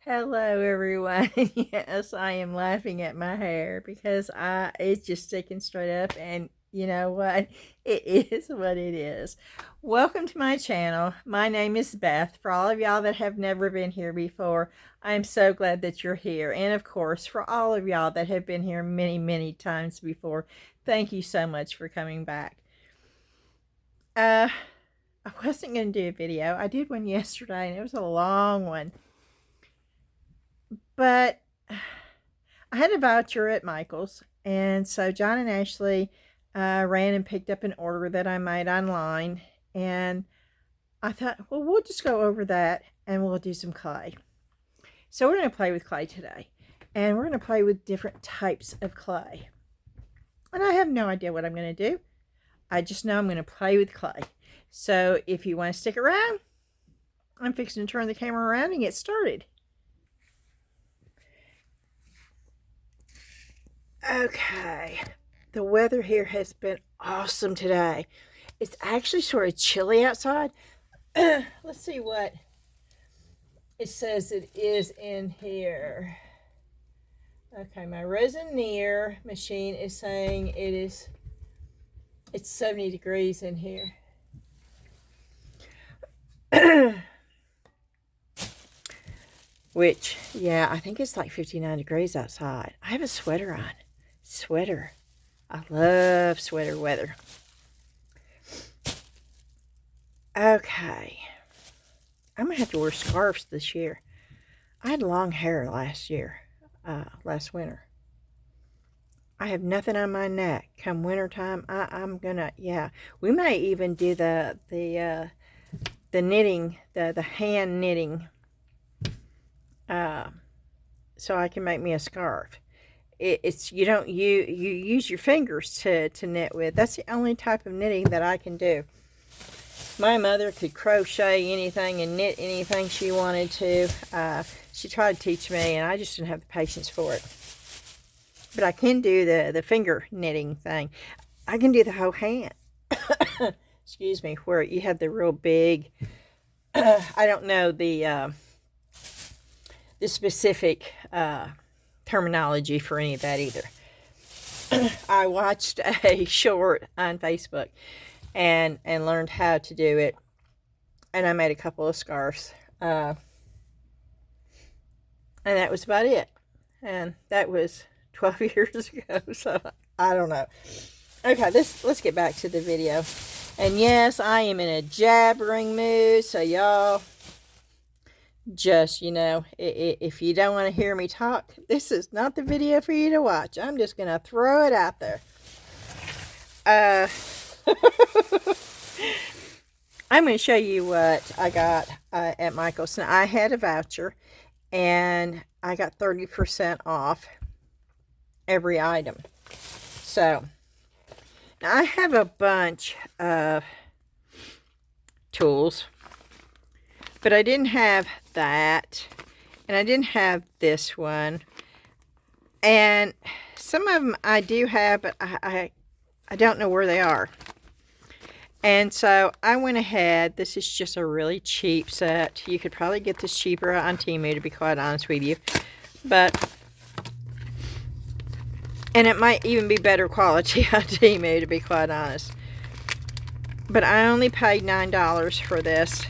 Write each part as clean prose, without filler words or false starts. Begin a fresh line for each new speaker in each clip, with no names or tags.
Hello everyone. Yes, I am laughing at my hair because it's just sticking straight up, and you know what? It is what it is. Welcome to my channel. My name is Beth. For all of y'all that have never been here before, I'm so glad that you're here. And of course, for all of y'all that have been here many times before, thank you so much for coming back. I wasn't going to do a video. I did one yesterday and it was a long one. But I had a voucher at Michael's, and so John and Ashley ran and picked up an order that I made online, and I thought, well, we'll just go over that and we'll do some clay. So we're going to play with clay today, and we're going to play with different types of clay. And I have no idea what I'm going to do. I just know I'm going to play with clay. So if you want to stick around, I'm fixing to turn the camera around and get started. Okay, the weather here has been awesome today. It's actually sort of chilly outside. Let's see what it says it is in here. Okay, my Resineer machine is saying it's 70 degrees in here. Which, yeah, I think it's like 59 degrees outside. I have a sweater on. Sweater. I love sweater weather. Okay. I'm going to have to wear scarves this year. I had long hair last winter. I have nothing on my neck. Come wintertime, I'm going to, yeah. We may even do the knitting, the hand knitting, so I can make me a scarf. It's you use your fingers to knit with. That's the only type of knitting that I can do. My mother could crochet anything and knit anything she wanted to. She tried to teach me, and I just didn't have the patience for it. But I can do the finger knitting thing. I can do the whole hand. Excuse me, where you have the real big. I don't know the specific terminology for any of that either. I watched a short on Facebook and learned how to do it, and I made a couple of scarves, and that was about it. And that was 12 years ago, so I don't know. Okay, let's get back to the video. And yes, I am in a jabbering mood, so y'all just, if you don't want to hear me talk, this is not the video for you to watch. I'm just going to throw it out there. I'm going to show you what I got at Michael's. Now, I had a voucher, and I got 30% off every item. So, now I have a bunch of tools, but I didn't have that, and I didn't have this one, and some of them I do have, but I don't know where they are. And so I went ahead. This is just a really cheap set. You could probably get this cheaper on Temu, to be quite honest with you, and it might even be better quality on Temu, to be quite honest. But I only paid $9 for this,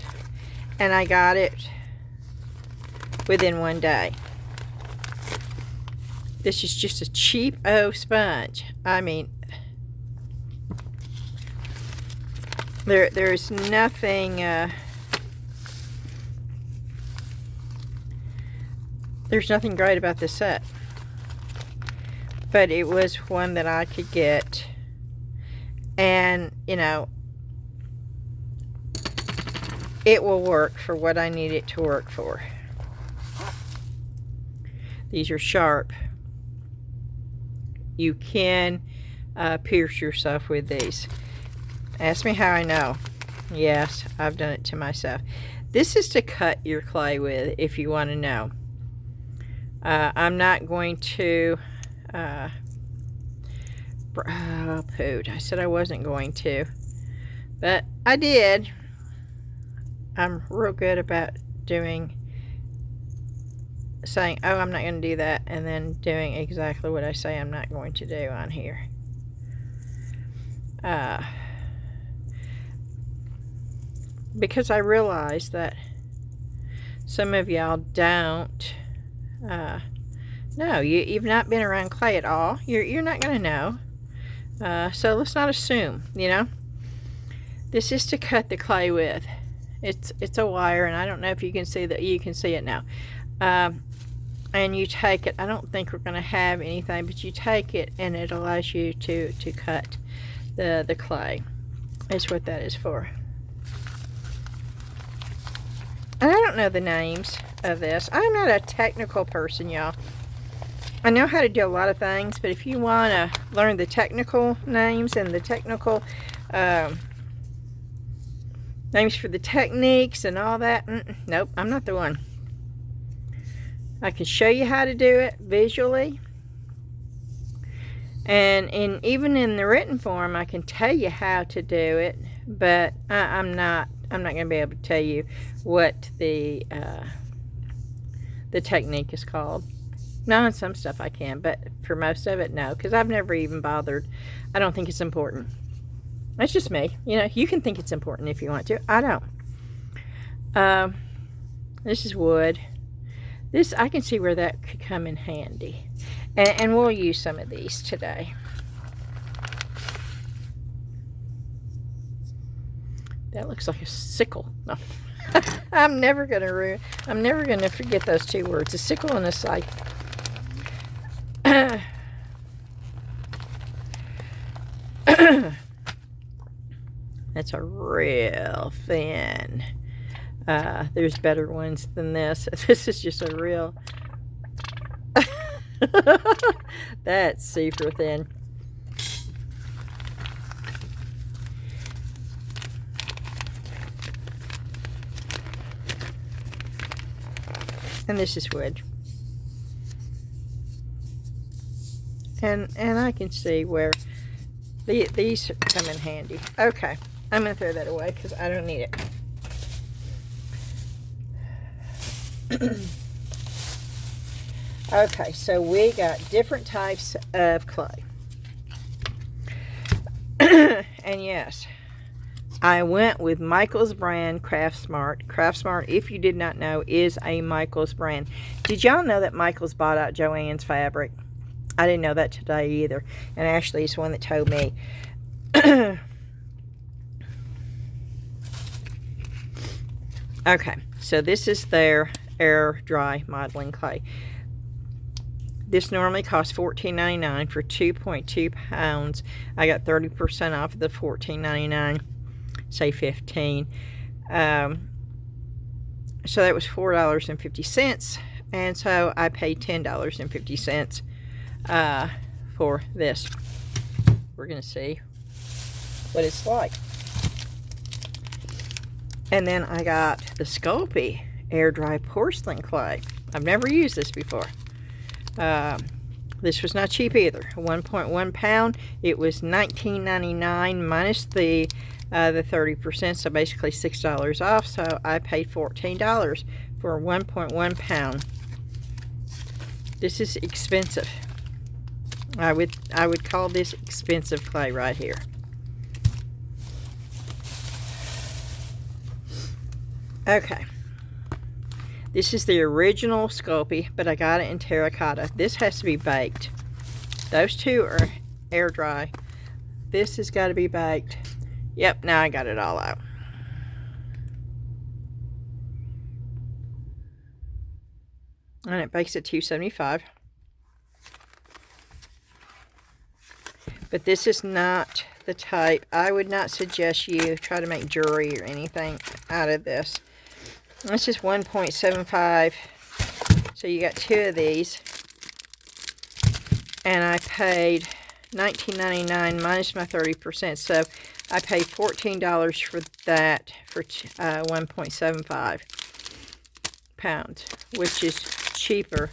and I got it within one day. This is just a cheap sponge. I mean, there's nothing there's nothing great about this set, but it was one that I could get, and it will work for what I need it to work for. These are sharp. You can pierce yourself with these. Ask me how I know. Yes, I've done it to myself. This is to cut your clay with, if you want to know. I'm not going to poot. I said I wasn't going to, but I did. I'm real good about doing saying, oh, I'm not going to do that, and then doing exactly what I say I'm not going to do on here. Because I realize that some of y'all don't know. You've not been around clay at all. You're not going to know. So let's not assume, you know. This is to cut the clay with. It's a wire, and I don't know if you can see that. You can see it now. And you take it. I don't think we're going to have anything, but you take it, and it allows you to cut the clay. That's what that is for. And I don't know the names of this. I'm not a technical person, y'all. I know how to do a lot of things, but if you want to learn the technical names and the technical names for the techniques and all that, nope, I'm not the one. I can show you how to do it visually, and even in the written form, I can tell you how to do it, but I'm not going to be able to tell you what the technique is called. No, on some stuff I can, but for most of it, no, because I've never even bothered. I don't think it's important. That's just me. You know, you can think it's important if you want to. I don't. This is wood. This, I can see where that could come in handy. And we'll use some of these today. That looks like a sickle. No. I'm never gonna forget those two words, a sickle and a scythe. That's a real thin. There's better ones than this. This is just a real. That's super thin. And this is wood. And I can see where these come in handy. Okay, I'm going to throw that away because I don't need it. Okay, so we got different types of clay. And yes, I went with Michael's brand, Craftsmart. Craftsmart, if you did not know, is a Michael's brand. Did y'all know that Michael's bought out Joann's fabric? I didn't know that today either. And Ashley is the one that told me. Okay, so this is their air dry modeling clay. This normally costs $14.99 for 2.2 pounds. I got 30% off of the $14.99, say $15. So that was $4.50, and so I paid $10.50 for this. We're gonna see what it's like. And then I got the Sculpey Air Dry Porcelain Clay. I've never used this before. This was not cheap either. 1.1 pound. It was $19.99 minus the 30%, so basically $6 off. So I paid $14 for 1.1 pound. This is expensive. I would call this expensive clay right here. Okay. This is the original Sculpey, but I got it in terracotta. This has to be baked. Those two are air dry. This has got to be baked. Yep, now I got it all out. And it bakes at 275. But this is not the type. I would not suggest you try to make jewelry or anything out of this. This is 1.75. So you got two of these. And I paid $19.99 minus my 30%. So I paid $14 for that for 1.75 pounds, which is cheaper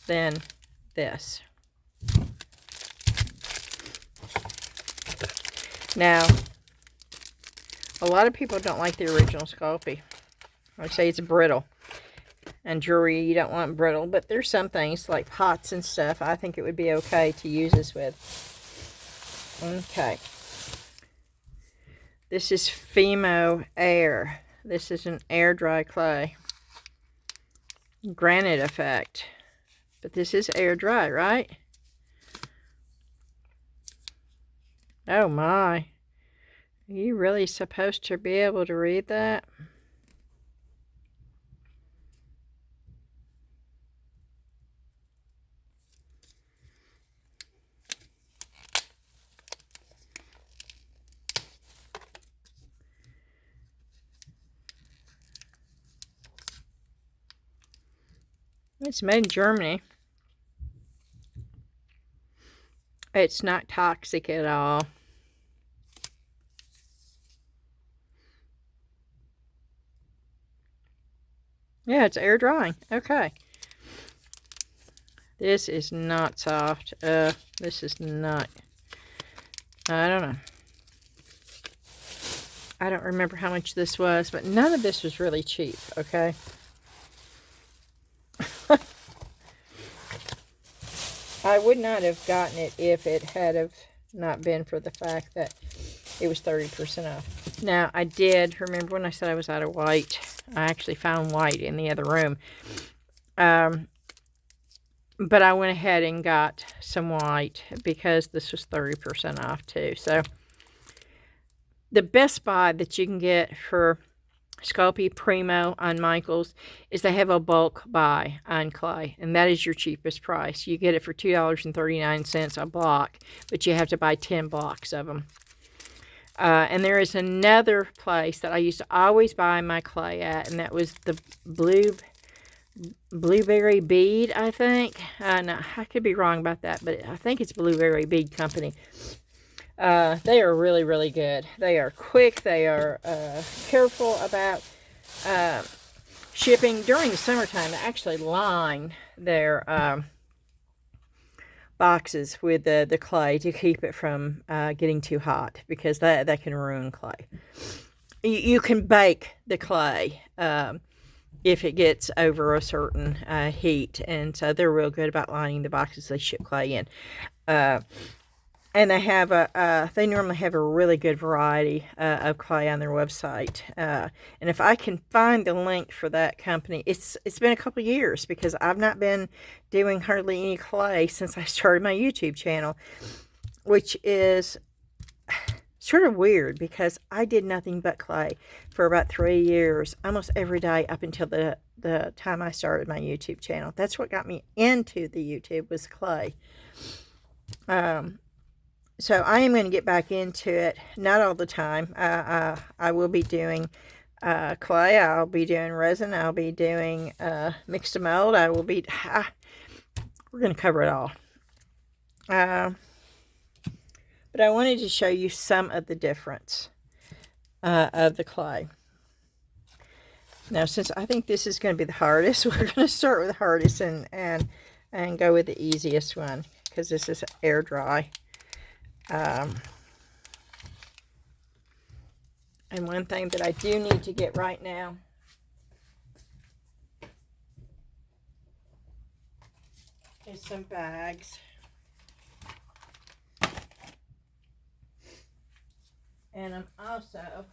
than this. Now, a lot of people don't like the original Sculpey. I say it's brittle. and jewelry you don't want brittle, but there's some things like pots and stuff I think it would be okay to use this with. Okay. This is Fimo Air. This is an air dry clay. Granite effect. But this is air dry, right? Oh my. Are you really supposed to be able to read that? It's made in Germany. It's not toxic at all. Yeah, it's air drying. Okay. This is not soft. This is not. I don't know. I don't remember how much this was, but none of this was really cheap, okay? I would not have gotten it if it had have not been for the fact that it was 30% off. Now, I did remember when I said I was out of white. I actually found white in the other room. But I went ahead and got some white because this was 30% off too. So, the best buy that you can get for Sculpey Primo on Michaels is they have a bulk buy on clay, and that is your cheapest price. You get it for $2.39 a block, but you have to buy 10 blocks of them. And there is another place that I used to always buy my clay at, and that was the Blueberry Bead, I think. No, I could be wrong about that, but I think it's Blueberry Bead Company. They are really, really good. They are quick. They are careful about shipping. During the summertime, they actually line their boxes with the clay to keep it from getting too hot, because that can ruin clay. You can bake the clay if it gets over a certain heat, and so they're real good about lining the boxes they ship clay in. And they have they normally have a really good variety of clay on their website. And if I can find the link for that company, it's been a couple years because I've not been doing hardly any clay since I started my YouTube channel, which is sort of weird because I did nothing but clay for about 3 years, almost every day up until the time I started my YouTube channel. That's what got me into the YouTube, was clay. So I am going to get back into it. Not all the time. I will be doing clay. I'll be doing resin. I'll be doing mixed to mold. I will be... we're going to cover it all. But I wanted to show you some of the difference of the clay. Now, since I think this is going to be the hardest, we're going to start with the hardest and go with the easiest one, because this is air dry. And one thing that I do need to get right now is some bags. And I'm also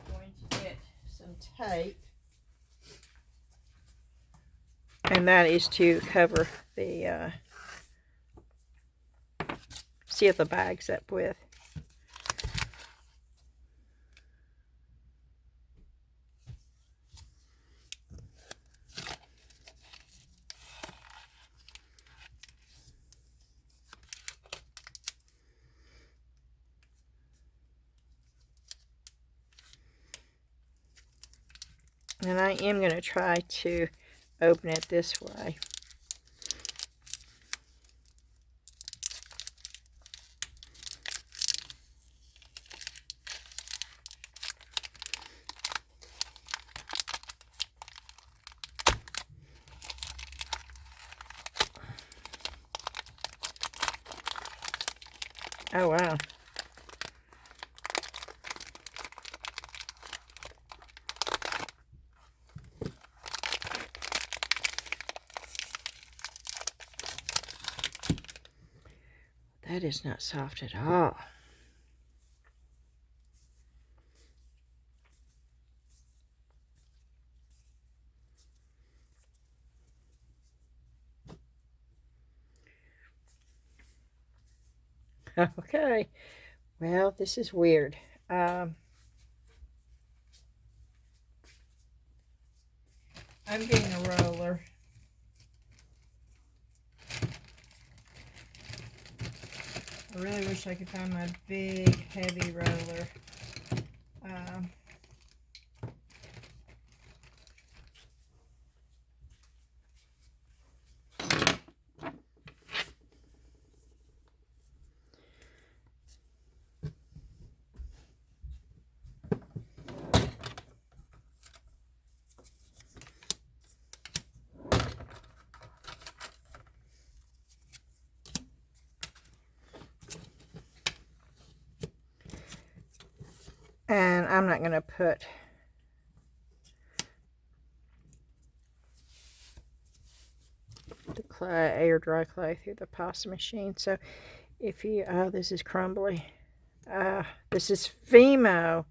going to get some tape. And that is to cover the, seal the bags up with. And I am going to try to open it this way. Oh, wow. That is not soft at all. Okay, well, this is weird. I'm getting a roller. I really wish I could find my big, heavy roller. And I'm not going to put the clay, air dry clay through the pasta machine. So if you, oh, this is crumbly. This is Fimo.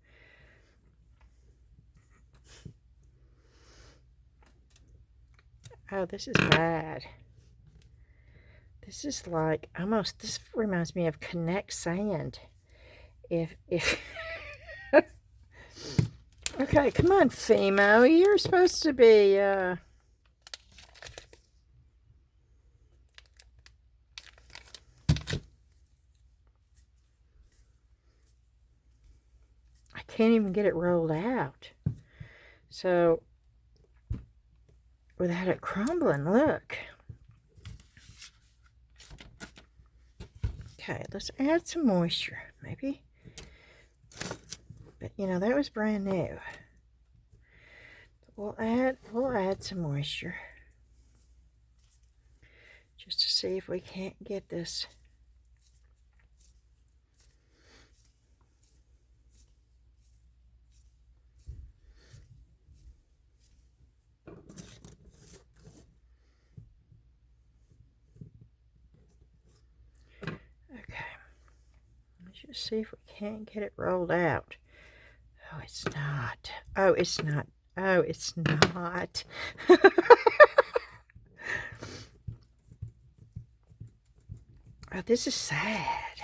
Oh, this is bad. This is like almost, this reminds me of Connect Sand. If okay, come on, Fimo. You're supposed to be, I can't even get it rolled out. So, without it crumbling, look. Okay, let's add some moisture, maybe. But, you know, that was brand new. We'll add some moisture. Just to see if we can't get this. Okay. Let's just see if we can't get it rolled out. Oh, it's not. Oh, it's not. Oh, it's not. Oh, this is sad.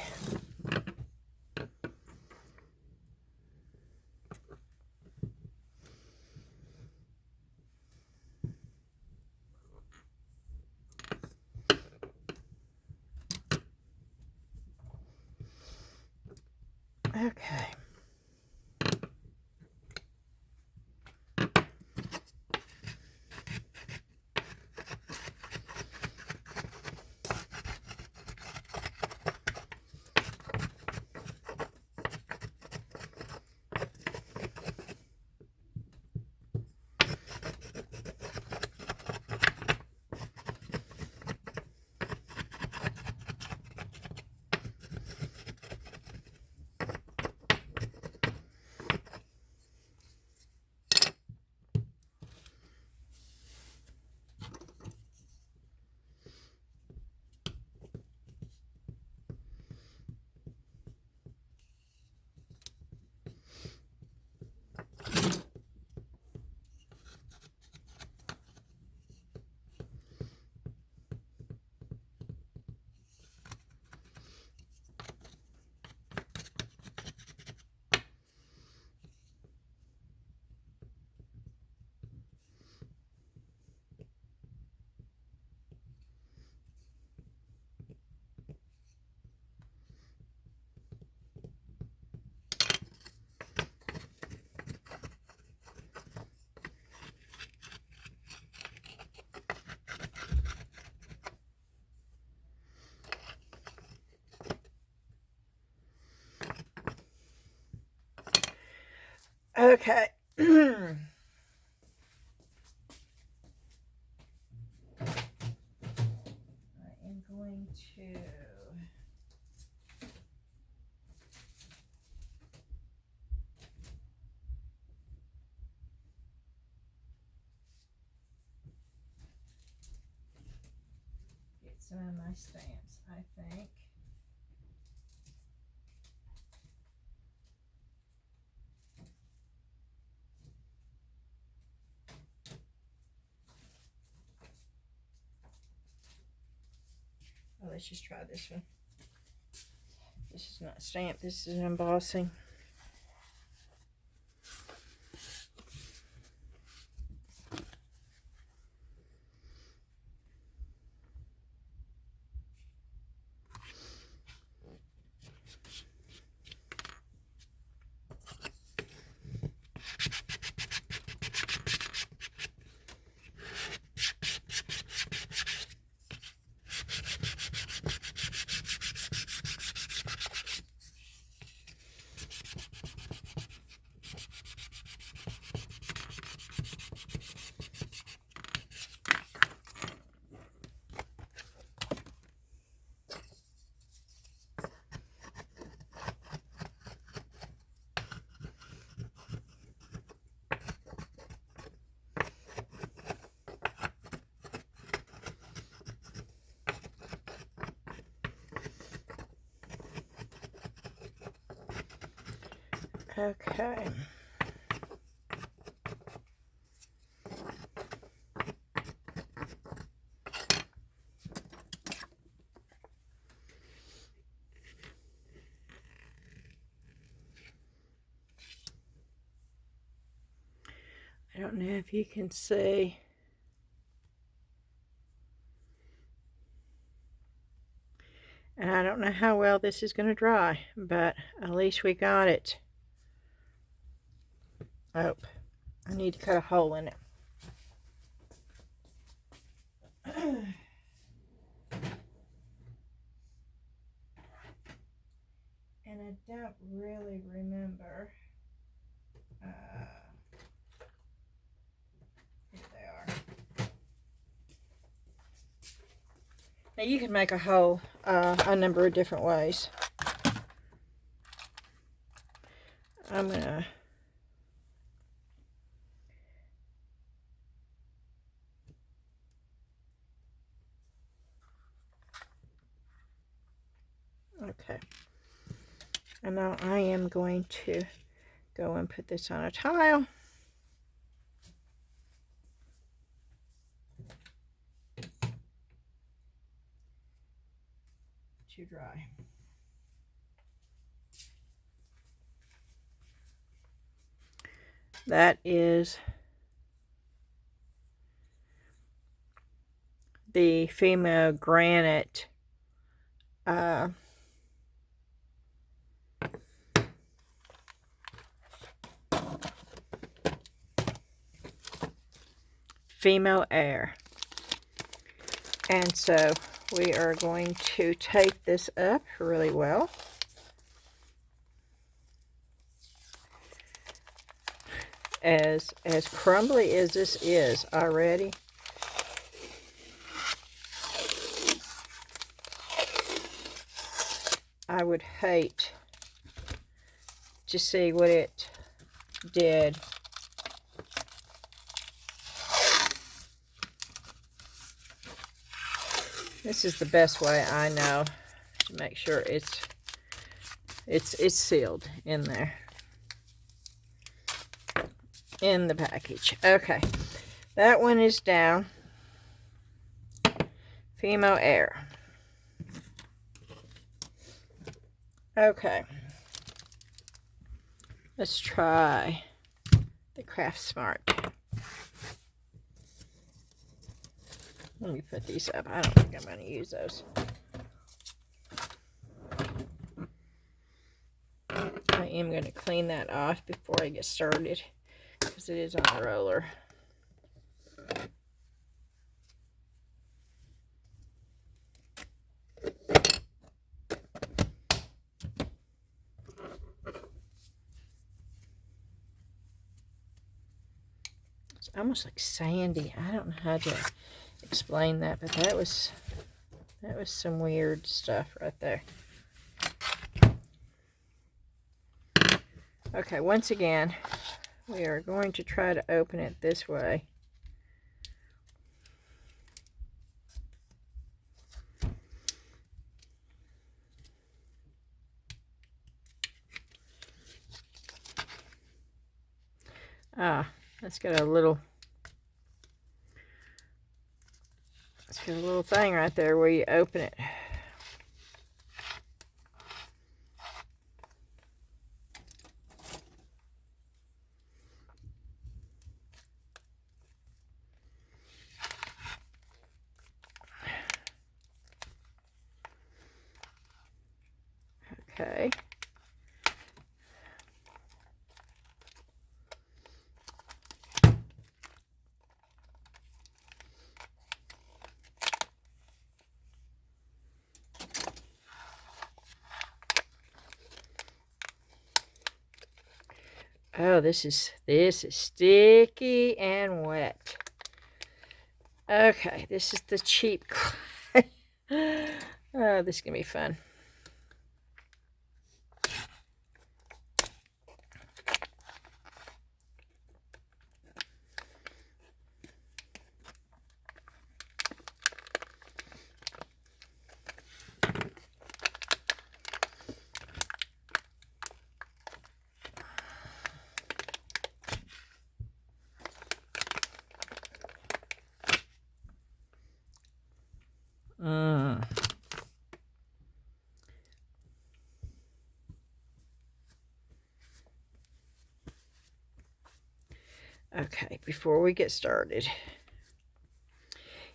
Okay. Okay. I am going to get some of my stamps, I think. let's just try this one. This is not stamped, this is embossing. Okay. I don't know if you can see. And I don't know how well this is going to dry, but at least we got it. Oh, I need to cut a hole in it. And I don't really remember. Here they are. Now you can make a hole a number of different ways. I'm gonna okay. And now I am going to go and put this on a tile. To dry. That is the Fimo Granite Fimo Air. And so we are going to tape this up really well. As crumbly as this is already, I would hate to see what it did. This is the best way I know to make sure it's sealed in there. In the package. Okay, that one is down. Fimo Air. Okay, let's try the Craftsmart. Let me put these up. I don't think I'm going to use those. I am going to clean that off before I get started, because it is on a roller. It's almost like sandy. I don't know how to explain that, but that was some weird stuff right there. Okay, once again, we are going to try to open it this way. Let's get a little thing right there where you open it Okay. Oh, this is sticky and wet. Okay, this is the cheap clay. Oh, this is gonna be fun. Okay, before we get started,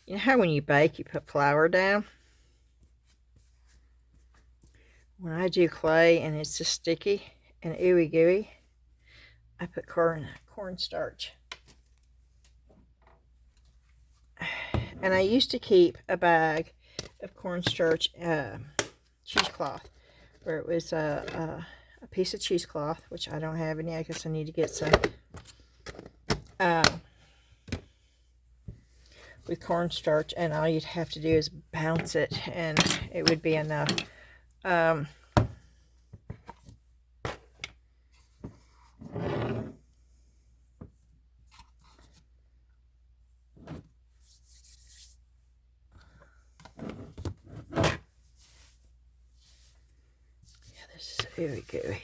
you know how when you bake you put flour down? When I do clay and it's just sticky and ooey gooey, I put cornstarch. And I used to keep a bag of cornstarch cheesecloth, where it was a piece of cheesecloth, which I don't have any. I guess I need to get some. With cornstarch, and all you'd have to do is bounce it, and it would be enough. Yeah, this is ooey gooey.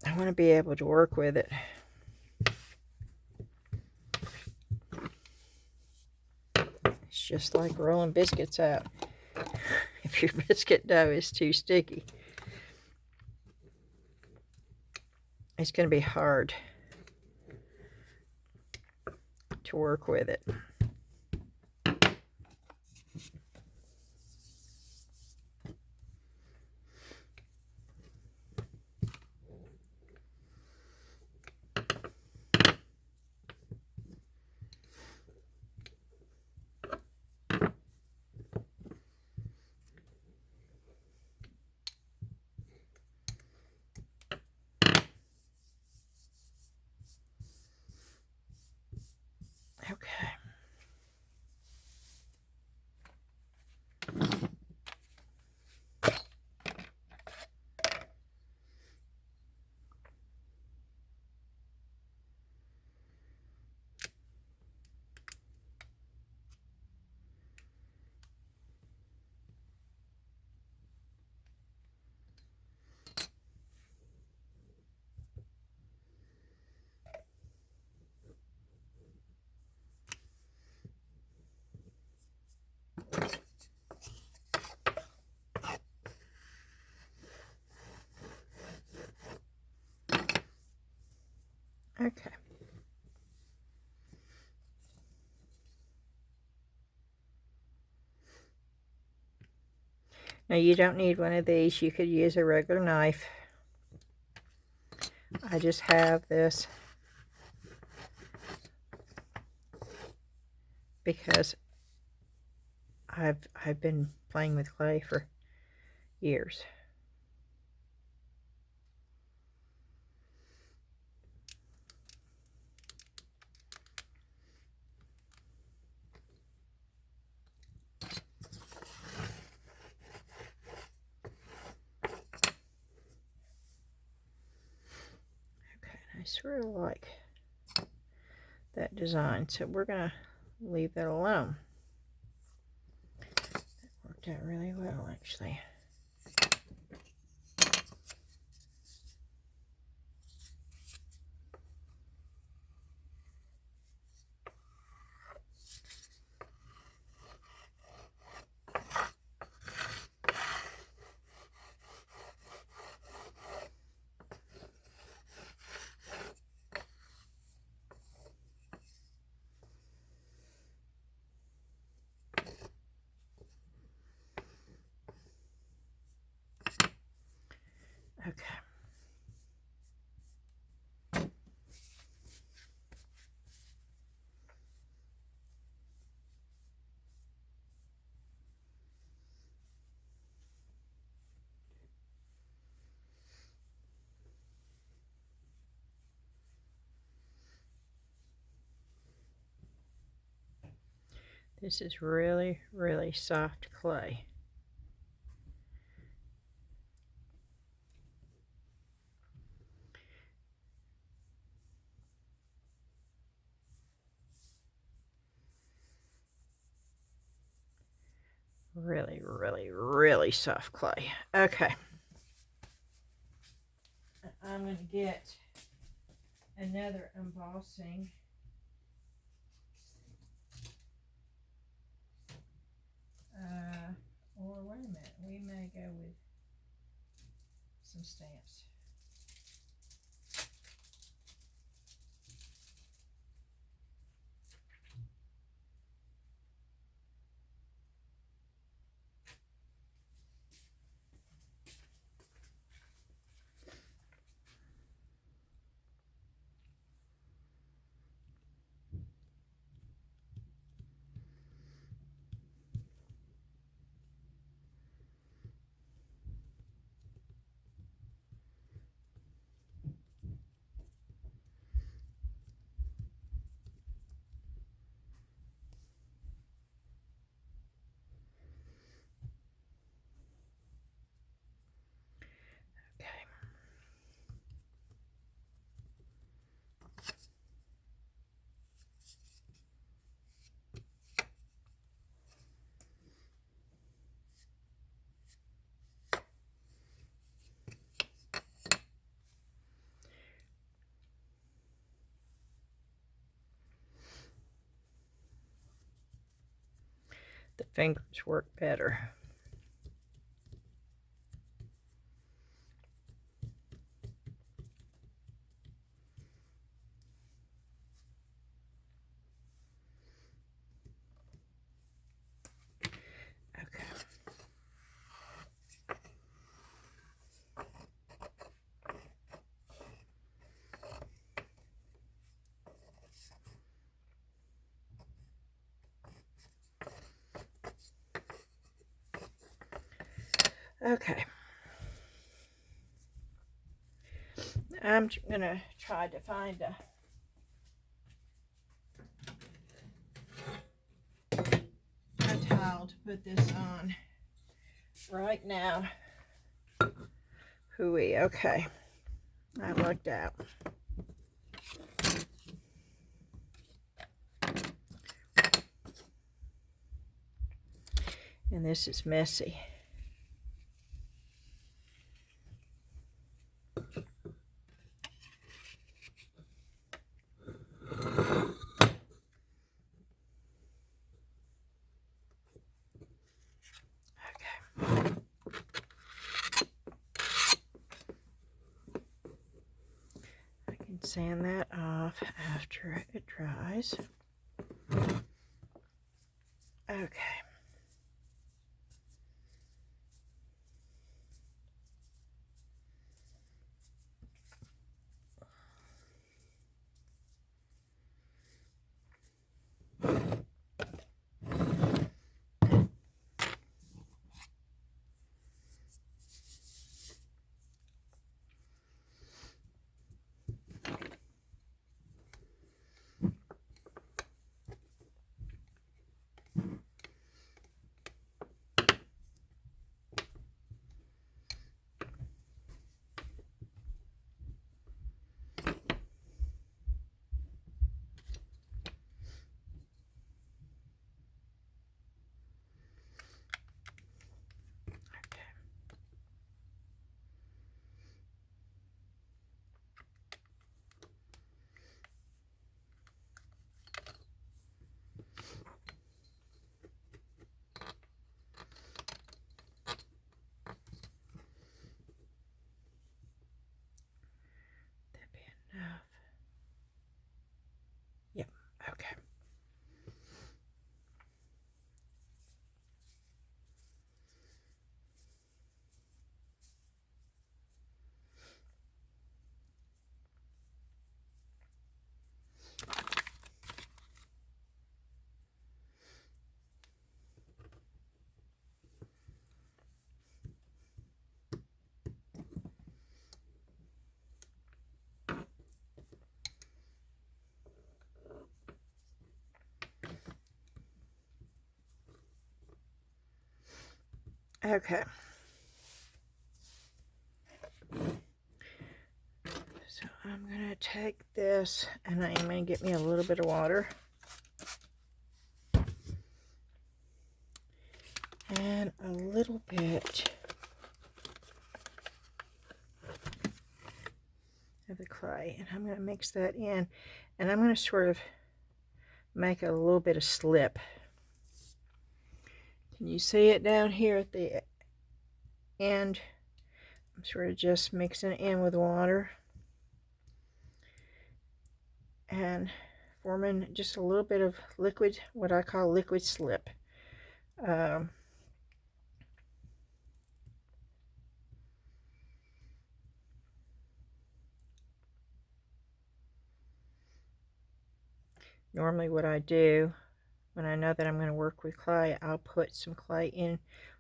I want to be able to work with it. It's just like rolling biscuits out. If your biscuit dough is too sticky, it's going to be hard to work with it. Okay. Okay. Now you don't need one of these. You could use a regular knife. I just have this because I've been playing with clay for years. I sort of like that design, so we're going to leave that alone. That worked out really well, actually. Okay. This is really, really soft clay. Really, really, really soft clay. Okay. I'm going to get another embossing. Or wait a minute, we may go with some stamps. The fingers work better. Okay. Okay. I'm gonna try to find a tile to put this on right now. Hooey. Okay. I lucked out. And this is messy. Sand that off after it dries. Okay. Okay. So I'm going to take this and I am going to get me a little bit of water. And a little bit of the clay. And I'm going to mix that in. And I'm going to sort of make a little bit of slip. Can you see it down here at the end? I'm sort of just mixing it in with water and forming just a little bit of liquid, what I call liquid slip. Normally what I do when I know that I'm going to work with clay, I'll put some clay in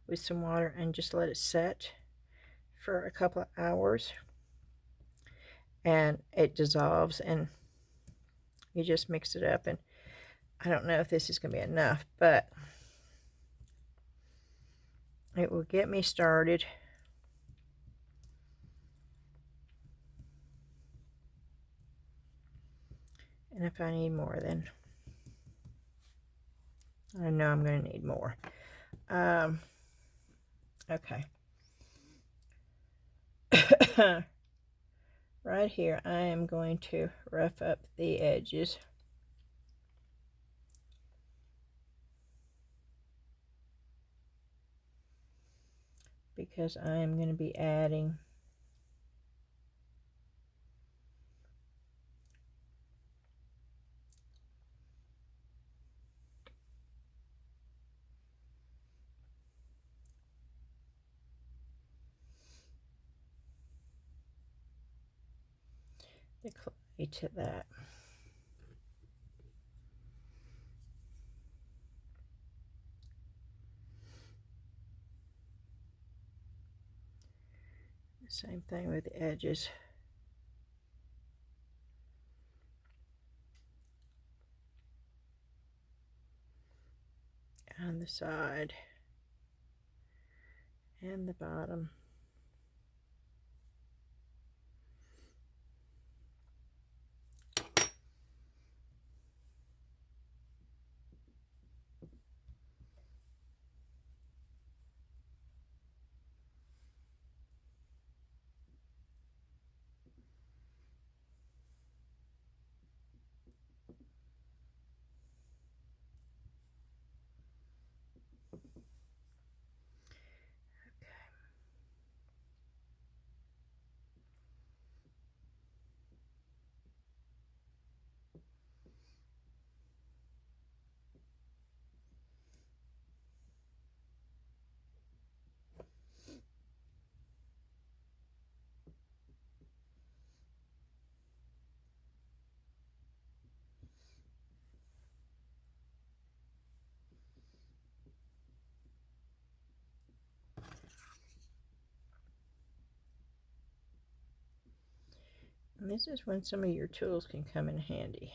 with some water and just let it set for a couple of hours, and it dissolves and you just mix it up. And I don't know if this is going to be enough, but it will get me started. And if I need more, then I know I'm going to need more. Okay. Right here, I am going to rough up the edges. Because I am going to be adding the clay to that. Same thing with the edges. On the side and the bottom. And this is when some of your tools can come in handy.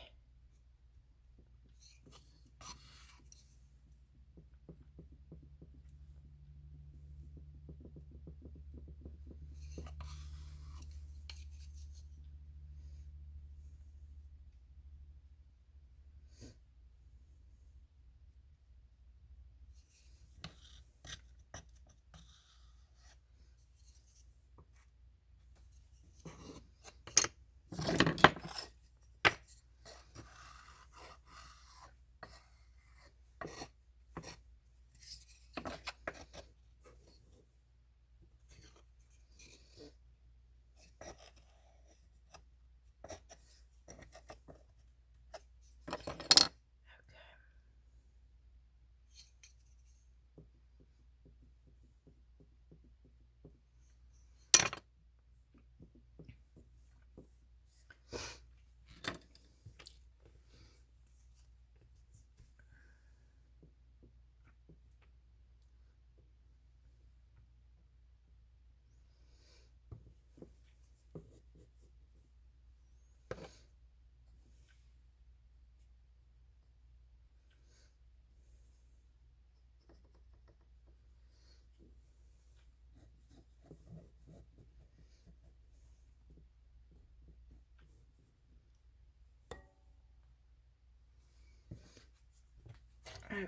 Okay.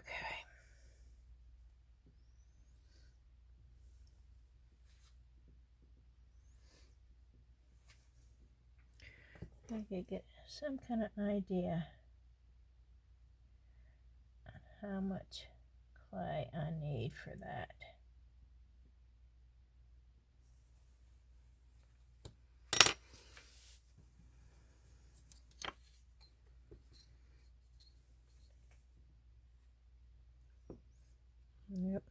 I could get some kind of idea on how much clay I need for that. Yep.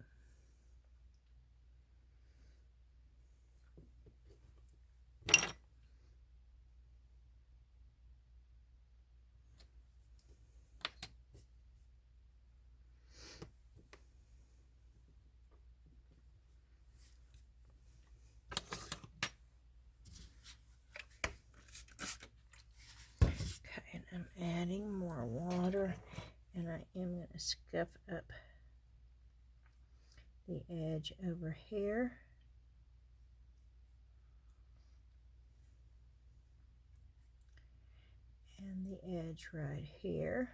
Okay, and I'm adding more water, and I am going to scuff up the edge over here. And the edge right here.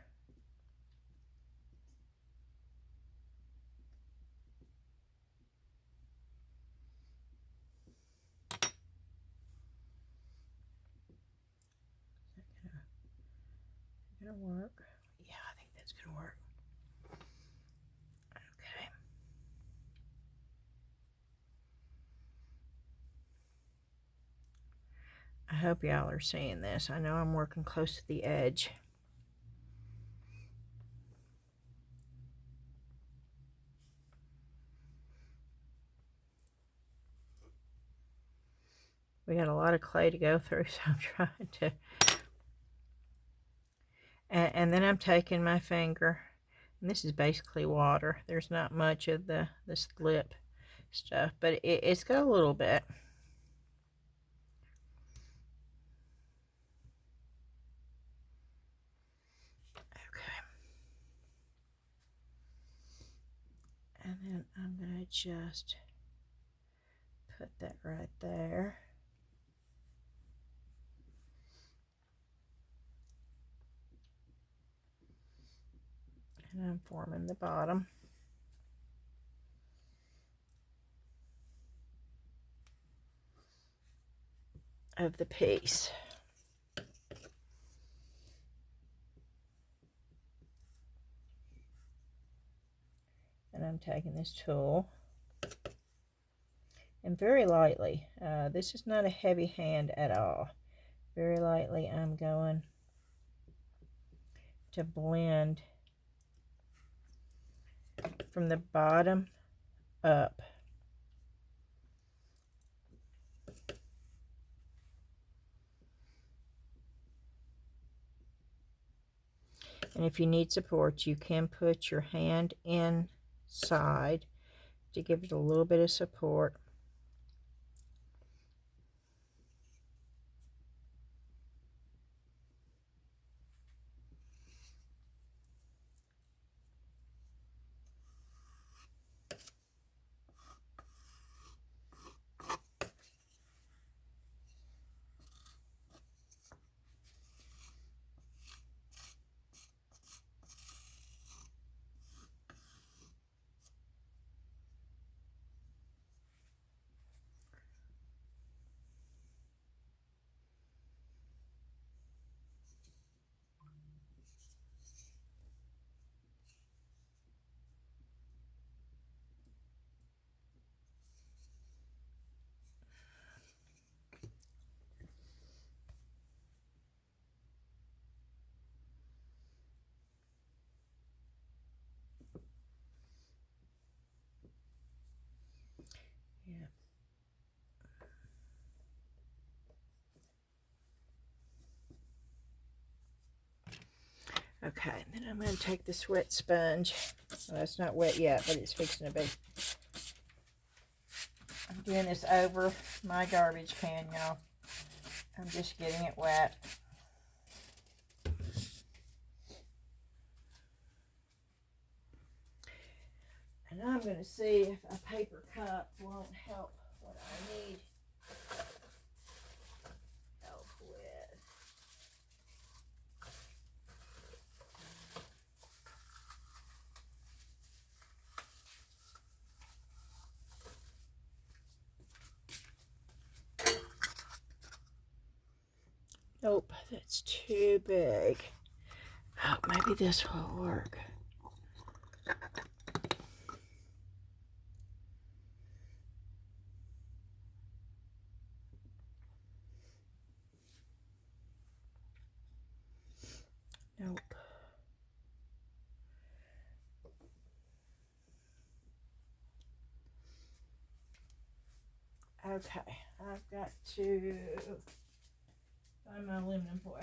Is that gonna work? Yeah, I think that's gonna work. Okay. I hope y'all are seeing this. I know I'm working close to the edge. We got a lot of clay to go through, so I'm trying to. And then I'm taking my finger, and this is basically water. There's not much of the slip stuff, but it's got a little bit. Okay. And then I'm going to just put that right there. And I'm forming the bottom. Of the piece. And I'm taking this tool and very lightly, this is not a heavy hand at all, very lightly I'm going to blend from the bottom up. And if you need support, you can put your hand inside to give it a little bit of support. Yeah. Okay, then I'm going to take this wet sponge. Well, it's not wet yet, but it's fixing to be. I'm doing this over my garbage can, y'all. I'm just getting it wet. And I'm going to see if a paper cup won't help what I need help with. Nope, that's too big. Oh, maybe this will work. Nope. Okay, I've got to find my aluminum foil.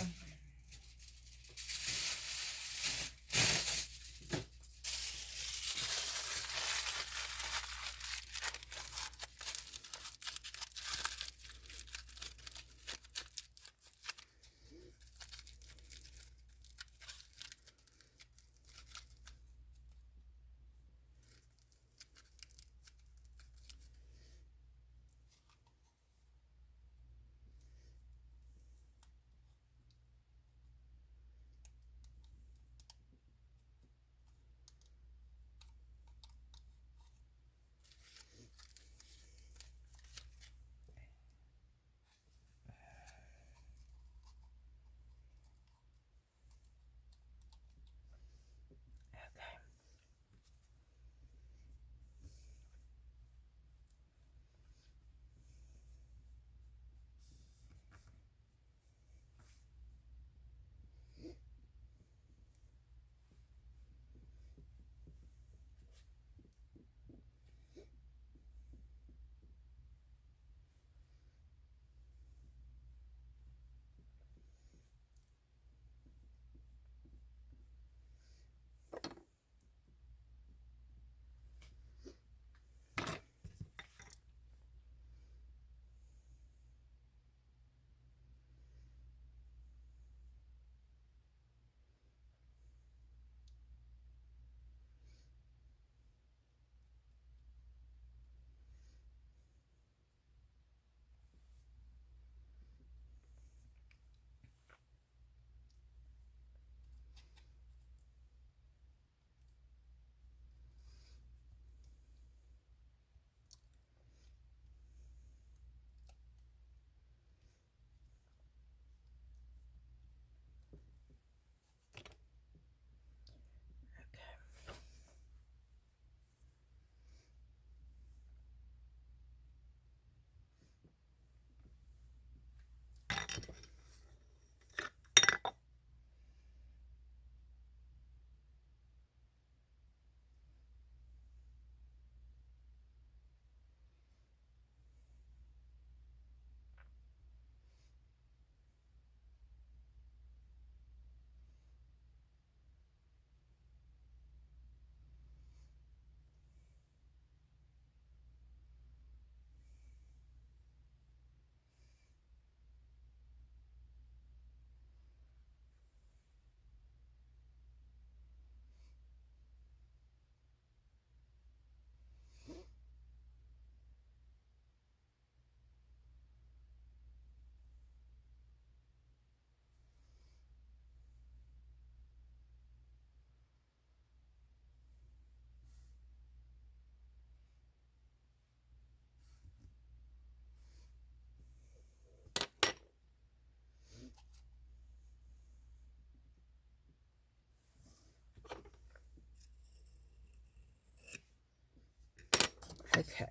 Okay.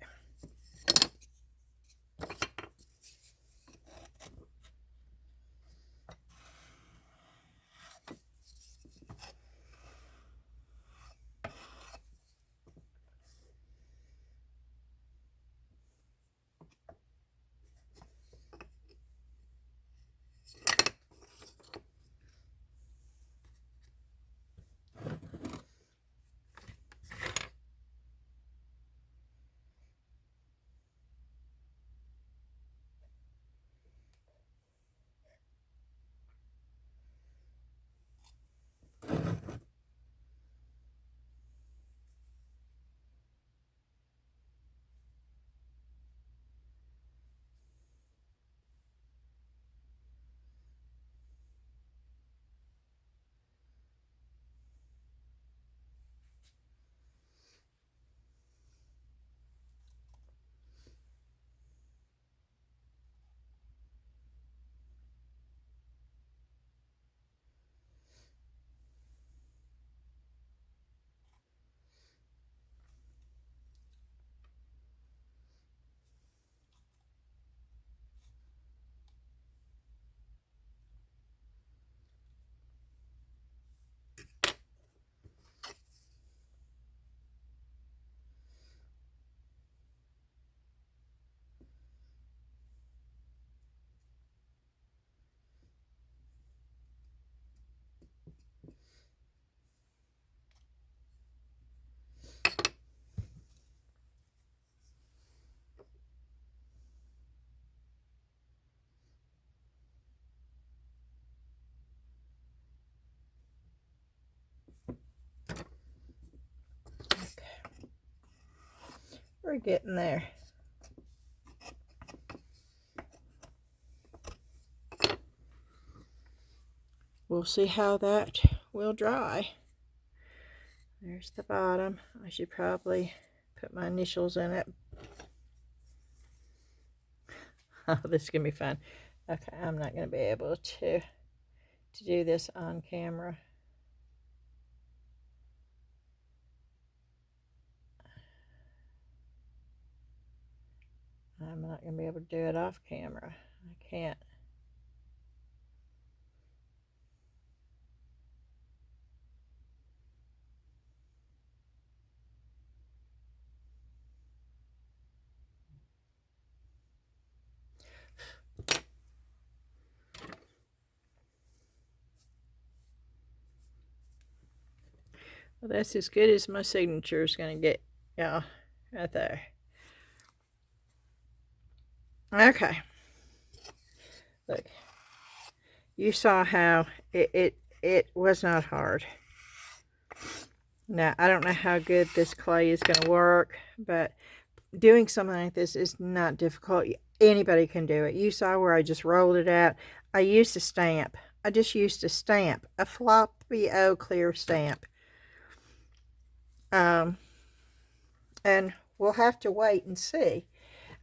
we're getting there. We'll see how that will dry. There's the bottom. I should probably put my initials in it. Oh, this is going to be fun. Okay, I'm not going to be able to do this on camera. I'm not going to be able to do it off camera. I can't. Well, that's as good as my signature is going to get, y'all, right there. Okay. Look. You saw how it was not hard. Now, I don't know how good this clay is going to work, but doing something like this is not difficult. Anybody can do it. You saw where I just rolled it out. I used a stamp. I just used a stamp, a floppy O clear stamp. And we'll have to wait and see.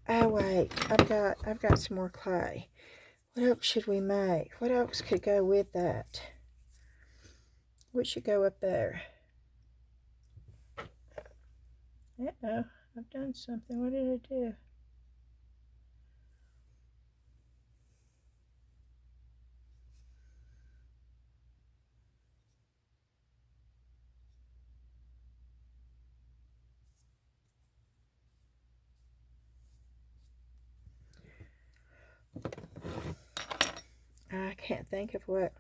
Oh wait, I've got some more clay. What else should we make? What else could go with that? What should go up there? Uh-oh, I've done something. What did I do? I can't think of what.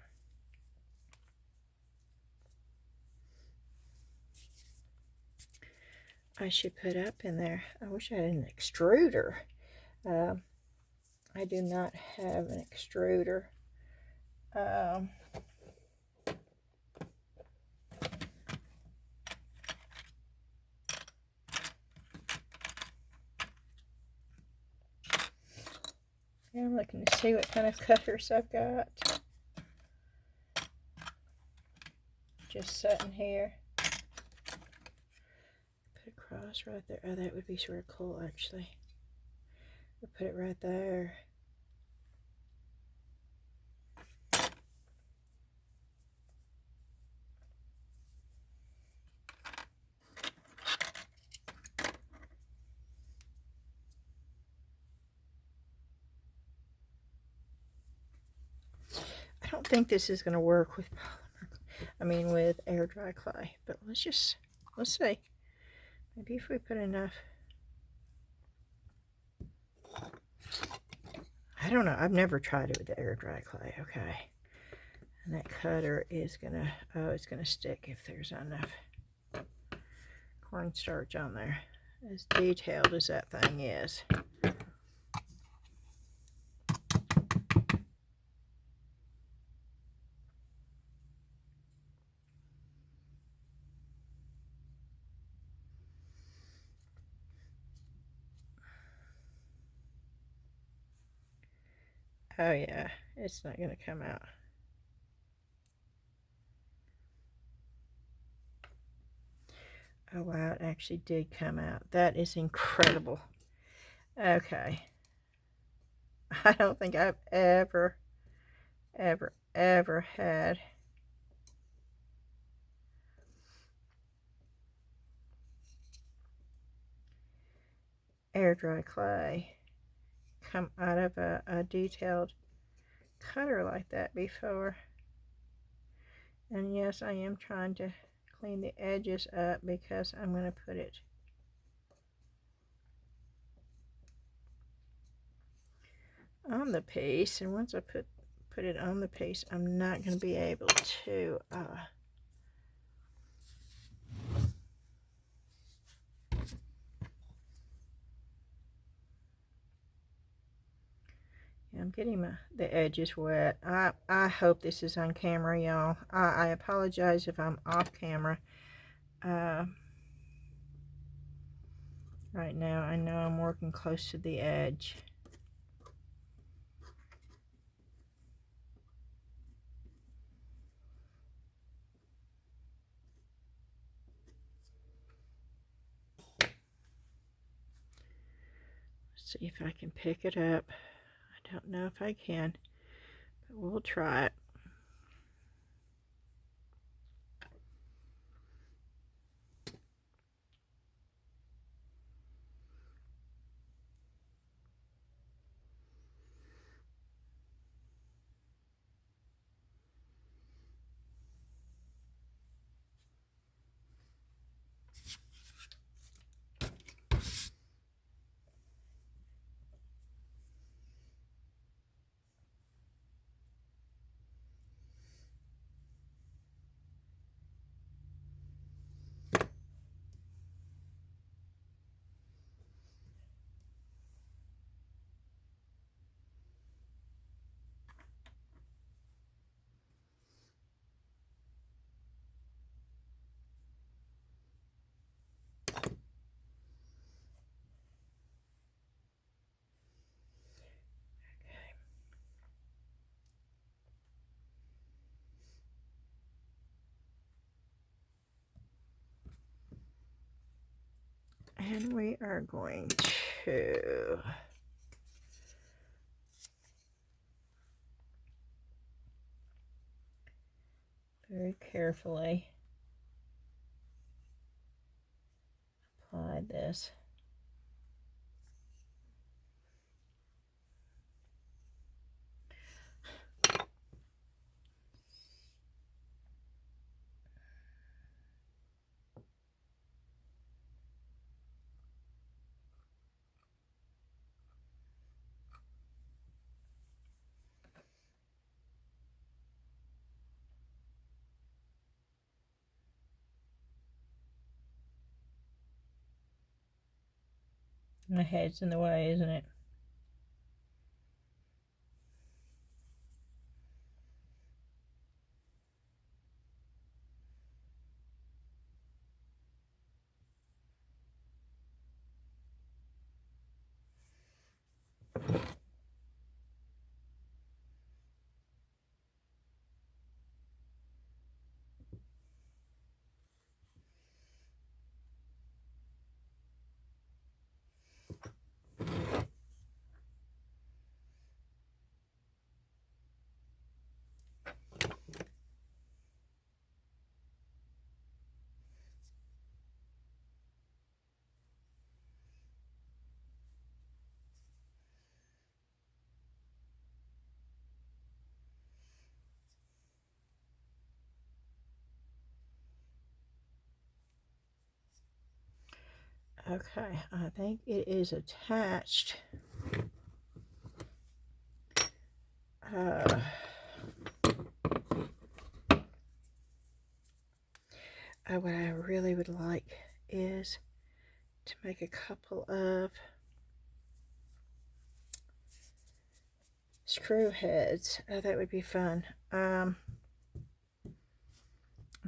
I should put up in there. I wish I had an extruder. I do not have an extruder. Yeah, I'm looking to see what kind of cutters I've got. Just sitting here. Put a cross right there. Oh, that would be sort of cool, actually. We'll put it right there. I don't think this is going to work with polymer. I mean, with air dry clay. But let's see. Maybe if we put enough. I don't know. I've never tried it with the air dry clay. Okay. And that cutter is gonna, oh, it's gonna stick if there's enough cornstarch on there. As detailed as that thing is. Oh yeah, it's not gonna come out. Oh wow, it actually did come out. That is incredible. Okay. I don't think I've ever had air dry clay come out of a detailed cutter like that before. And yes, I am trying to clean the edges up because I'm going to put it on the piece, and once I put it on the piece, I'm not going to be able to I'm getting the edges wet. I hope this is on camera, y'all. I apologize if I'm off camera. Right now, I know I'm working close to the edge. Let's see if I can pick it up. I don't know if I can, but we'll try it. And we are going to very carefully apply this. My head's in the way, isn't it? Okay, I think it is attached. What I really would like is to make a couple of screw heads. That would be fun. I'm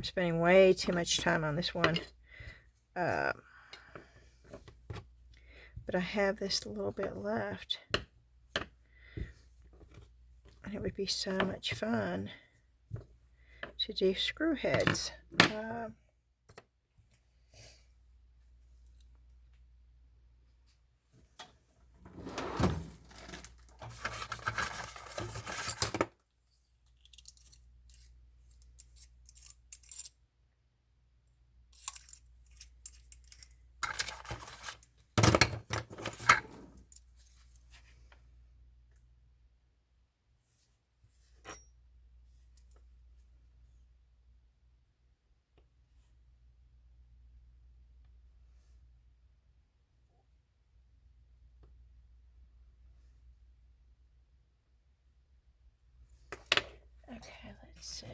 spending way too much time on this one. But I have this little bit left. And it would be so much fun to do screw heads. Okay, let's see.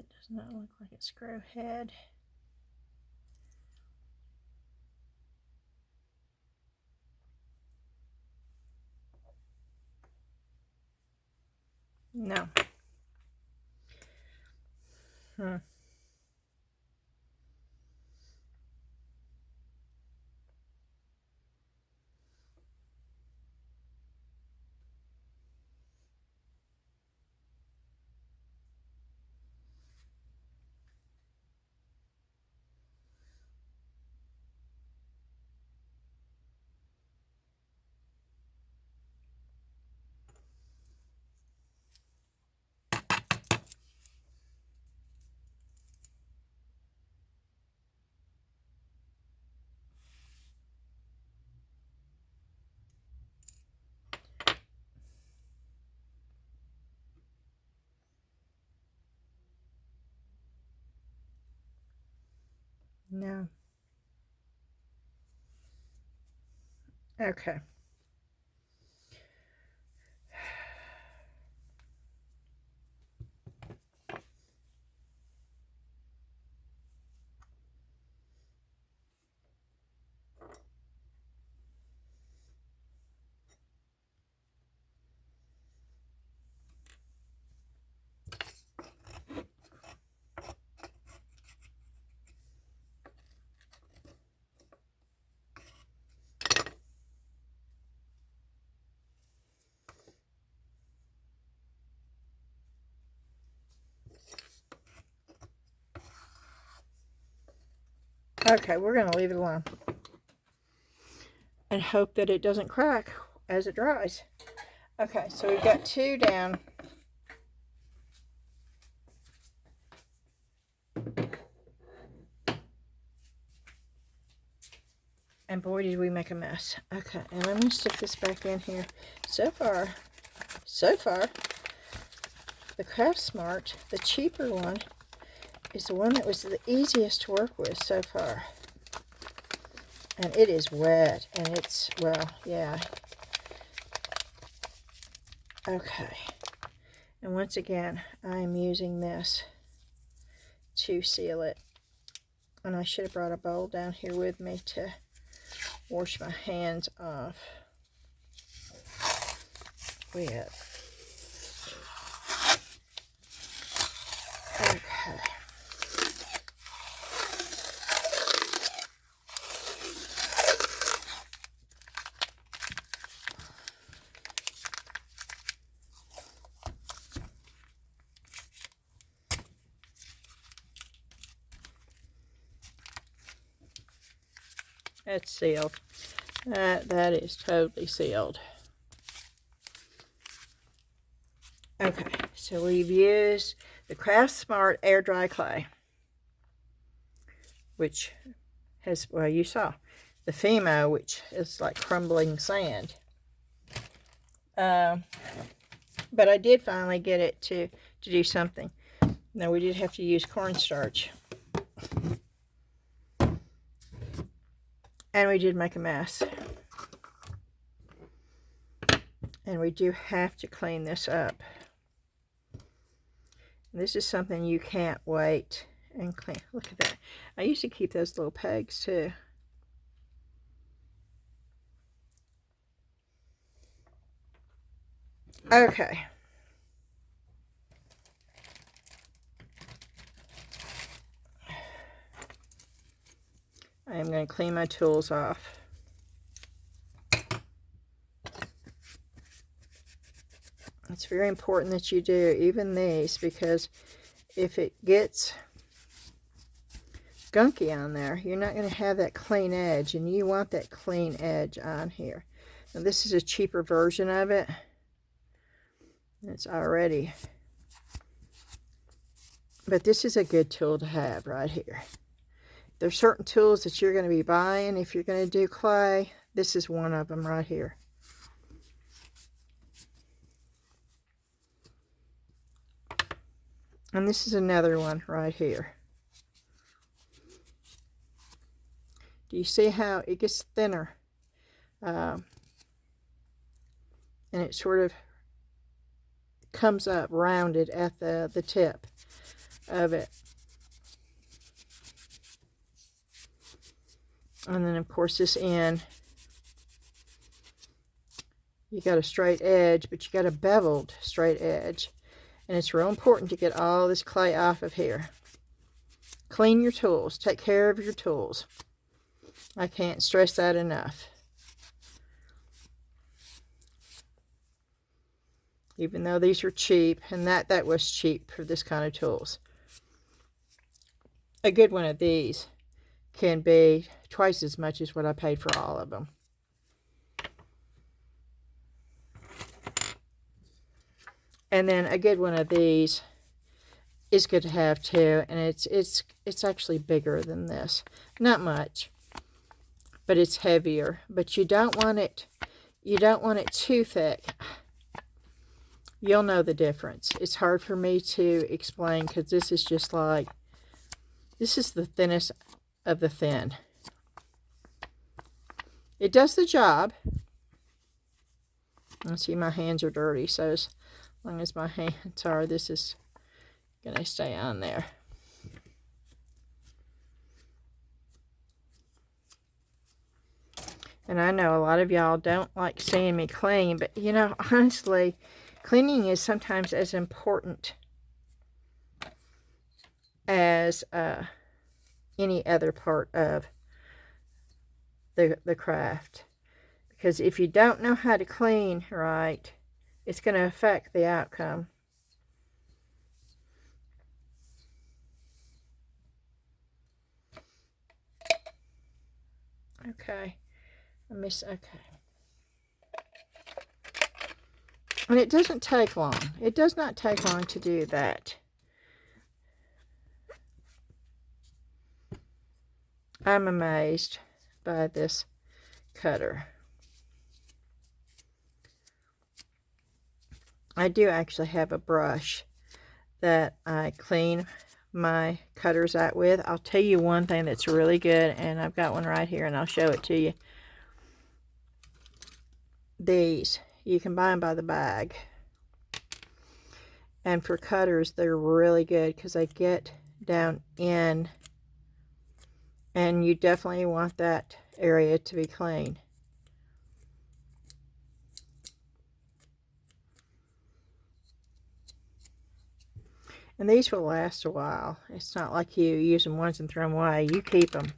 That does not look like a screw head. No. No. Okay. Okay, we're going to leave it alone and hope that it doesn't crack as it dries. Okay, so we've got 2 down. And boy, did we make a mess. Okay, and I'm going to stick this back in here. So far, the Craftsmart, the cheaper one, is the one that was the easiest to work with so far. And it is wet, and it's, well, yeah. Okay. And once again, I am using this to seal it. And I should have brought a bowl down here with me to wash my hands off with. Okay. That's sealed. That is totally sealed. Okay, so we've used the Craftsmart Air Dry Clay, which has, well, you saw. The Fimo, which is like crumbling sand. But I did finally get it to do something. Now, we did have to use cornstarch. And we did make a mess. And we do have to clean this up. This is something you can't wait and clean. Look at that. I used to keep those little pegs too. Okay. I am going to clean my tools off. It's very important that you do, even these, because if it gets gunky on there, you're not going to have that clean edge, and you want that clean edge on here. Now, this is a cheaper version of it. It's already, but this is a good tool to have right here. There's certain tools that you're going to be buying if you're going to do clay. This is one of them right here. And this is another one right here. Do you see how it gets thinner? And it sort of comes up rounded at the tip. of it. And then of course this end, you got a straight edge, but you got a beveled straight edge. And it's real important to get all this clay off of here. Clean your tools. Take care of your tools. I can't stress that enough. Even though these are cheap, and that was cheap for this kind of tools. A good one of these can be twice as much as what I paid for all of them. And then a good one of these is good to have too, and it's actually bigger than this. Not much, but it's heavier. But you don't want it too thick. You'll know the difference. It's hard for me to explain because this is just like, this is the thinnest of the thin. It does the job. Let's see, my hands are dirty, so as long as my hands are, this is going to stay on there. And I know a lot of y'all don't like seeing me clean, but you know, honestly, cleaning is sometimes as important as any other part of the craft. Because if you don't know how to clean right, it's going to affect the outcome. Okay. Okay. And it doesn't take long. It does not take long to do that. I'm amazed by this cutter. I do actually have a brush that I clean my cutters out with. I'll tell you one thing that's really good, and I've got one right here, and I'll show it to you. These, you can buy them by the bag. And for cutters, they're really good because they get down in, and you definitely want that area to be clean. And these will last a while. It's not like you use them once and throw them away. You keep them.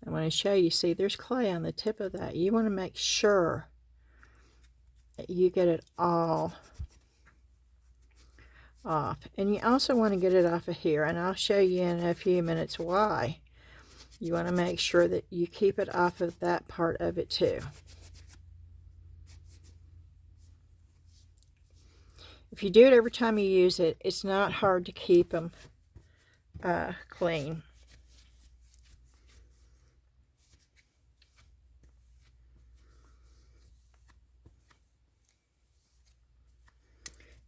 I want to show you, see, there's clay on the tip of that. You want to make sure that you get it all off. And you also want to get it off of here, and I'll show you in a few minutes why. You want to make sure that you keep it off of that part of it too. If you do it every time you use it, it's not hard to keep them clean.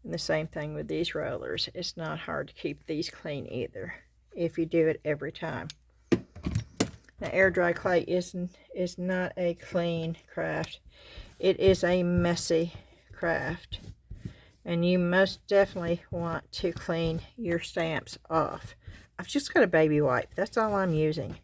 And the same thing with these rollers. It's not hard to keep these clean either, if you do it every time. Now, air dry clay is not a clean craft. It is a messy craft. And you most definitely want to clean your stamps off. I've just got a baby wipe. That's all I'm using.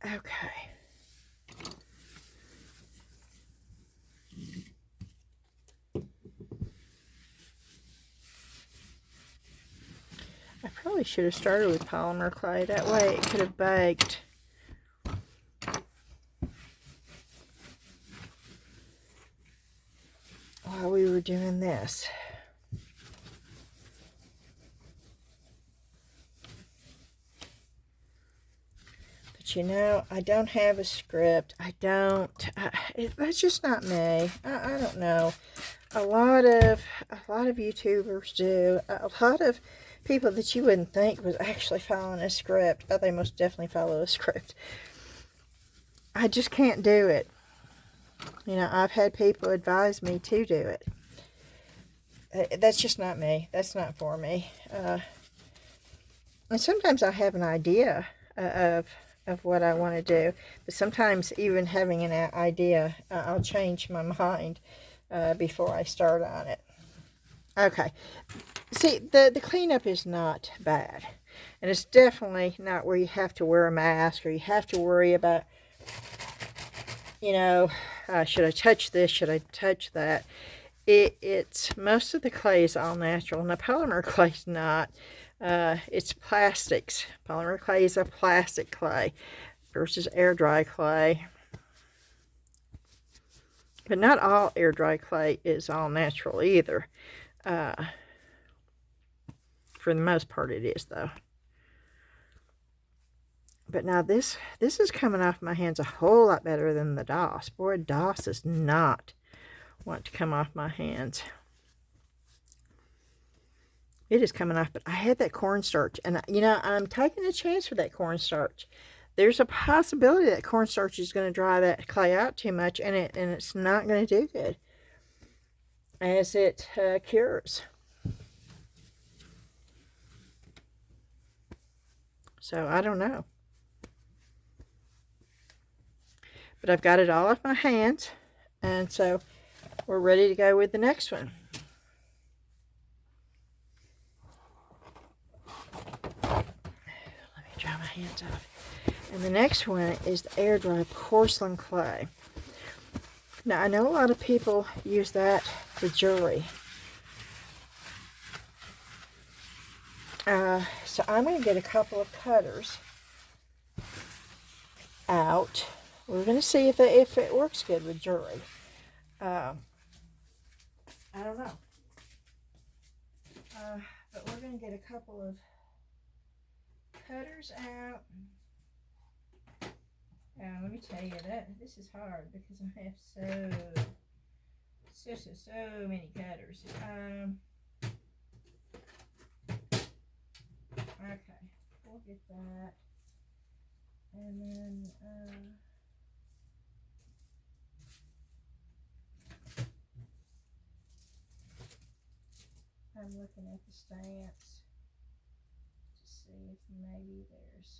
Okay. I probably should have started with polymer clay. That way it could have baked. While we were doing this. But you know, I don't have a script. I don't. That's just not me. I don't know. A lot of YouTubers do. A lot of people that you wouldn't think was actually following a script, but they most definitely follow a script. I just can't do it. You know, I've had people advise me to do it. That's just not me. That's not for me. And sometimes I have an idea of what I want to do, but sometimes even having an idea, I'll change my mind before I start on it. Okay, see, the cleanup is not bad, and it's definitely not where you have to wear a mask or you have to worry about, you know, should I touch this, should I touch that. It's most of the clay is all natural, and the polymer clay is not. It's plastics. Polymer clay is a plastic clay versus air dry clay. But not all air dry clay is all natural either. For the most part it is, though. But now this is coming off my hands a whole lot better than the DOS. Boy, DOS does not want to come off my hands. It is coming off, but I had that cornstarch, and you know, I'm taking a chance with that cornstarch. There's a possibility that cornstarch is going to dry that clay out too much, and it's not going to do good as it cures. So I don't know, but I've got it all off my hands, and so we're ready to go with the next one. Dry my hands off. And the next one is the air dry porcelain clay. Now I know a lot of people use that for jewelry. So I'm going to get a couple of cutters out. We're going to see if it works good with jewelry. I don't know. But we're going to get a couple of cutters out. Let me tell you that this is hard because I have so many cutters. Okay, we'll get that, and then I'm looking at the stamps to see if maybe there's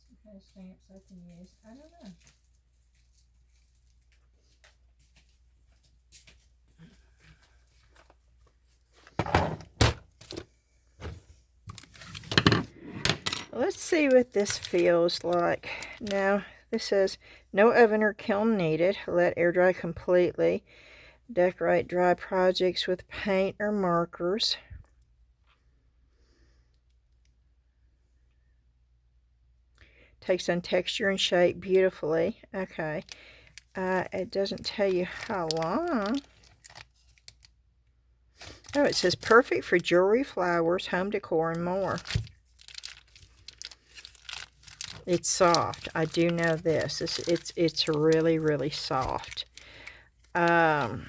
some kind of stamps I can use. I don't know. Let's see what this feels like. Now, this says, no oven or kiln needed. Let air dry completely. Decorate dry projects with paint or markers. Takes on texture and shape beautifully. Okay. It doesn't tell you how long. Oh, it says perfect for jewelry, flowers, home decor, and more. It's soft. I do know this. It's really, really soft. Oh,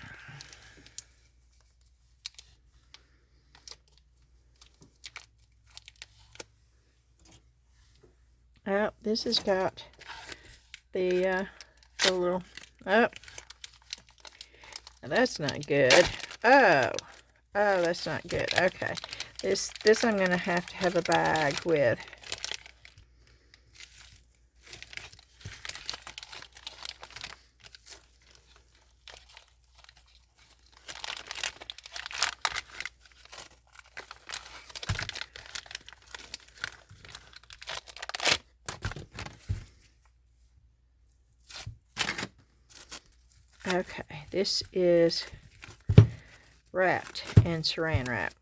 this has got the little, oh, that's not good. Oh, that's not good. Okay, this I'm gonna have to have a bag with. Okay, this is wrapped in saran wrap.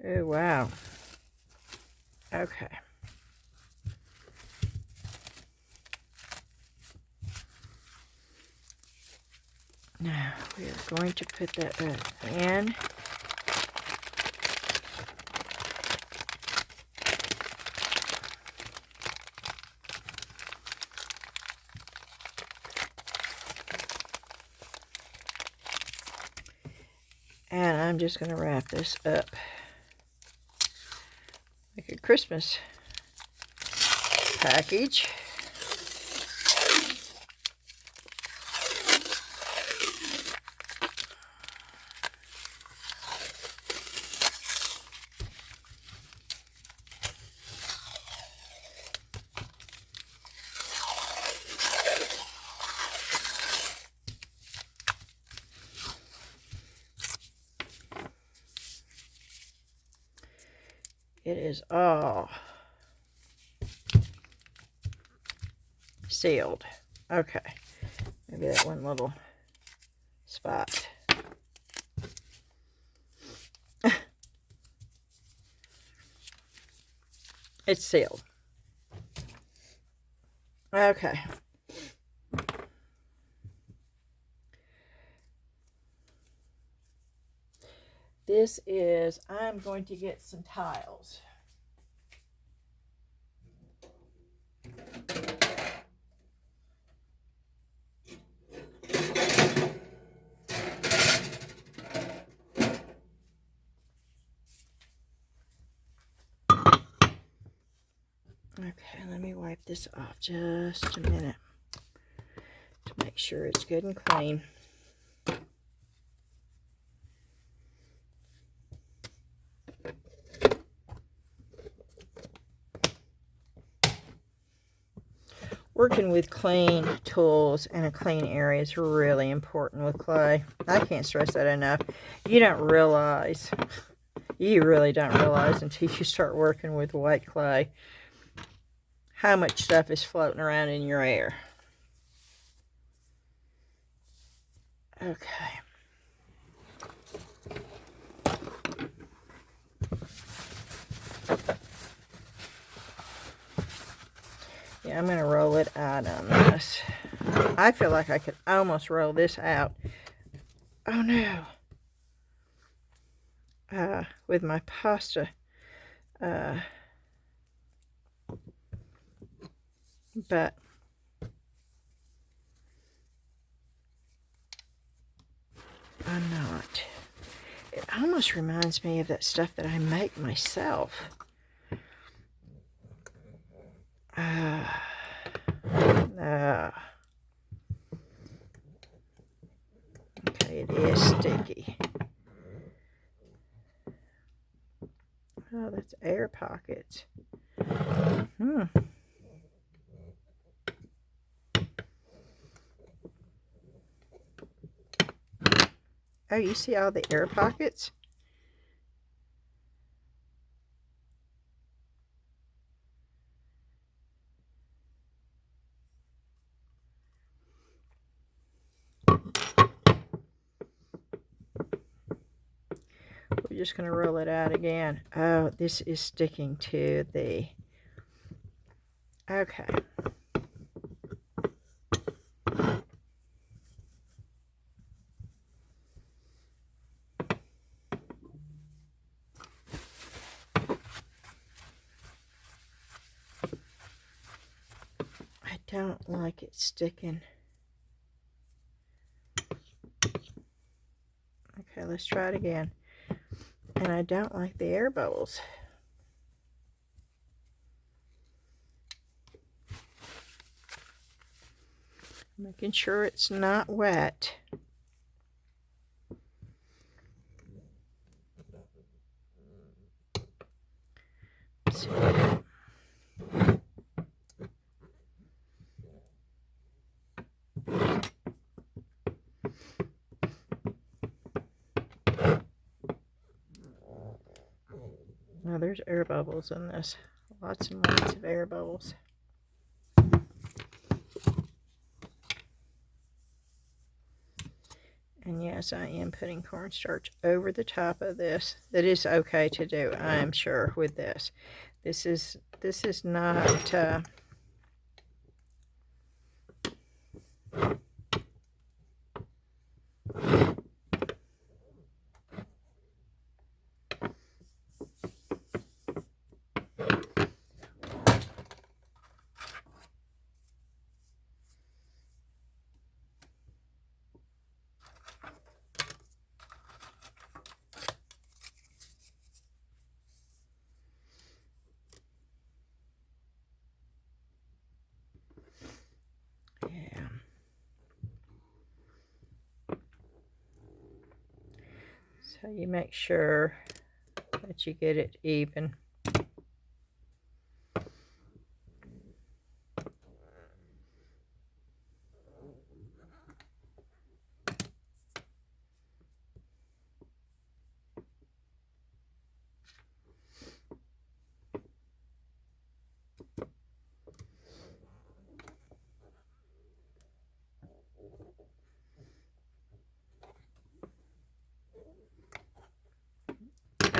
Oh, wow. Okay. Now we are going to put that back in. And I'm just going to wrap this up like a Christmas package. It is all sealed. Okay, maybe that one little spot. It's sealed. Okay. This is, I'm going to get some tiles. Okay, let me wipe this off just a minute to make sure it's good and clean. Working with clean tools and a clean area is really important with clay. I can't stress that enough. You don't realize, you really don't realize until you start working with white clay how much stuff is floating around in your air. Okay. Yeah, I'm going to roll it out on this. I feel like I could almost roll this out. Oh no. With my pasta. But I'm not. It almost reminds me of that stuff that I make myself. Okay, it is sticky. Oh, that's air pockets. Oh, you see all the air pockets? We're just going to roll it out again. Oh, this is sticking to the... Okay. I don't like it sticking. Okay, let's try it again. And I don't like the air bubbles. Making sure it's not wet. See. Now there's air bubbles in this. Lots and lots of air bubbles. And yeah, as I am putting cornstarch over the top of this. That is okay to do, I am sure, with this. This is not yeah. So you make sure that you get it even.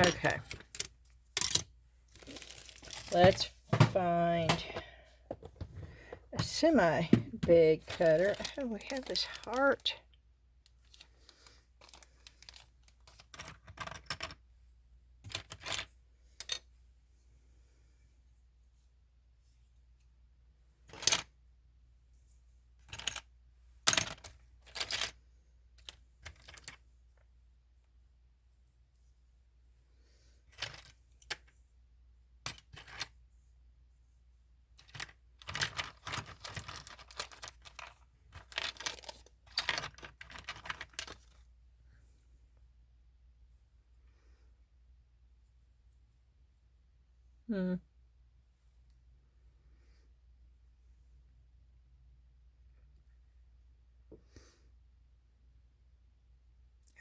Okay. Let's find a semi-big cutter. Oh, we have this heart.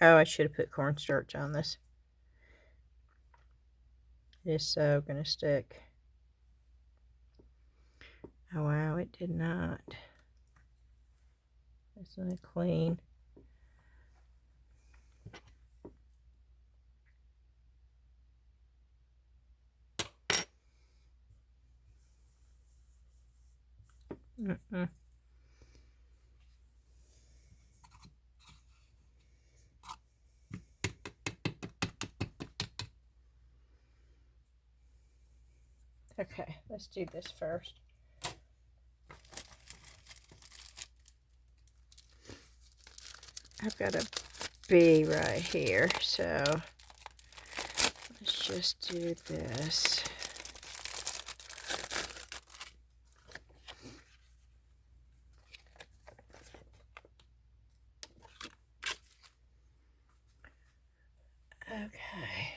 Oh, I should have put cornstarch on this. It's so gonna stick. Oh wow, it did not. It's not clean. Okay, let's do this first. I've got a bee right here, so let's just do this. Okay.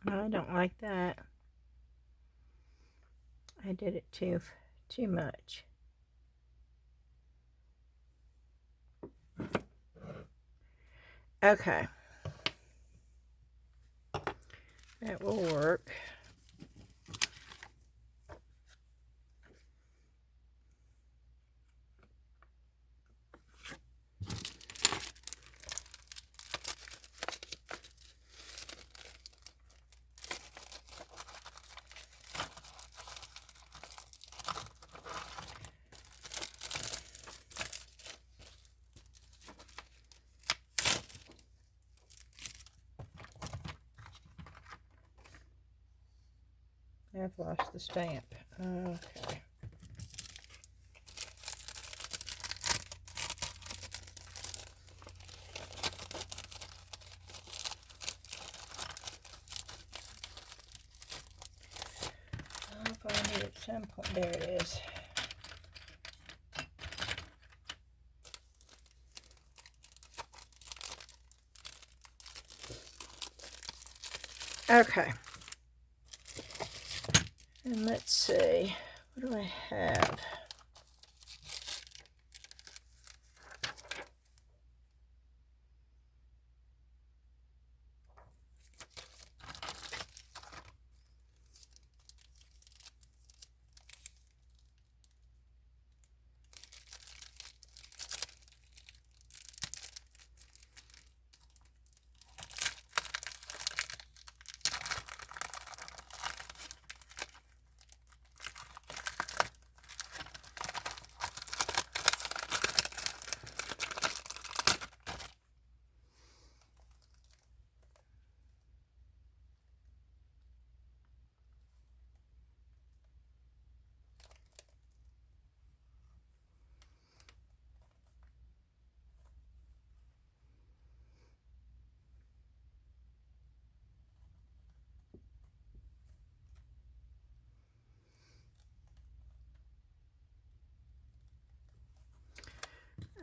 I don't like that. I did it too much. Okay. That will work. I've lost the stamp. Okay. I'll find template. There it is. Okay. And let's see, what do I have?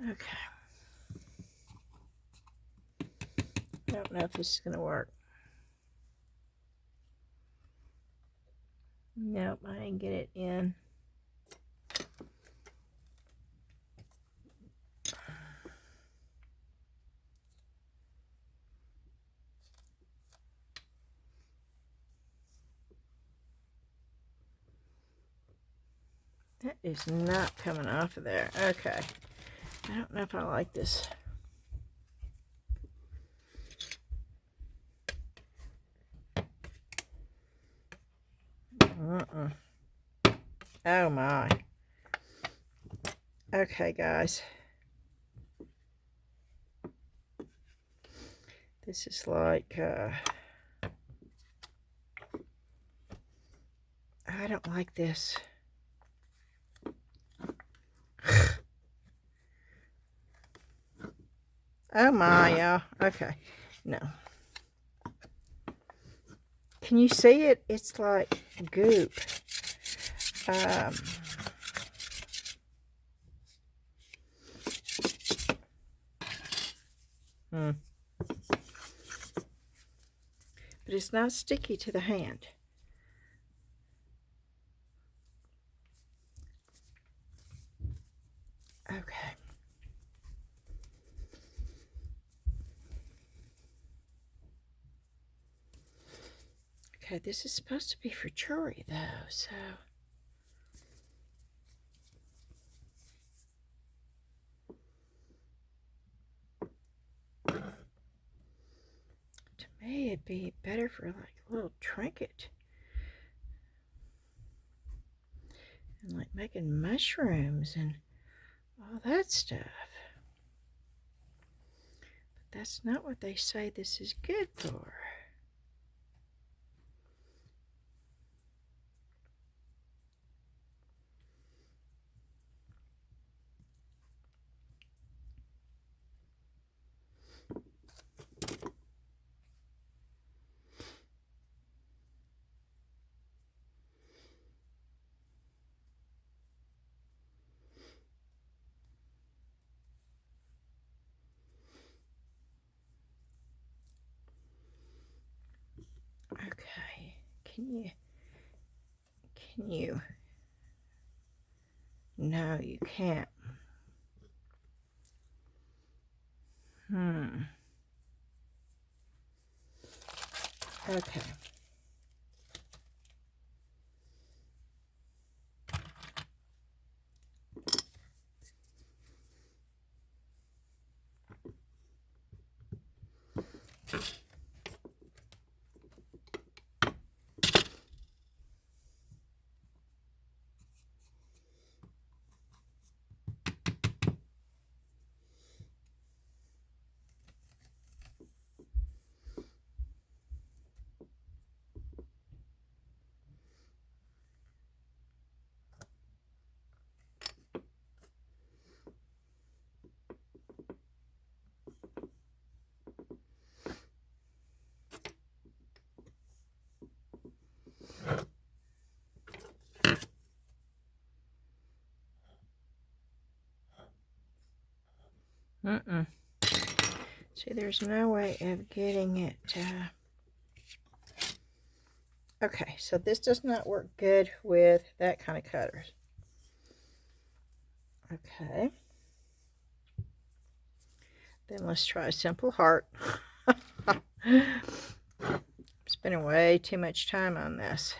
Okay. I don't know if this is going to work. Nope, I didn't get it in. That is not coming off of there. Okay. I don't know if I like this. Oh my. Okay, guys. This is like, I don't like this. Oh my, y'all. Okay. No. Can you see it? It's like goop. But it's not sticky to the hand. Okay. Okay, this is supposed to be for jewelry though, so. To me, it'd be better for like a little trinket. And like making mushrooms and all that stuff. But that's not what they say this is good for. Okay, can you? No, you can't. Okay. See, there's no way of getting it. Okay, so this does not work good with that kind of cutters. Okay. Then let's try a simple heart. Spending way too much time on this.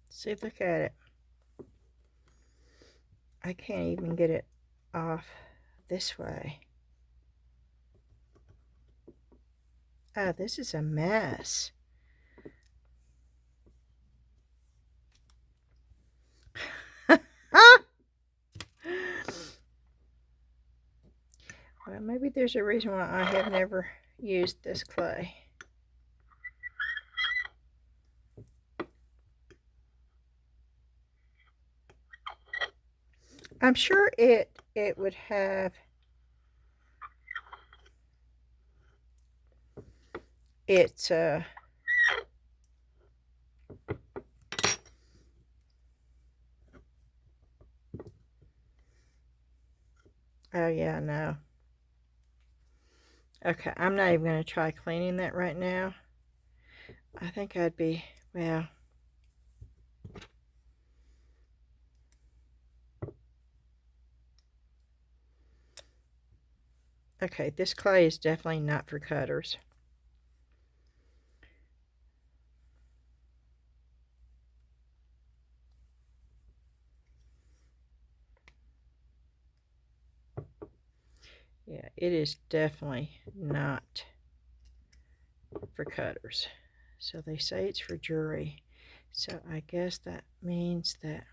See, look at it. I can't even get it off this way. Oh, this is a mess. Well, maybe there's a reason why I have never used this clay. I'm sure it would have its oh yeah, no. Okay, I'm not even going to try cleaning that right now. I think I'd be, well, okay, this clay is definitely not for cutters. Yeah, it is definitely not for cutters. So they say it's for jewelry. So I guess that means that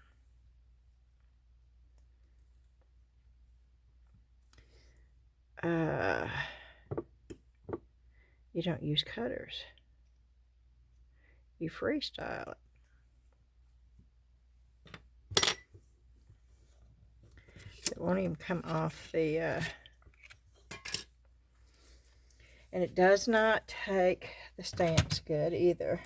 you don't use cutters. You freestyle it. It won't even come off the and it does not take the stamps good either.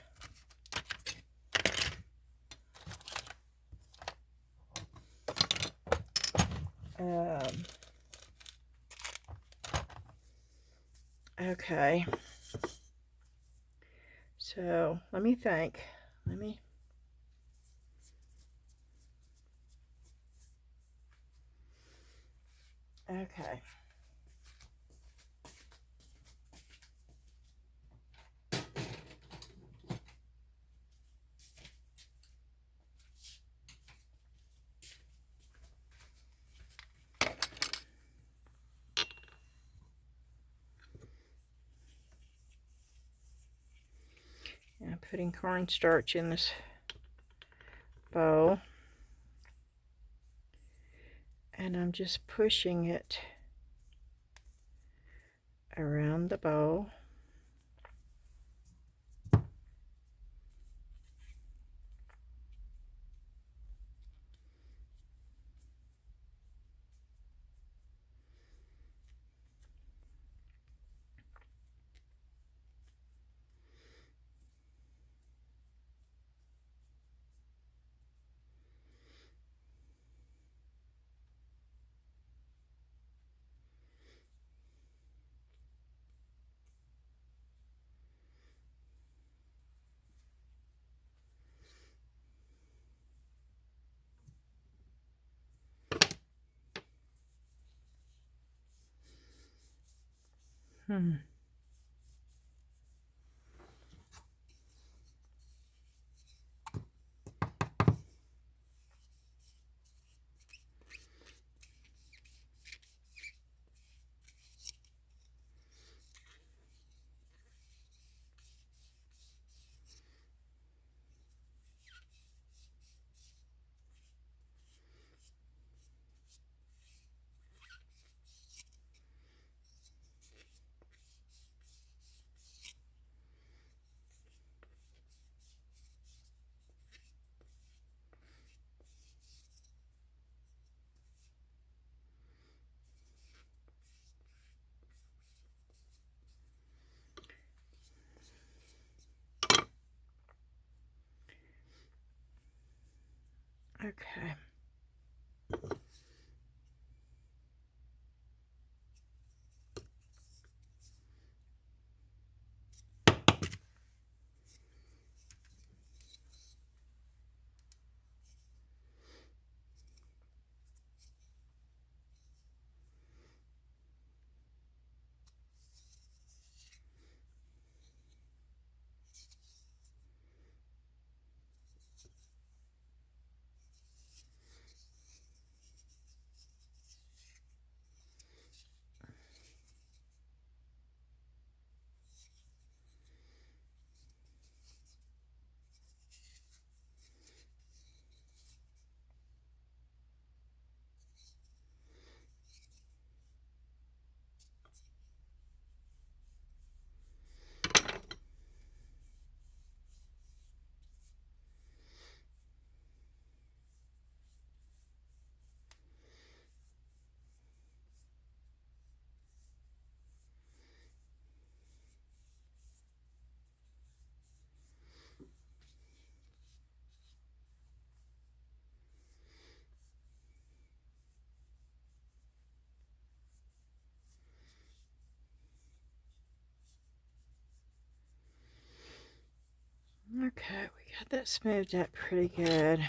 Okay, so let me think. Okay. I'm putting cornstarch in this bowl, and I'm just pushing it around the bowl. Okay. Okay, we got that smoothed out pretty good.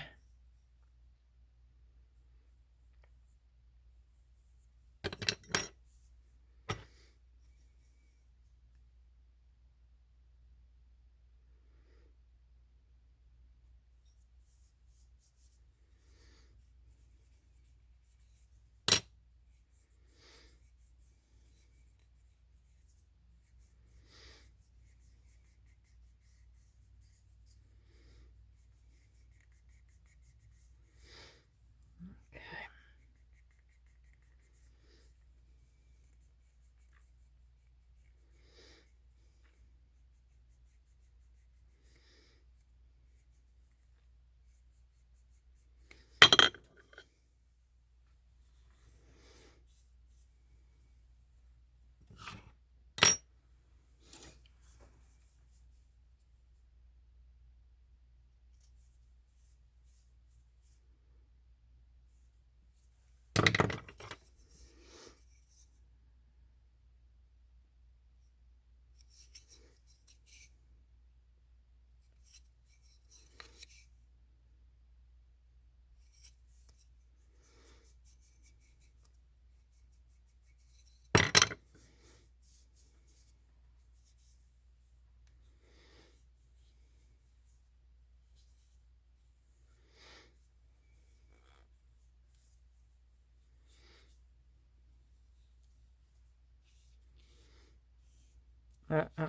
Uh-uh.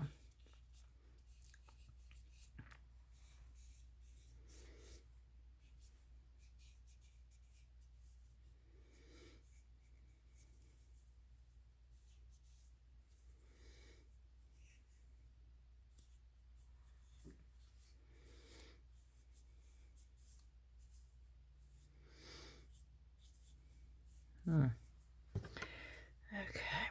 Okay.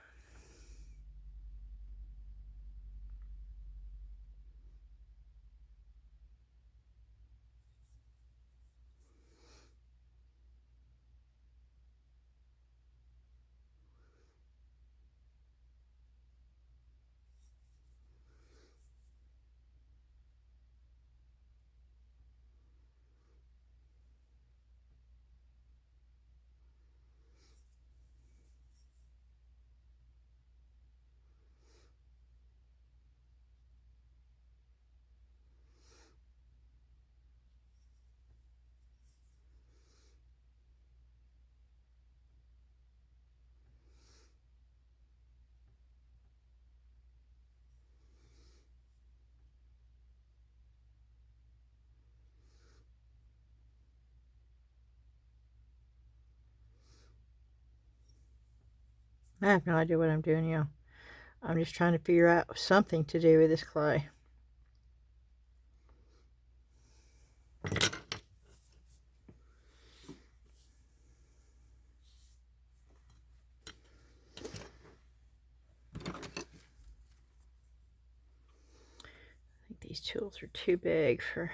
I have no idea what I'm doing, y'all. I'm just trying to figure out something to do with this clay. I think these tools are too big for...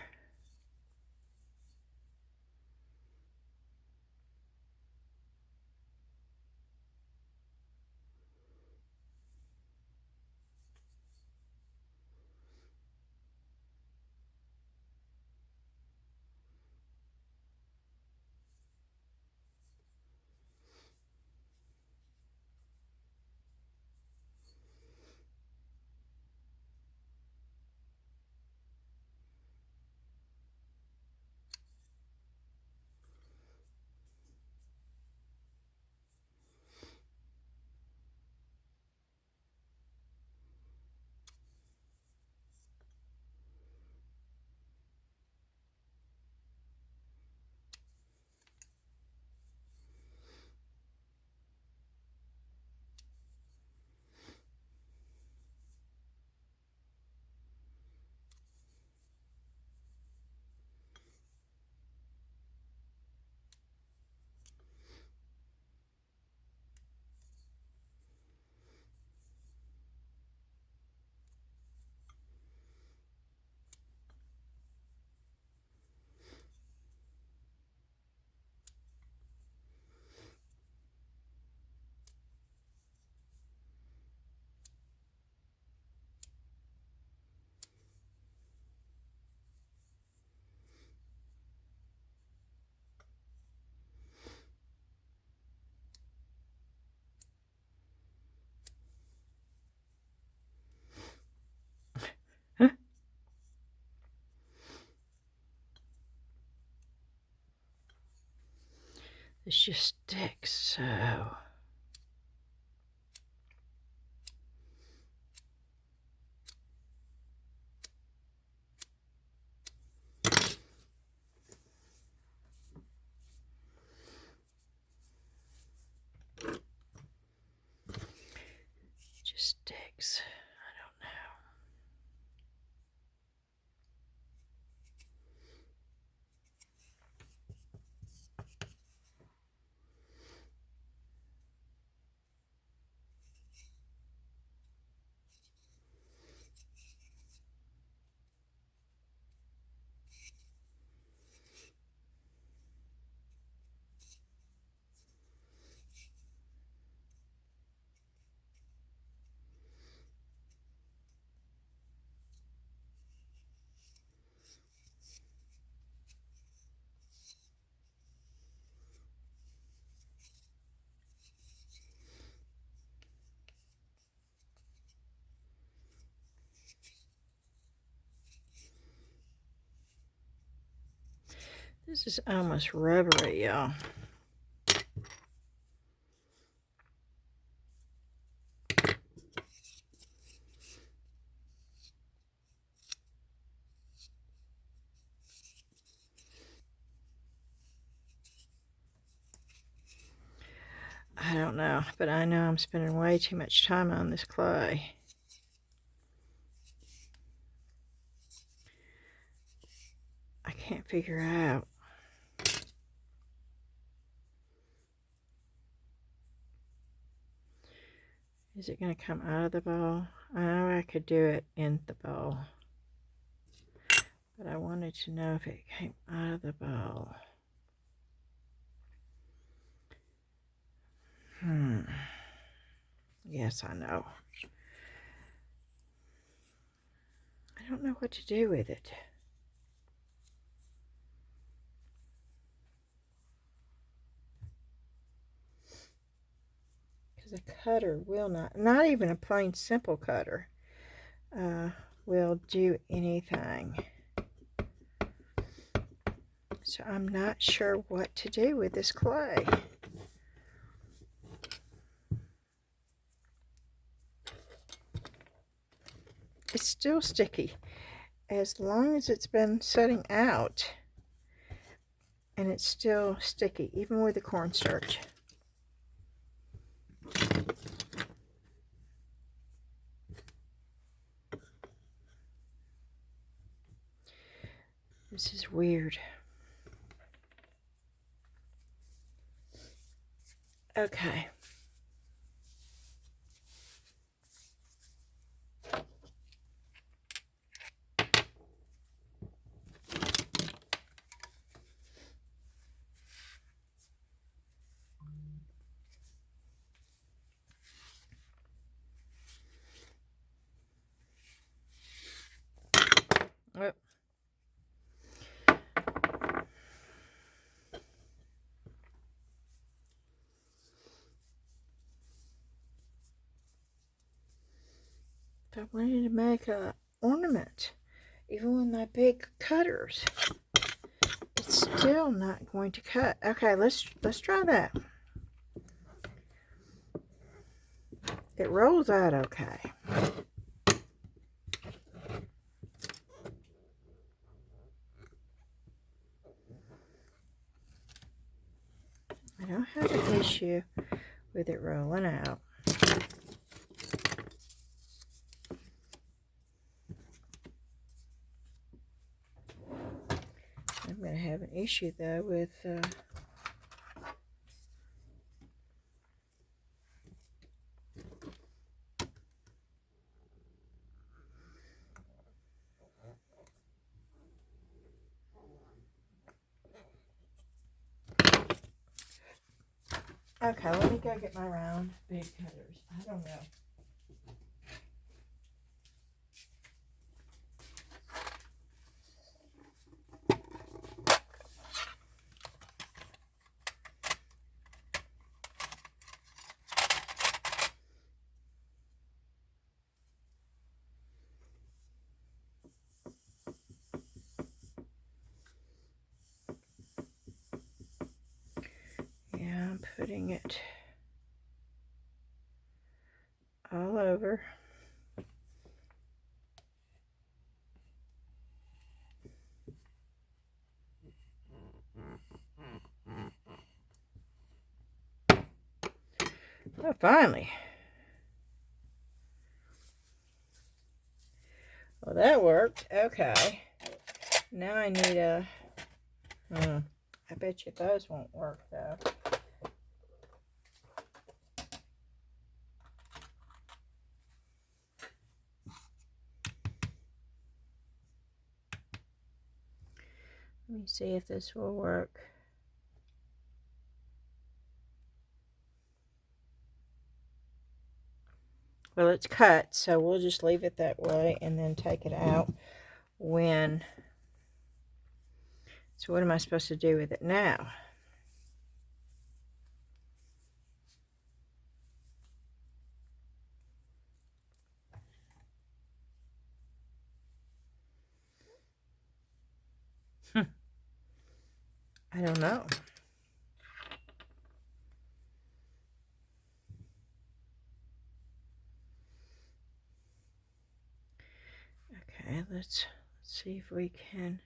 This just sticks so. Just sticks. I don't know. This is almost rubbery, y'all. I don't know, but I know I'm spending way too much time on this clay. I can't figure out. Is it going to come out of the bowl? I know I could do it in the bowl, but I wanted to know if it came out of the bowl. Yes, I know. I don't know what to do with it. Because a cutter will not even a plain simple cutter, will do anything. So I'm not sure what to do with this clay. It's still sticky as long as it's been setting out, and it's still sticky even with the cornstarch. This is weird. Okay. Oh. If I wanted to make a ornament, even with my big cutters, it's still not going to cut. Okay, let's try that. It rolls out okay. I don't have an issue with it rolling out. I'm going to have an issue though with okay, let me go get my round big cutters. I don't know. Yeah, I'm putting it all over. Oh, finally. Well, that worked. Okay. Now I need a... I bet you those won't work, though. Let me see if this will work. Well, it's cut, so we'll just leave it that way and then take it out when... So what am I supposed to do with it now? I don't know. Okay, let's see if we can...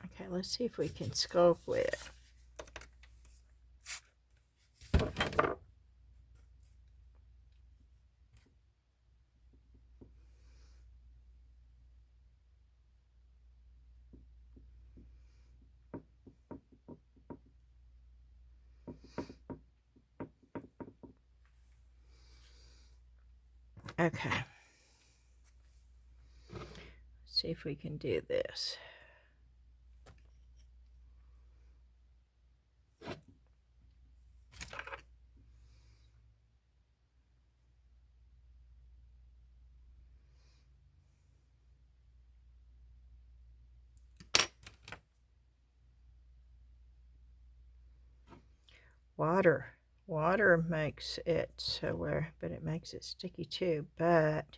Okay, let's see if we can sculpt with it. Okay. Let's see if we can do this. Water makes it so where, but it makes it sticky too. But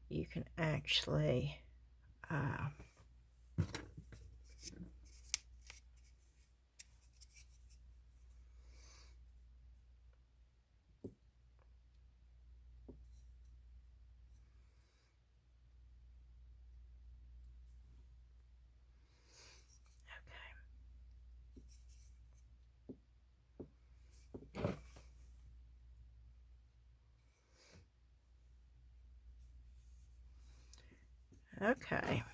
you can actually okay.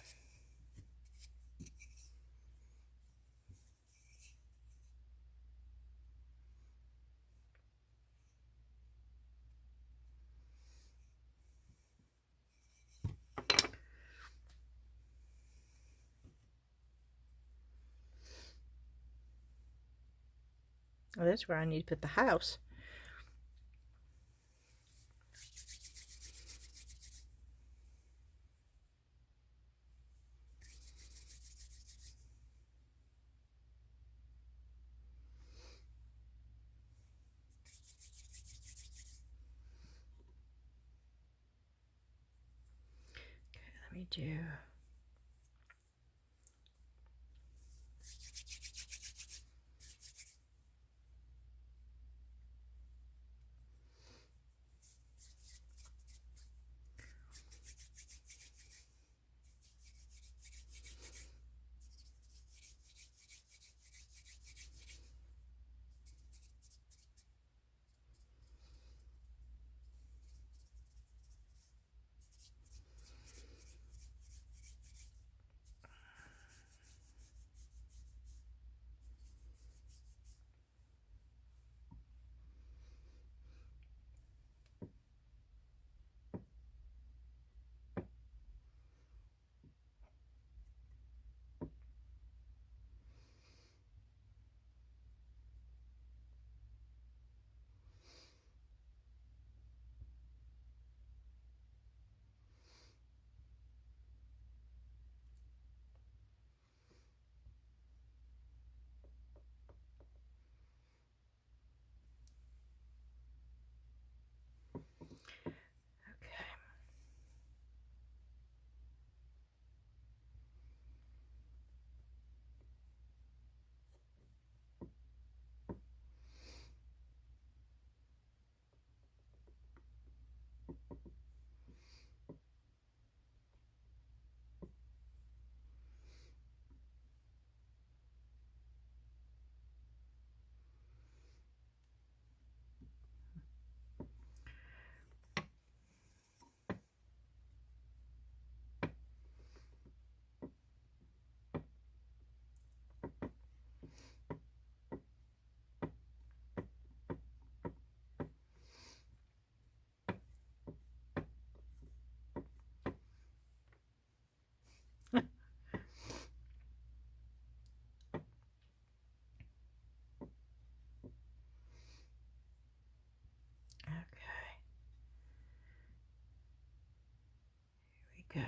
Well, that's where I need to put the house. Okay, let me do... go.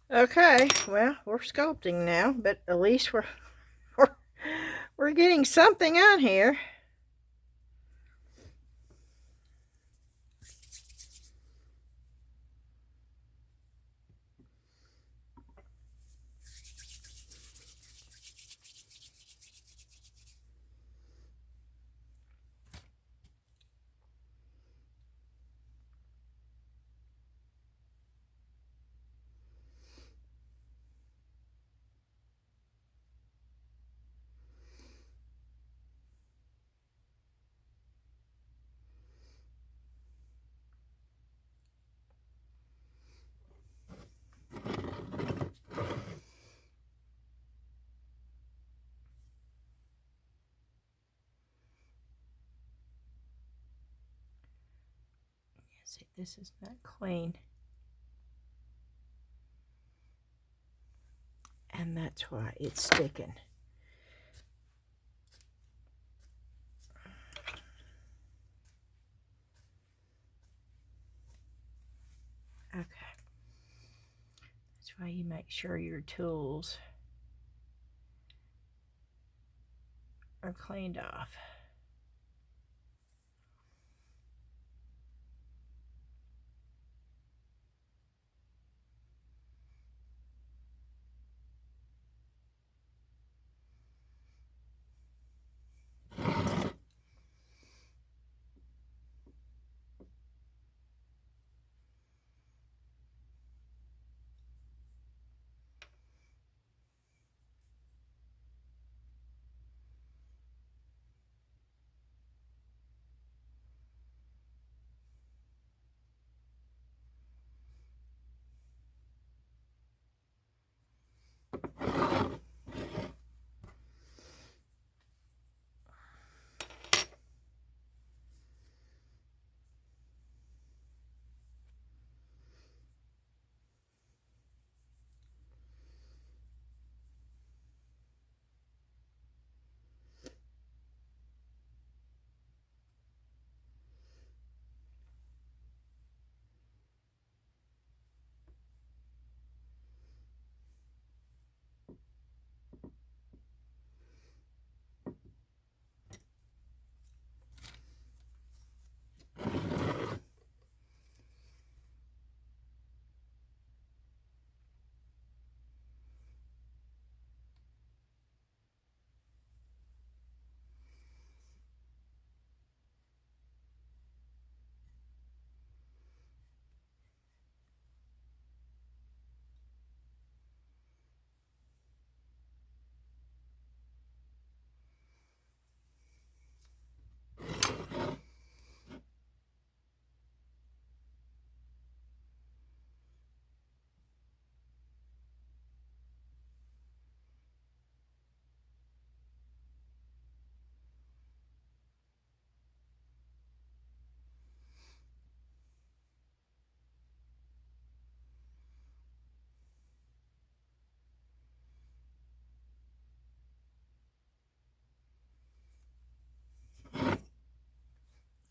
Okay, well, we're sculpting now, but at least we're, we're getting something on here. See, this is not clean. And that's why it's sticking. Okay. That's why you make sure your tools are cleaned off.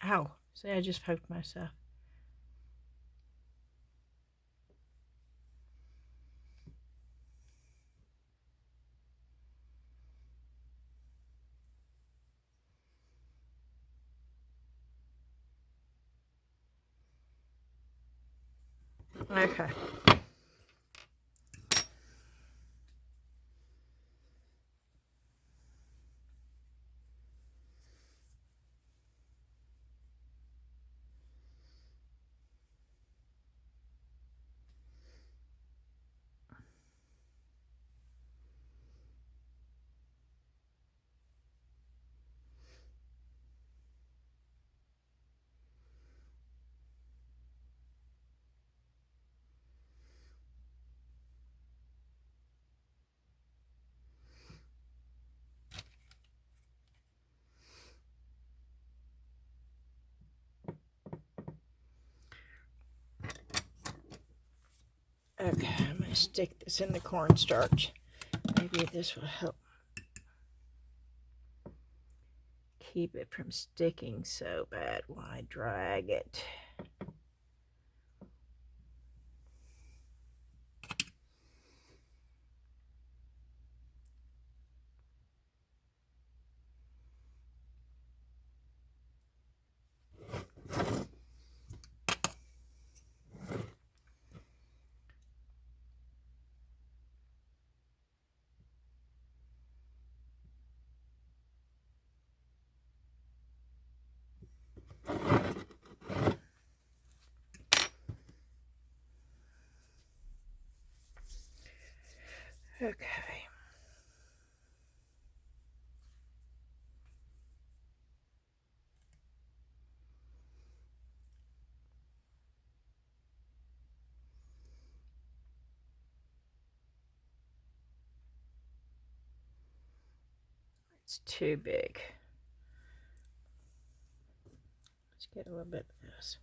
Ow. See, I just poked myself. Okay. Okay, I'm going to stick this in the cornstarch. Maybe this will help keep it from sticking so bad while I drag it. Okay. It's too big. Let's get a little bit of this.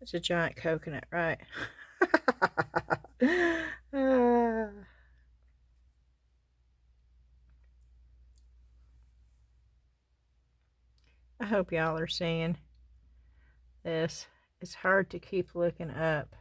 It's a giant coconut, right? I hope y'all are seeing this. It's hard to keep looking up.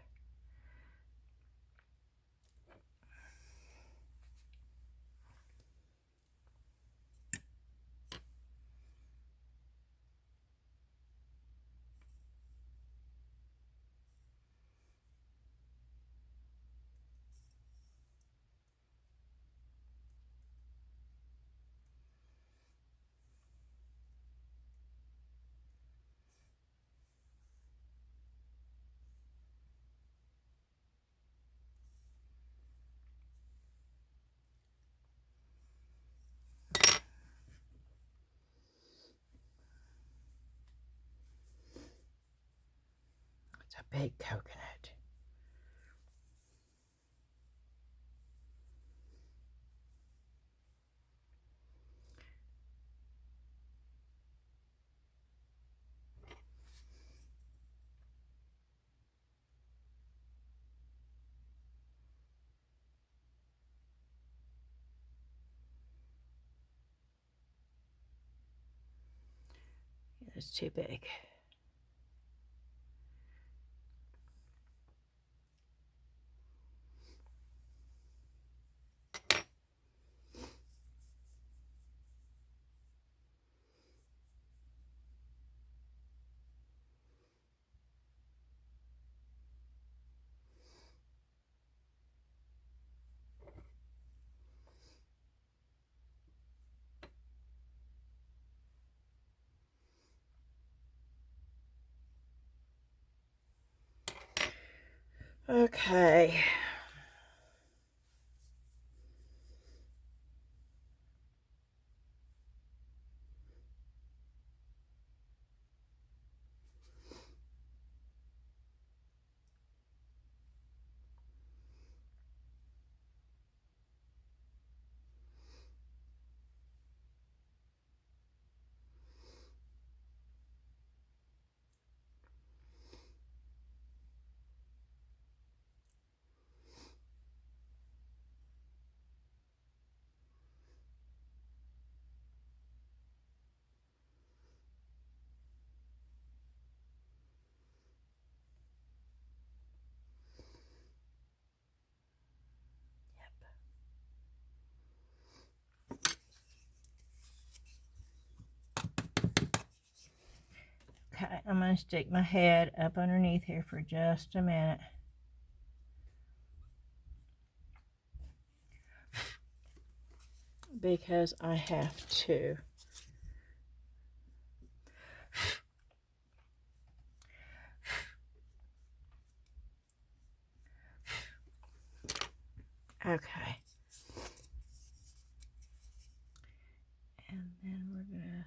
It's a big coconut. It's too big. Okay. Okay, I'm going to stick my head up underneath here for just a minute. Because I have to. Okay. And then we're going to...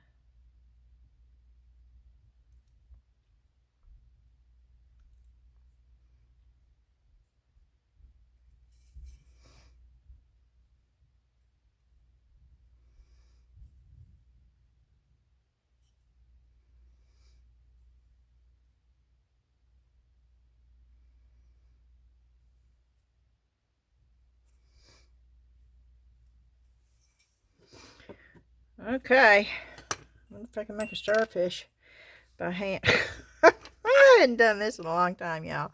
Okay. I wonder if I can make a starfish by hand. I hadn't done this in a long time, y'all.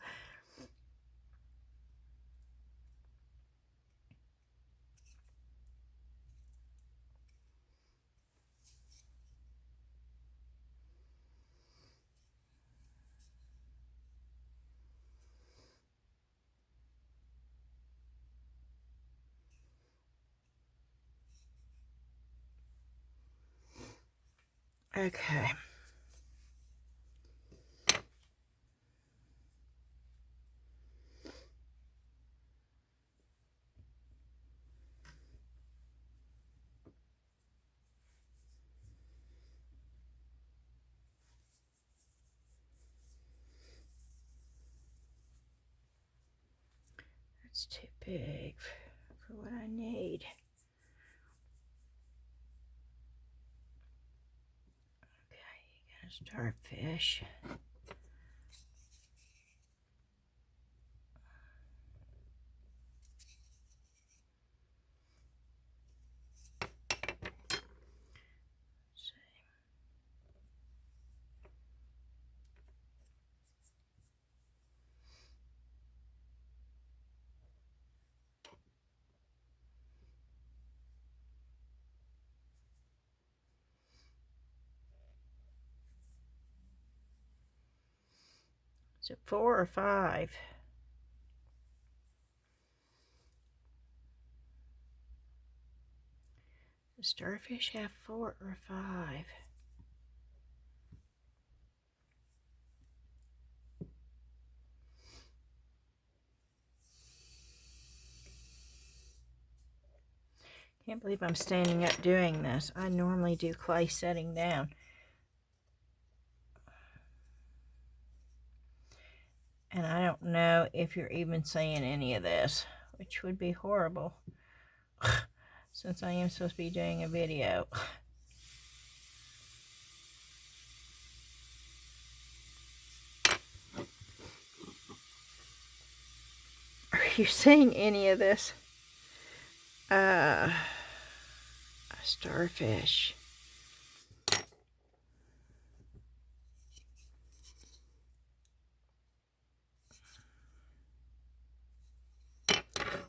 Okay. That's too big for what I need. Okay, you got a starfish. Is it 4 or 5? Does starfish have 4 or 5? Can't believe I'm standing up doing this. I normally do clay setting down. And I don't know if you're even seeing any of this, which would be horrible since I am supposed to be doing a video. Are you seeing any of this? A starfish.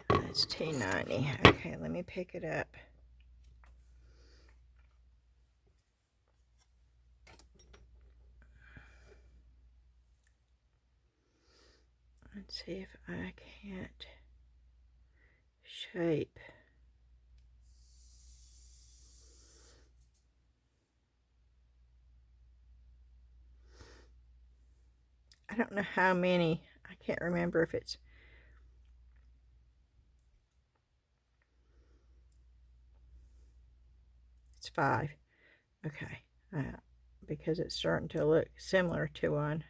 That's $2.90. Okay, let me pick it up. Let's see if I can't shape. I don't know how many. I can't remember if it's... It's 5. Okay. Because it's starting to look similar to one.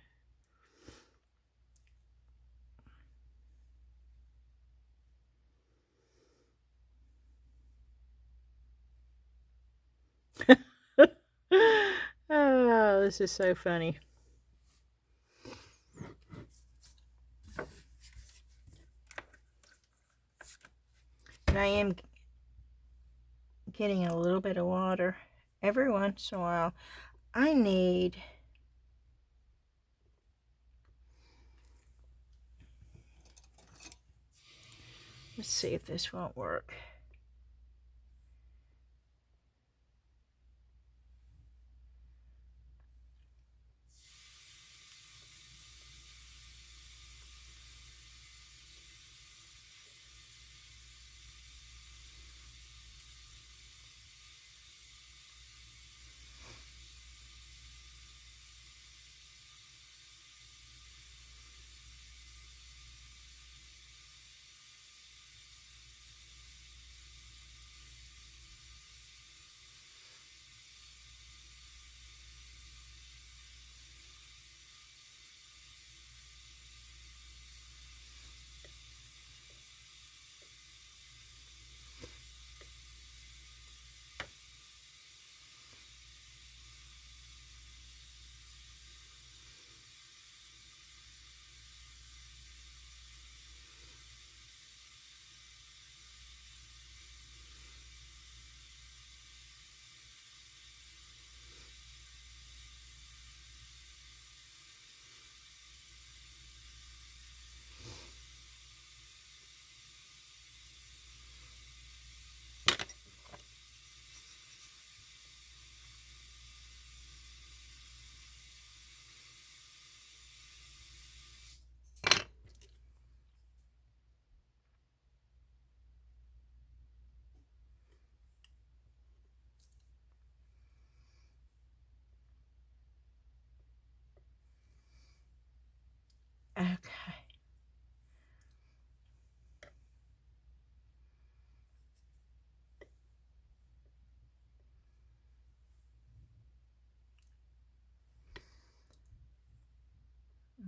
Oh, this is so funny. And I am getting a little bit of water every once in a while. I need... Let's see if this won't work.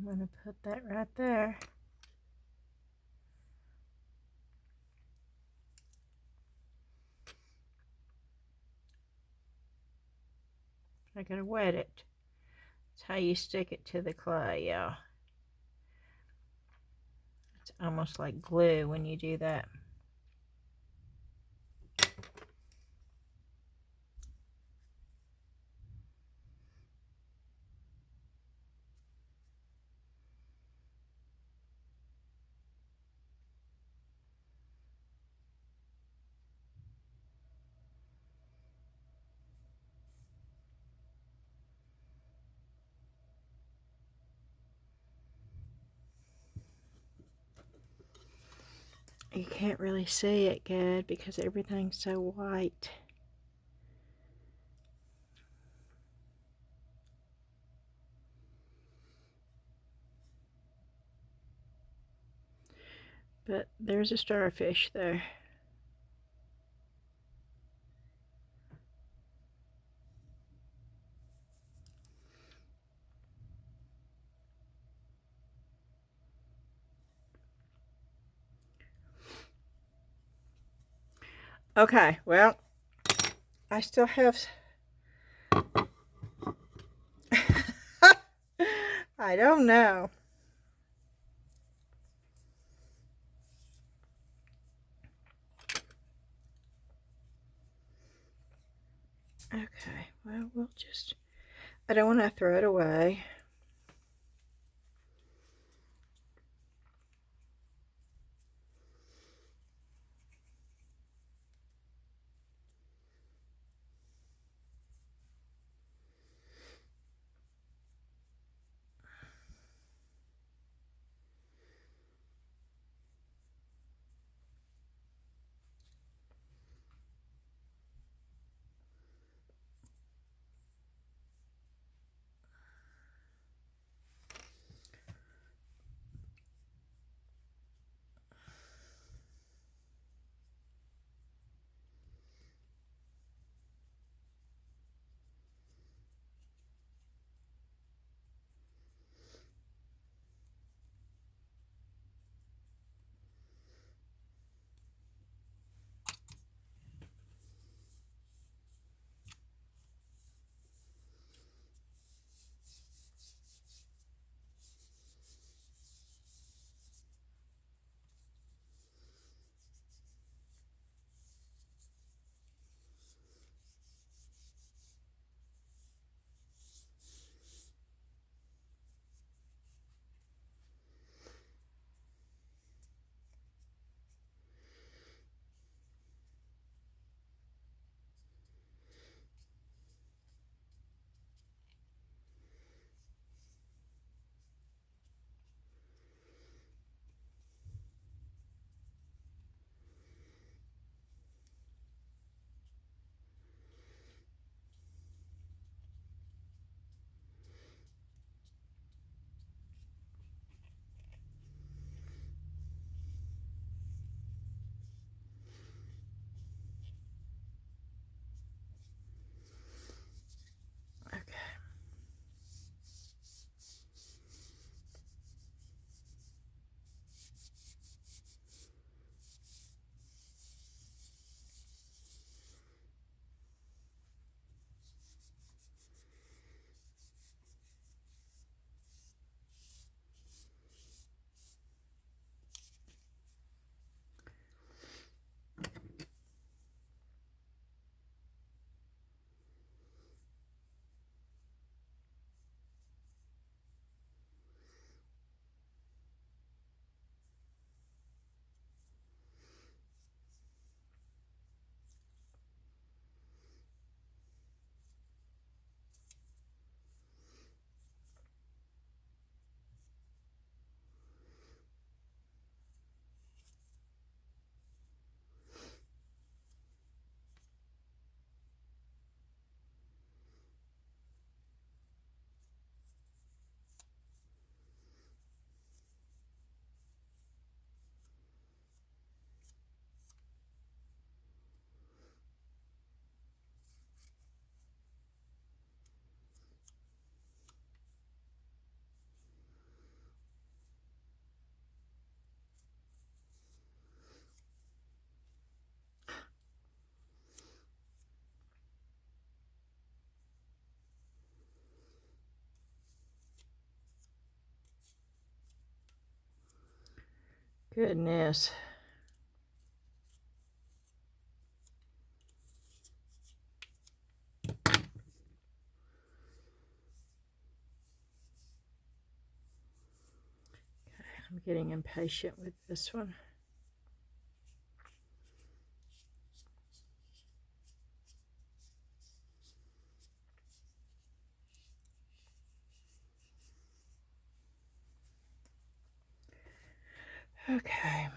I'm going to put that right there. I gotta wet it. That's how you stick it to the clay, y'all. It's almost like glue when you do that. You can't really see it good because everything's so white. But there's a starfish there. Okay, well, I still have... I don't know. Okay, well, we'll just... I don't want to throw it away. Goodness. I'm getting impatient with this one. Okay.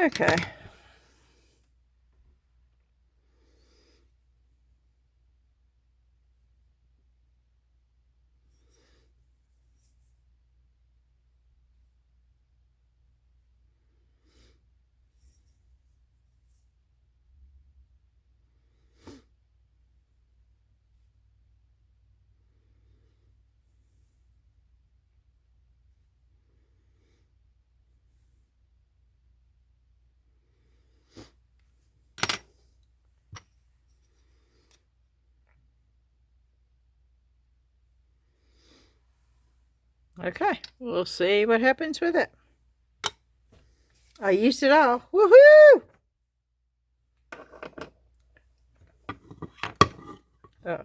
Okay. Okay, we'll see what happens with it. I used it all. Woohoo! Oh.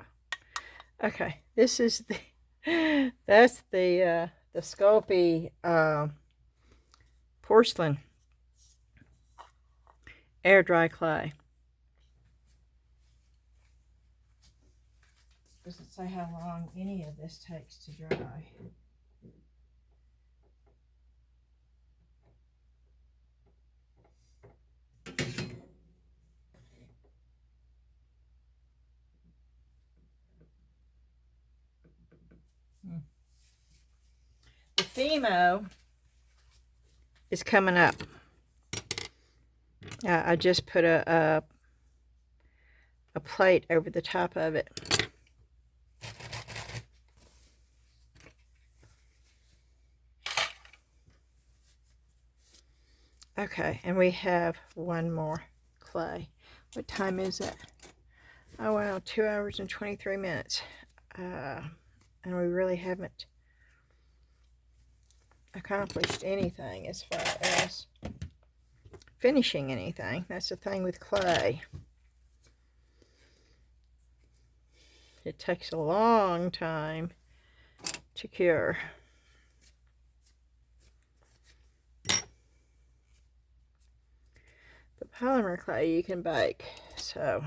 Okay, this is the that's the Sculpey Porcelain Air Dry Clay. Doesn't say how long any of this takes to dry. The Fimo is coming up. I just put a plate over the top of it. Okay, and we have one more clay. What time is it? Oh wow, 2 hours and 23 minutes. And we really haven't accomplished anything as far as finishing anything. That's the thing with clay. It takes a long time to cure. But polymer clay you can bake, so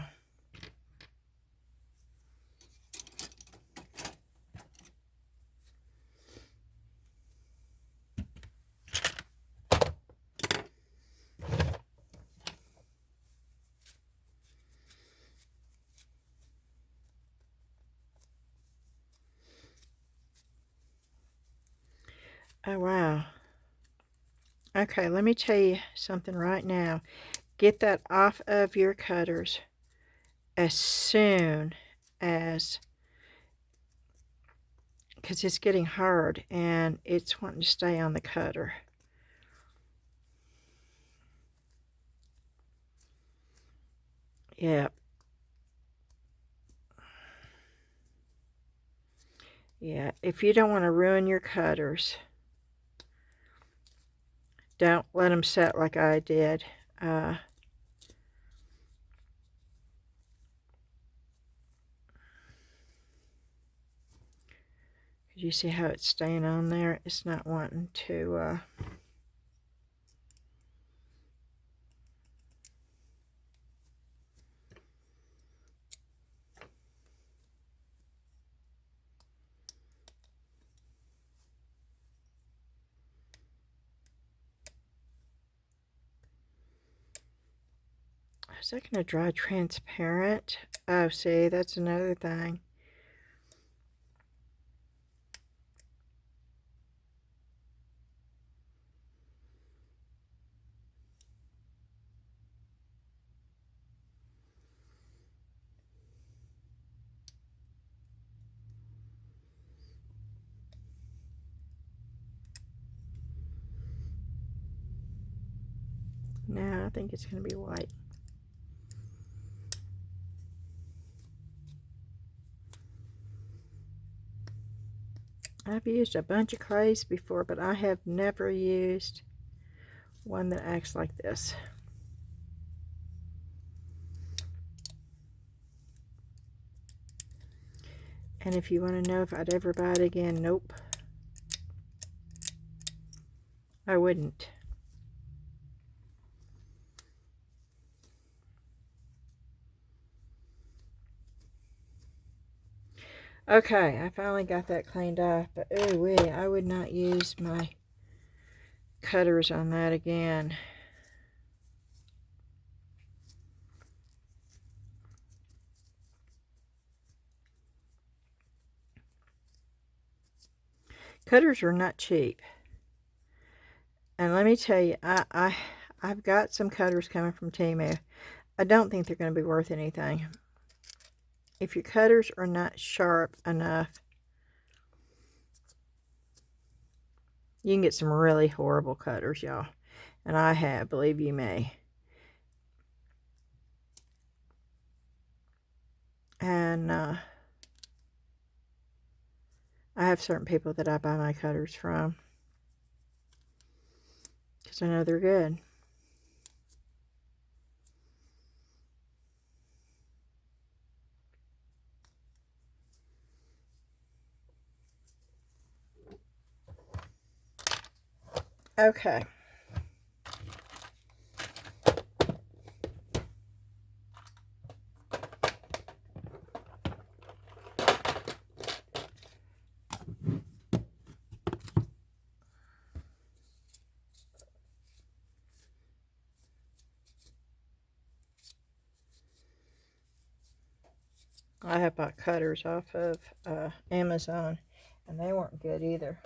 Oh, wow. Okay, let me tell you something right now. Get that off of your cutters as soon as, because it's getting hard and it's wanting to stay on the cutter. Yep. Yeah, if you don't want to ruin your cutters, don't let them set like I did. You see how it's staying on there? It's not wanting to... Is that going to dry transparent? Oh, see, that's another thing. No, I think it's going to be white. I've used a bunch of clays before, but I have never used one that acts like this. And if you want to know if I'd ever buy it again, nope. I wouldn't. Okay, I finally got that cleaned off, but ooh wee, I would not use my cutters on that again. Cutters are not cheap. And let me tell you, I've got some cutters coming from Temu. I don't think they're going to be worth anything. If your cutters are not sharp enough, you can get some really horrible cutters, y'all. And I have, believe you me. And I have certain people that I buy my cutters from, because I know they're good. Okay. I have bought cutters off of Amazon, and they weren't good either.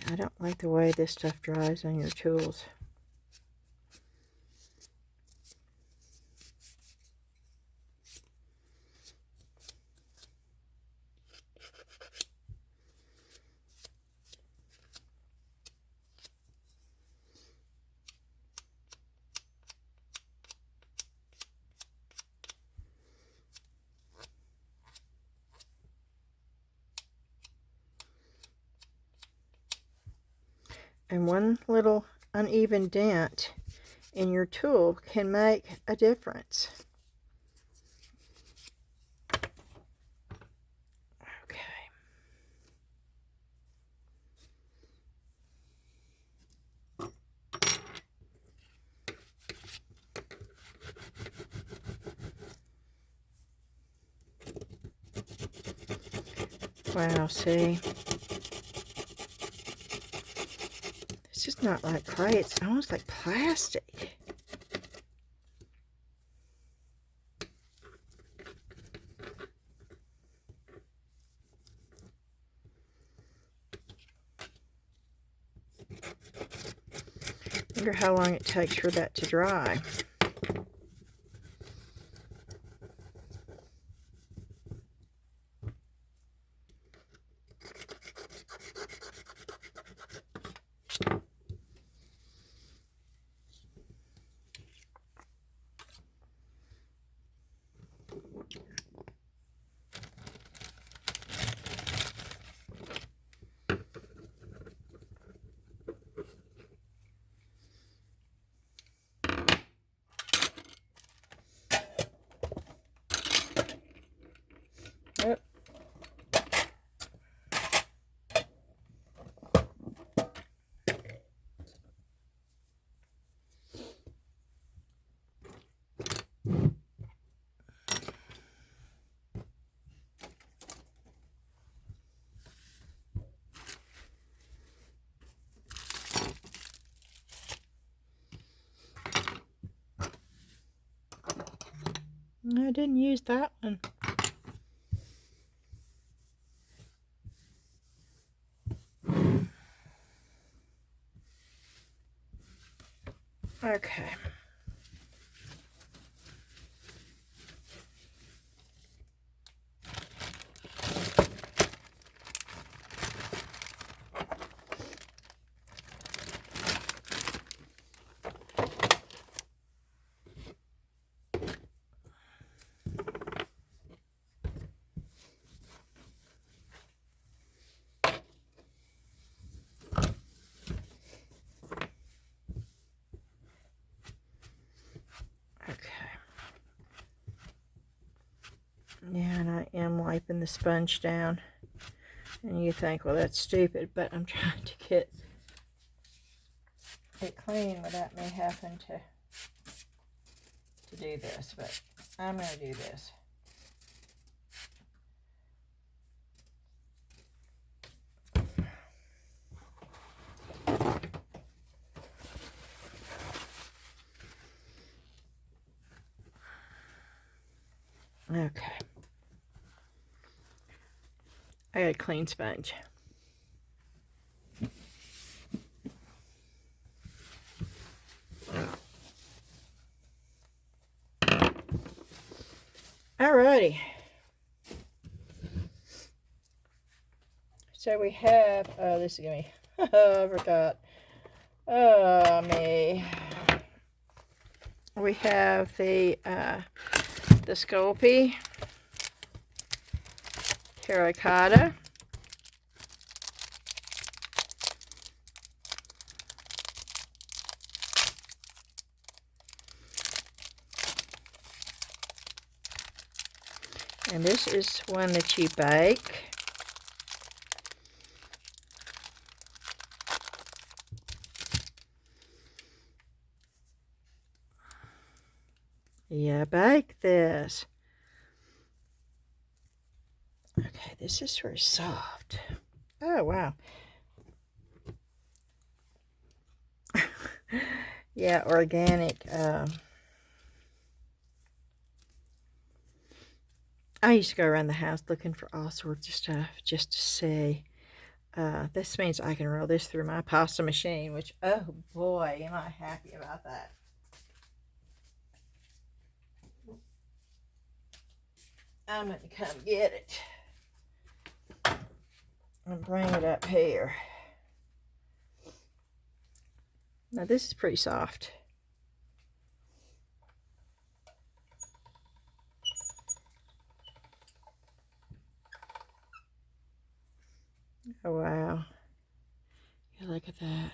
I don't like the way this stuff dries on your tools. And one little uneven dent in your tool can make a difference. Okay. Wow, see? It's just not like clay. It's almost like plastic. I wonder how long it takes for that to dry. Yep. I didn't use that one. Okay. Yeah, and I am wiping the sponge down. And you think, well, that's stupid, but I'm trying to get it clean without me having to do this. But I'm going to do this. Okay. I got a clean sponge. Alrighty. So we have, oh, this is going to be, I forgot. Oh, me. We have the Sculpey Terracotta. And this is one that you bake. Yeah, bake this. Okay, this is very soft. Oh, wow. Yeah, organic. I used to go around the house looking for all sorts of stuff just to see. This means I can roll this through my pasta machine, which, oh boy, am I happy about that. I'm going to come get it and bring it up here. Now this is pretty soft. Oh wow. Yeah, look at that.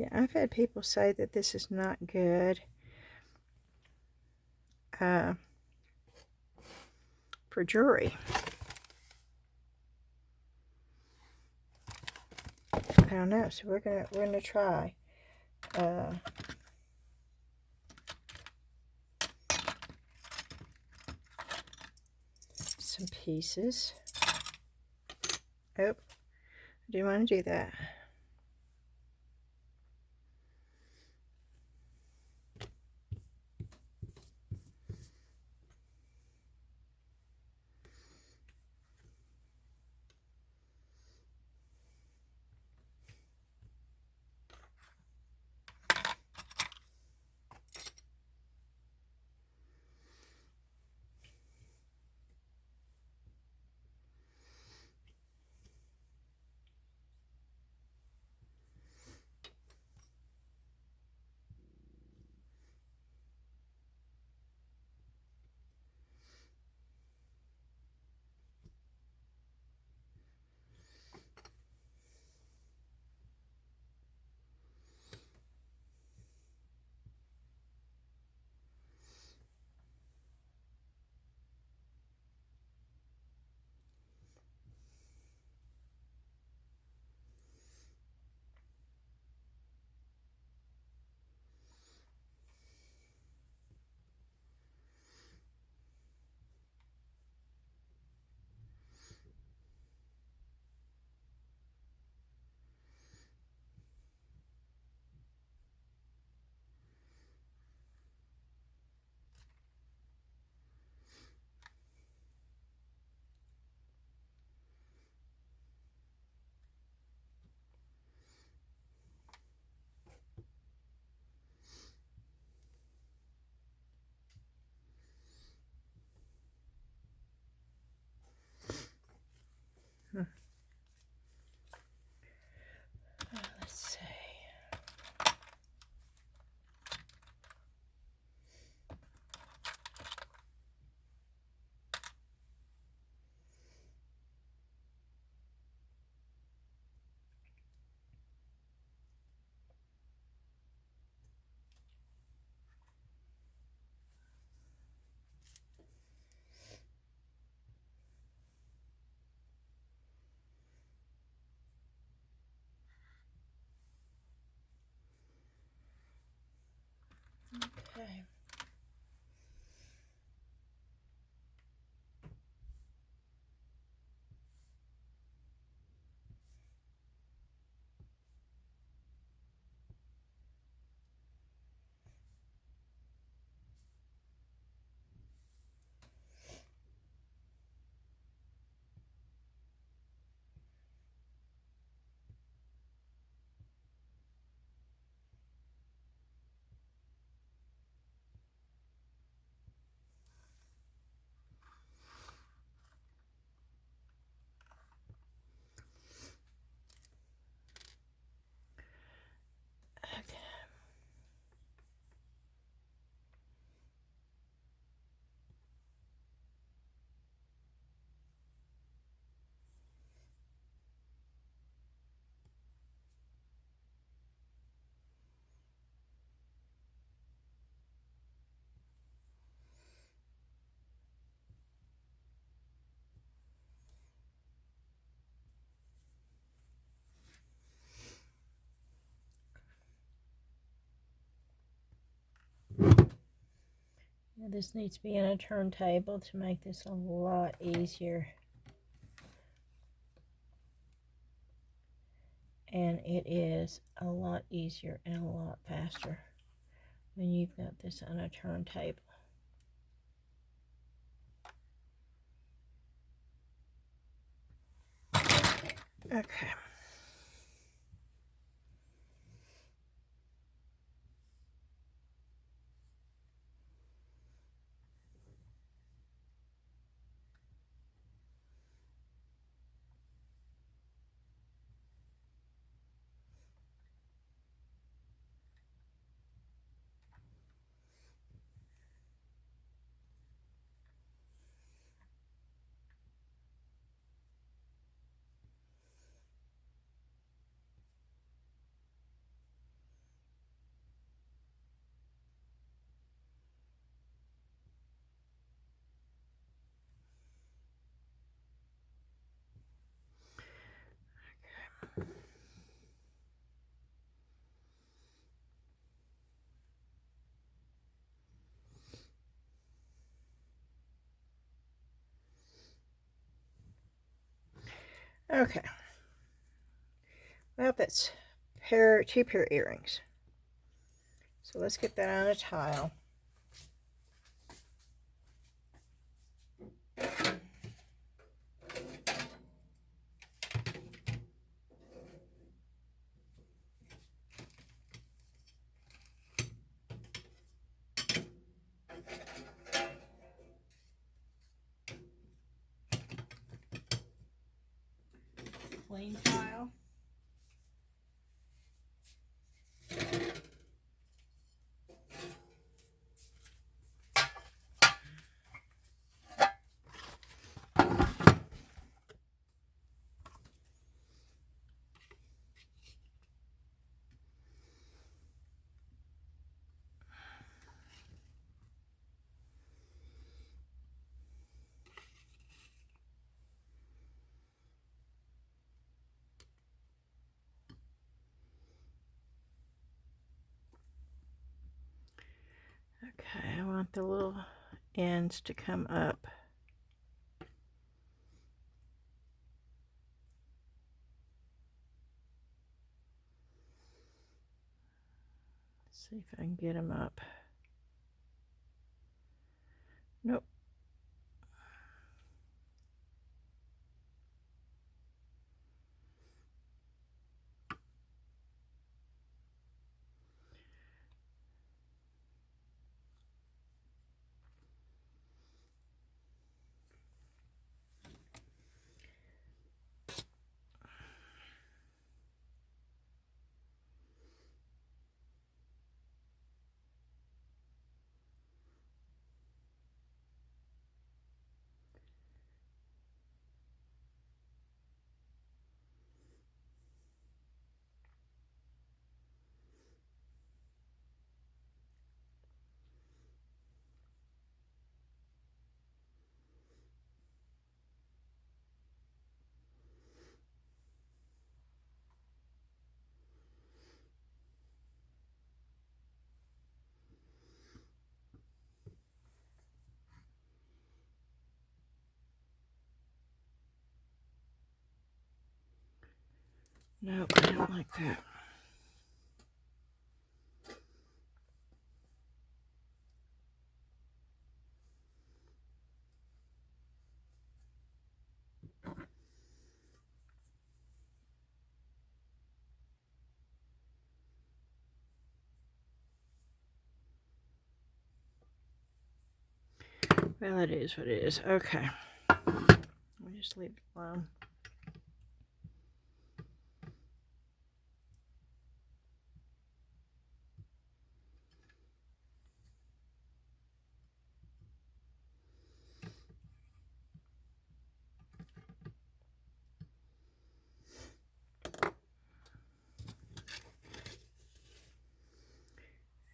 Yeah, I've had people say that this is not good for jewelry. I don't know, so we're gonna try some pieces. Oh, I do want to do that. Let's see. Okay. Okay. Now this needs to be in a turntable to make this a lot easier. And it is a lot easier and a lot faster when you've got this on a turntable. Okay. Okay. Well, that's two pair earrings. So let's get that on a tile. Clean tile. Okay, I want the little ends to come up. Let's see if I can get them up. Nope. Nope, I don't like that. Well, it is what it is. Okay. We'll just leave it alone.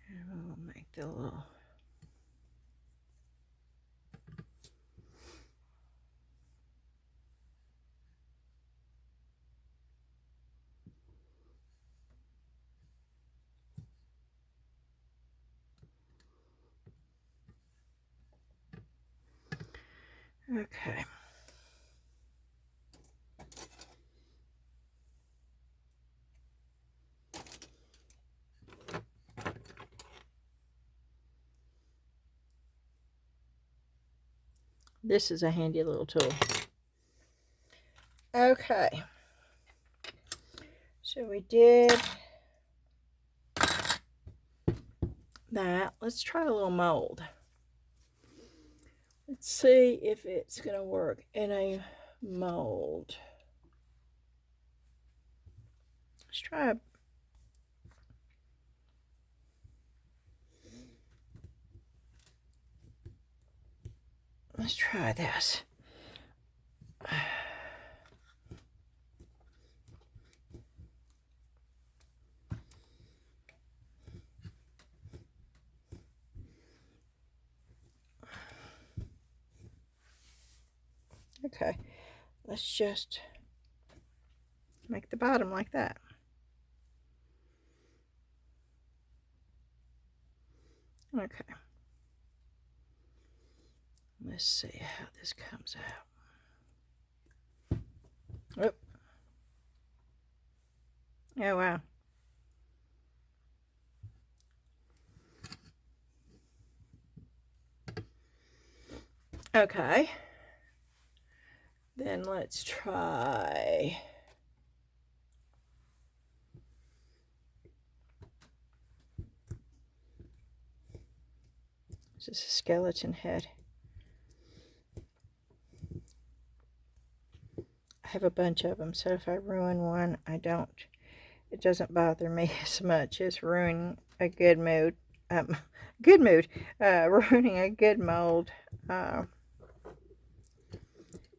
And we'll make the little... Okay. This is a handy little tool. Okay. So we did that. Let's try a little mold. Let's see if it's going to work in a mold. Let's try this. Okay, let's just make the bottom like that. Okay. Let's see how this comes out. Oh, Oh, wow. Okay. Then let's try. This is a skeleton head. I have a bunch of them, so if I ruin one, it doesn't bother me as much as ruining a good mood. Ruining a good mold.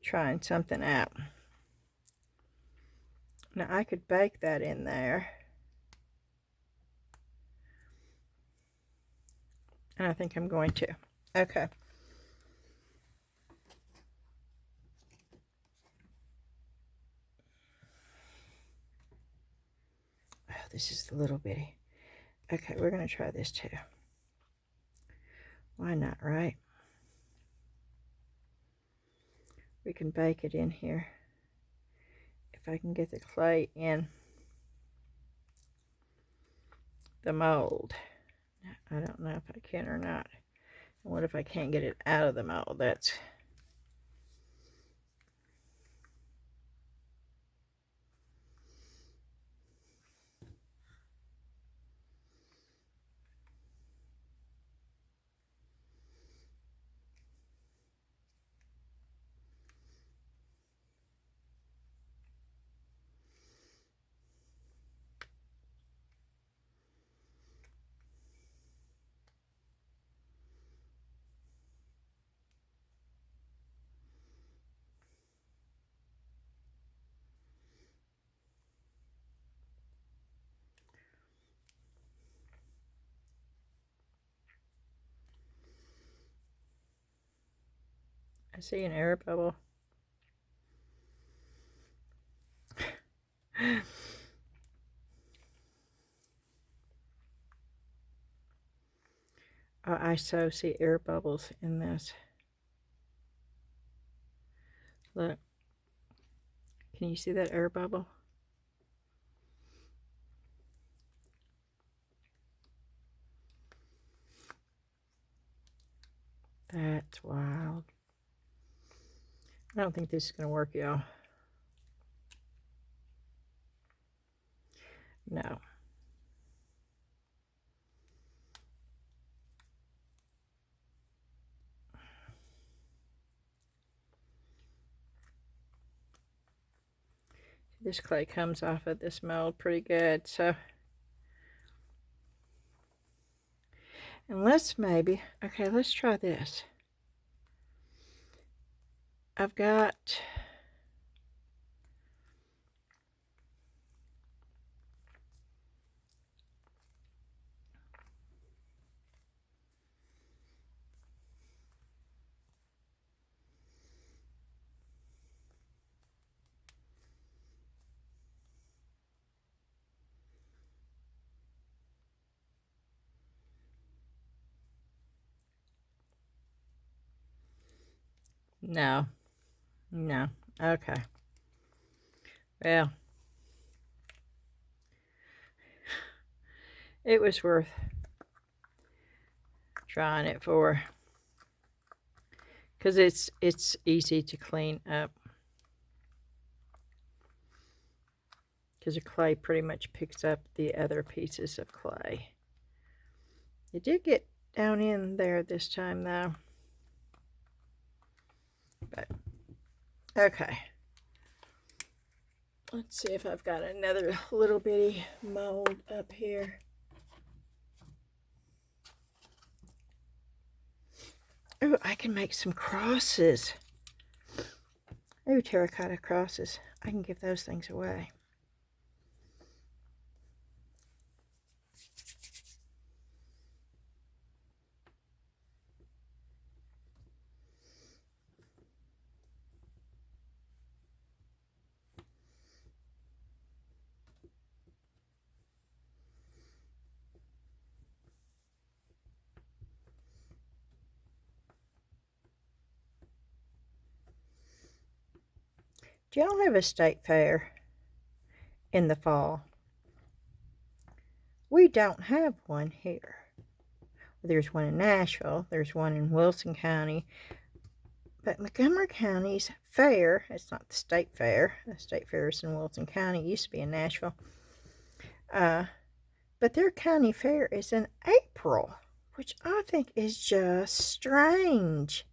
Trying something out. Now I could bake that in there. And I think I'm going to. Okay. Oh, this is the little bitty. Okay, we're going to try this too. Why not, right? We can bake it in here. If I can get the clay in the mold. I don't know if I can or not. And what if I can't get it out of the mold? That's... I see an air bubble. Oh, I so see air bubbles in this. Look. Can you see that air bubble? That's wild. I don't think this is going to work, y'all. No. This clay comes off of this mold pretty good, so. And let's maybe, okay, let's try this. I've got no. Okay. Well, it was worth trying it for, because it's easy to clean up, because the clay pretty much picks up the other pieces of clay. It did get down in there this time though, but okay. Let's see if I've got another little bitty mold up here. Oh, I can make some crosses. Oh, terracotta crosses. I can give those things away. Do y'all have a state fair in the fall? we don't have one here. There's one in Nashville. There's one in Wilson County. But Montgomery County's fair, it's not the state fair. The state fair is in Wilson County. It used to be in Nashville. But their county fair is in April, which I think is just strange.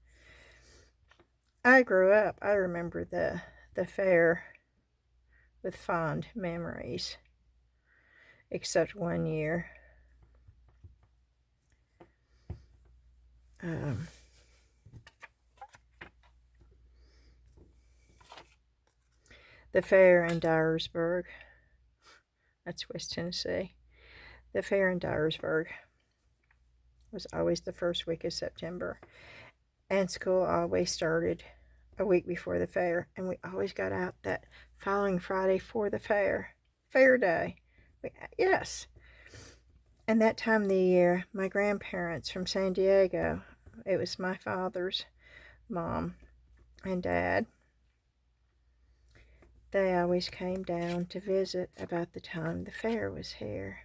I grew up, I remember the fair with fond memories, except one year. The fair in Dyersburg, that's West Tennessee. The fair in Dyersburg was always the first week of September. And school always started a week before the fair. And we always got out that following Friday for the fair. Fair day. Yes. And that time of the year, my grandparents from San Diego, it was my father's mom and dad, they always came down to visit about the time the fair was here.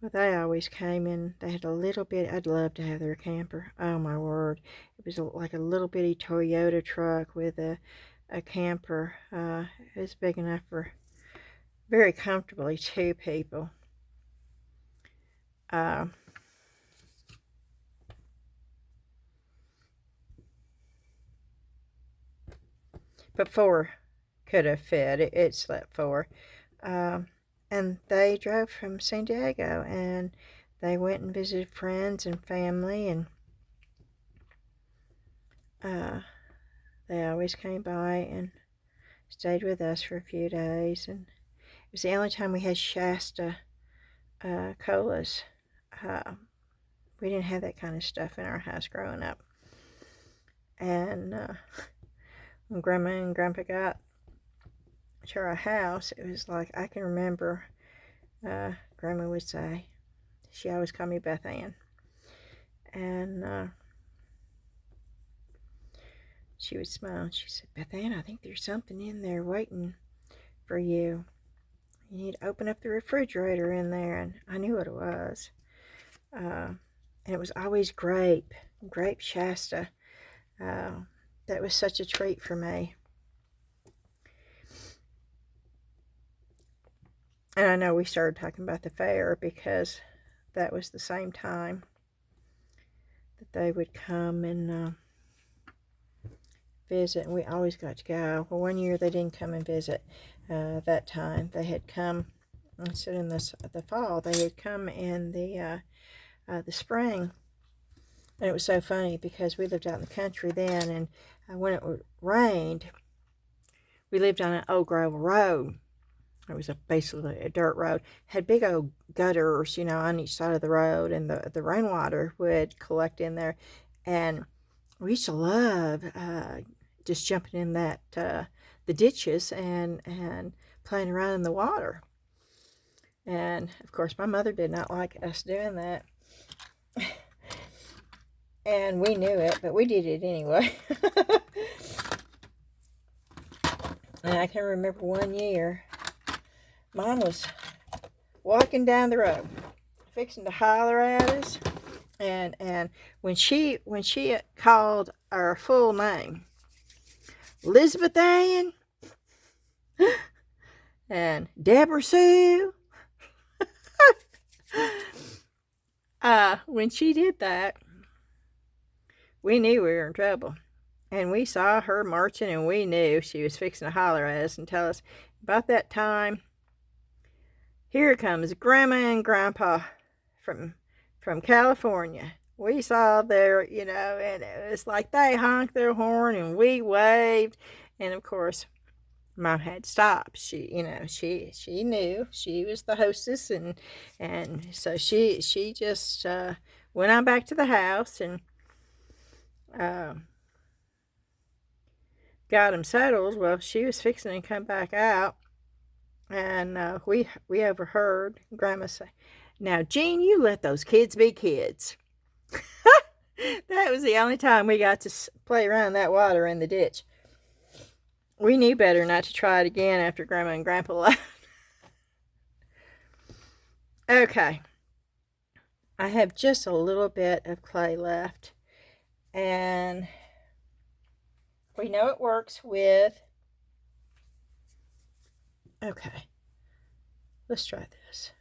Well, they always came in. They had a little bit. I'd love to have their camper. Oh, my word. It was like a little bitty Toyota truck with a camper. It was big enough for very comfortably 2 people. But 4 could have fit. It slept 4. And they drove from San Diego, and they went and visited friends and family, and they always came by and stayed with us for a few days. And it was the only time we had Shasta colas. We didn't have that kind of stuff in our house growing up. And when Grandma and Grandpa got to our house, it was like, I can remember Grandma would say, she always called me Beth Ann, and she would smile and she said, Beth Ann, I think there's something in there waiting for you. You need to open up the refrigerator in there. And I knew what it was. And it was always grape Shasta. That was such a treat for me. And I know we started talking about the fair because that was the same time that they would come and visit, and we always got to go. Well, one year they didn't come and visit that time. They had come, instead in the fall, they had come in the spring. And it was so funny because we lived out in the country then, and when it rained, we lived on an old gravel road. It was basically a dirt road. It had big old gutters, on each side of the road, and the rainwater would collect in there. And we used to love just jumping in the ditches and playing around in the water. And of course, my mother did not like us doing that. And we knew it, but we did it anyway. And I can remember one year, Mom was walking down the road, fixing to holler at us, and when she called our full name, Elizabeth Ann and Deborah Sue, when she did that, we knew we were in trouble. And we saw her marching, and we knew she was fixing to holler at us and tell us, about that time, here comes Grandma and Grandpa from California. We saw their, and it was like they honked their horn and we waved. And of course, Mom had to stop. She knew she was the hostess, and so she just went on back to the house and got them settled. Well, she was fixing to come back out, and we overheard Grandma say, "Now, Jean, you let those kids be kids." That was the only time we got to play around that water in the ditch. We knew better not to try it again after Grandma and Grandpa left. Okay, I have just a little bit of clay left, and we know it works with, okay, let's try this.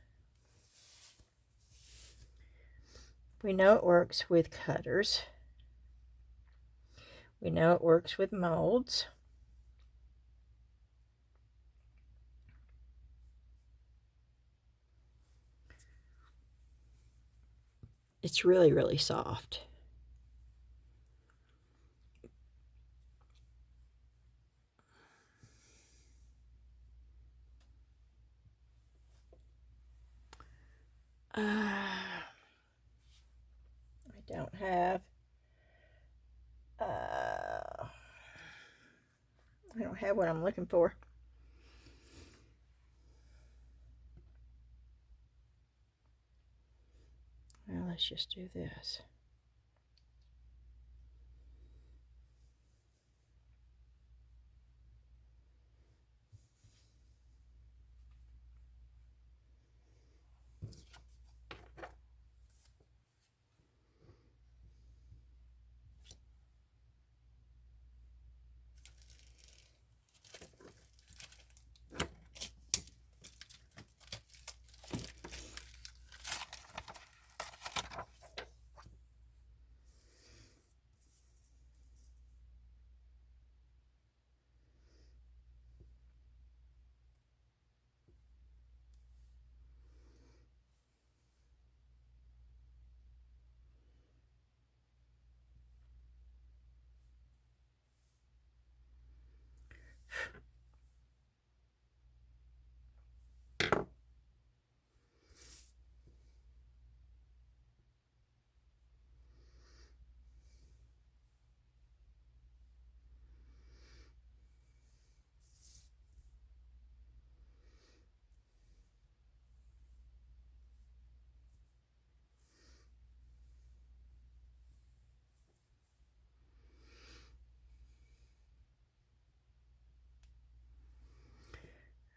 We know it works with cutters. We know it works with molds. It's really, really soft. I don't have I don't have what I'm looking for. Well, let's just do this.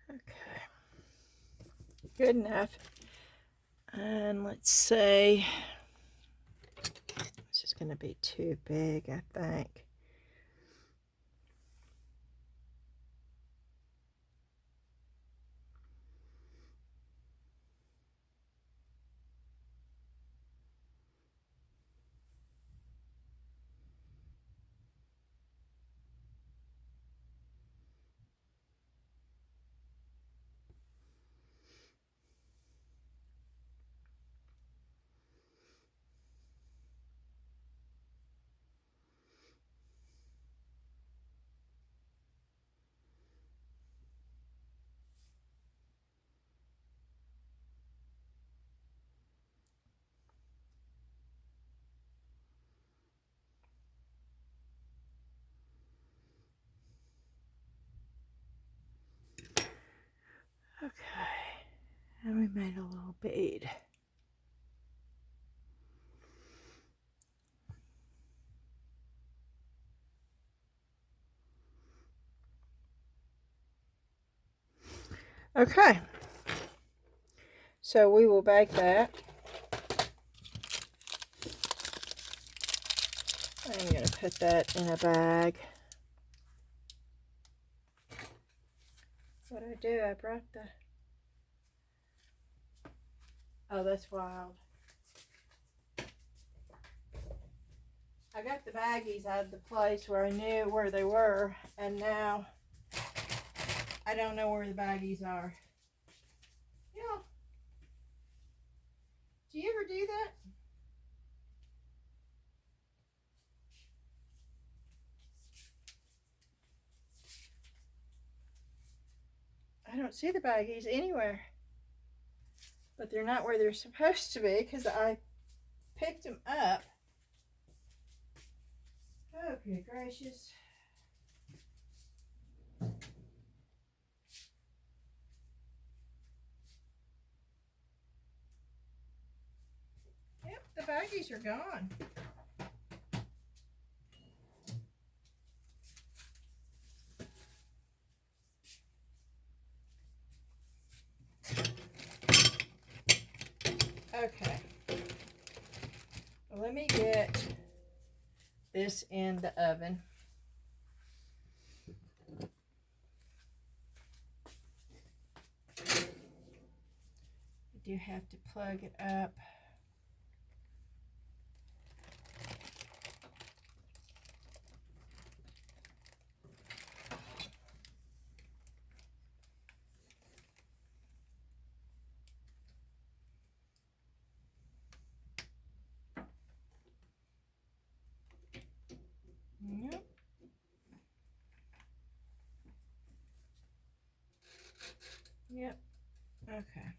Okay, good enough. And let's say this is going to be too big, I think. Okay, and we made a little bead. Okay, so we will bake that. I'm going to put that in a bag. What did I do? I brought the... Oh, that's wild. I got the baggies out of the place where I knew where they were, and now I don't know where the baggies are. Yeah. Do you ever do that? I don't see the baggies anywhere. But they're not where they're supposed to be because I picked them up. Oh, good gracious. Yep, the baggies are gone. Okay. Well, let me get this in the oven. I do have to plug it up. Yep. Yep. Okay.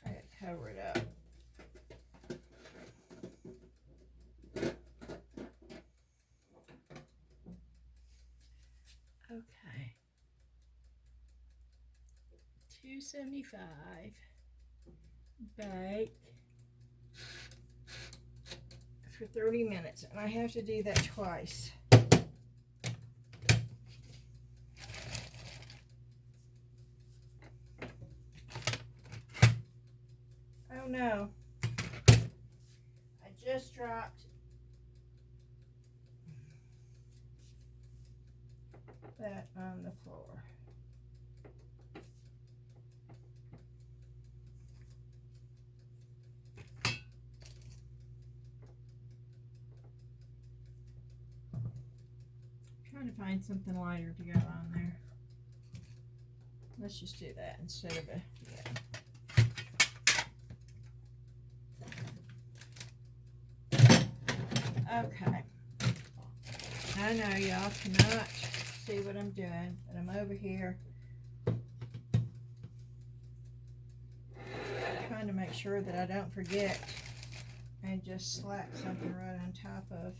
I gotta cover it up. Okay. 275. Bake for 30 minutes, and I have to do that twice. Oh no, I just dropped that on the floor. Trying to find something lighter to go on there. Let's just do that instead of a, yeah. Okay. I know y'all cannot see what I'm doing, but I'm over here trying to make sure that I don't forget and just slap something right on top of.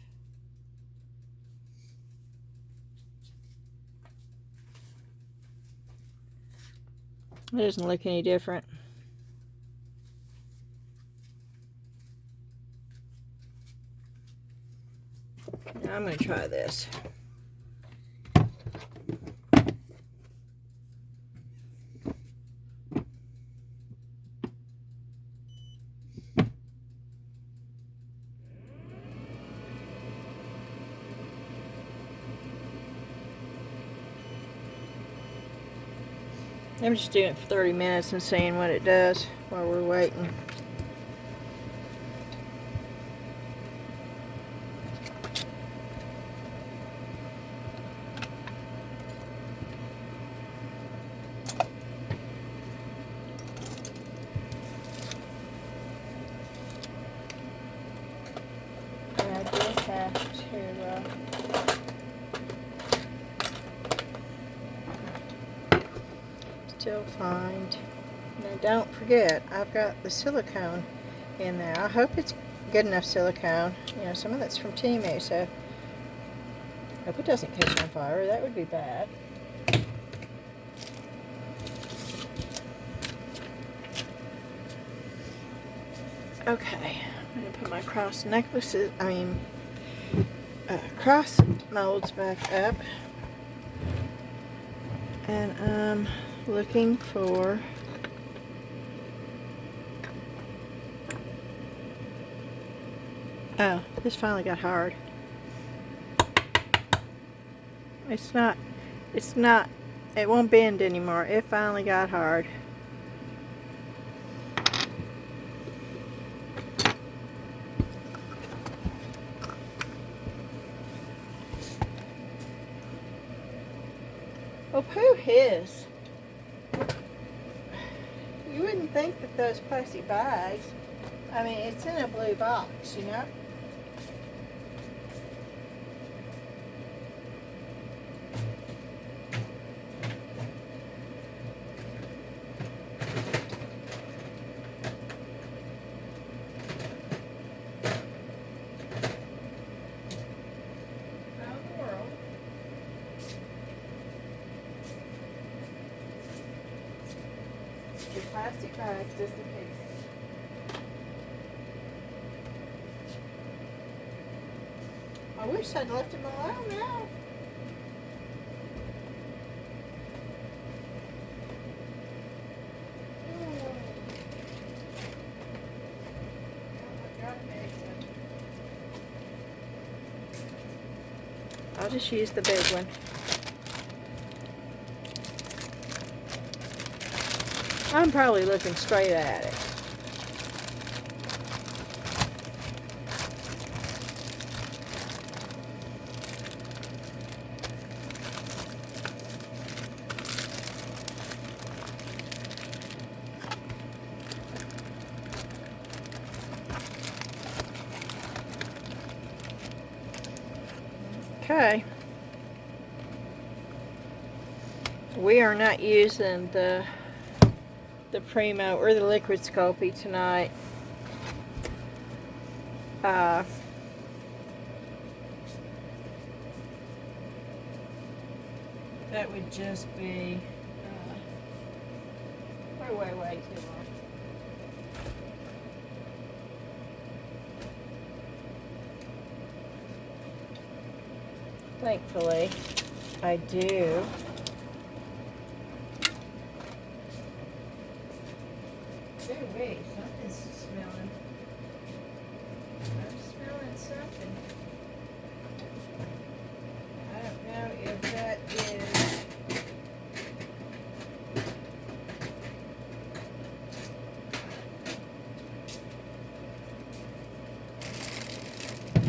It doesn't look any different. Now I'm going to try this. I'm just doing it for 30 minutes and seeing what it does while we're waiting. And I just have to still find. Now don't forget, I've got the silicone in there. I hope it's good enough silicone. You know, some of that's from Temu, so I hope it doesn't catch on fire. That would be bad. Okay, I'm going to put my cross necklaces, cross molds back up. And I'm looking for oh, this finally got hard. It won't bend anymore. It finally got hard. Well, pooh his. You wouldn't think that those plastic bags, I mean, it's in a blue box, you know? Plastic bags just in case. I wish I'd left him alone now. I'll just use the big one. I'm probably looking straight at it. Okay. We are not using the Primo or the liquid Sculpey tonight. That would just be way too long. Thankfully, I do. Wait, something's smelling. I'm smelling something. I don't know if that is.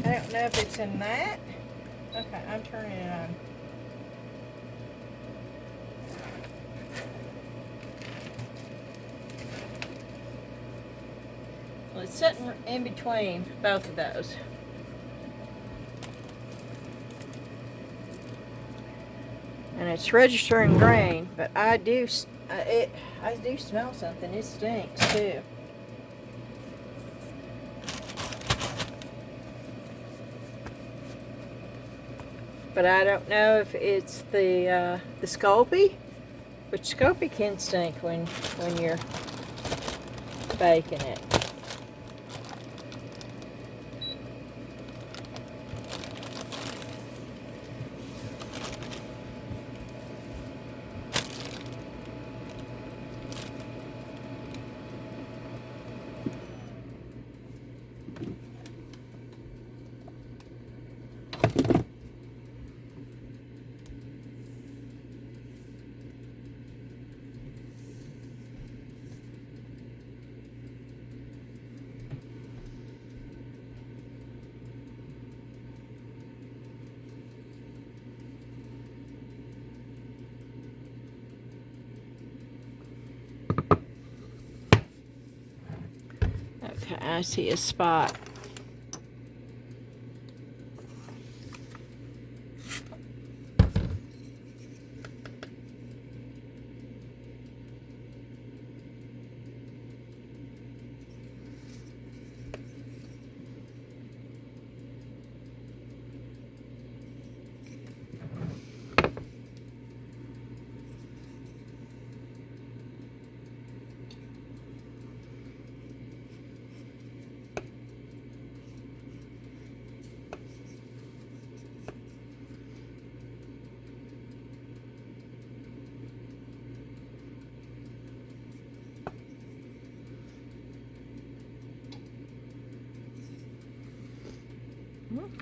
I don't know if it's in that. Okay, I'm turning it on. Well, it's sitting in between both of those. And it's registering grain, but I do smell something. It stinks too. But I don't know if it's the Sculpey, which Sculpey can stink when you're baking it. Okay, I see a spot.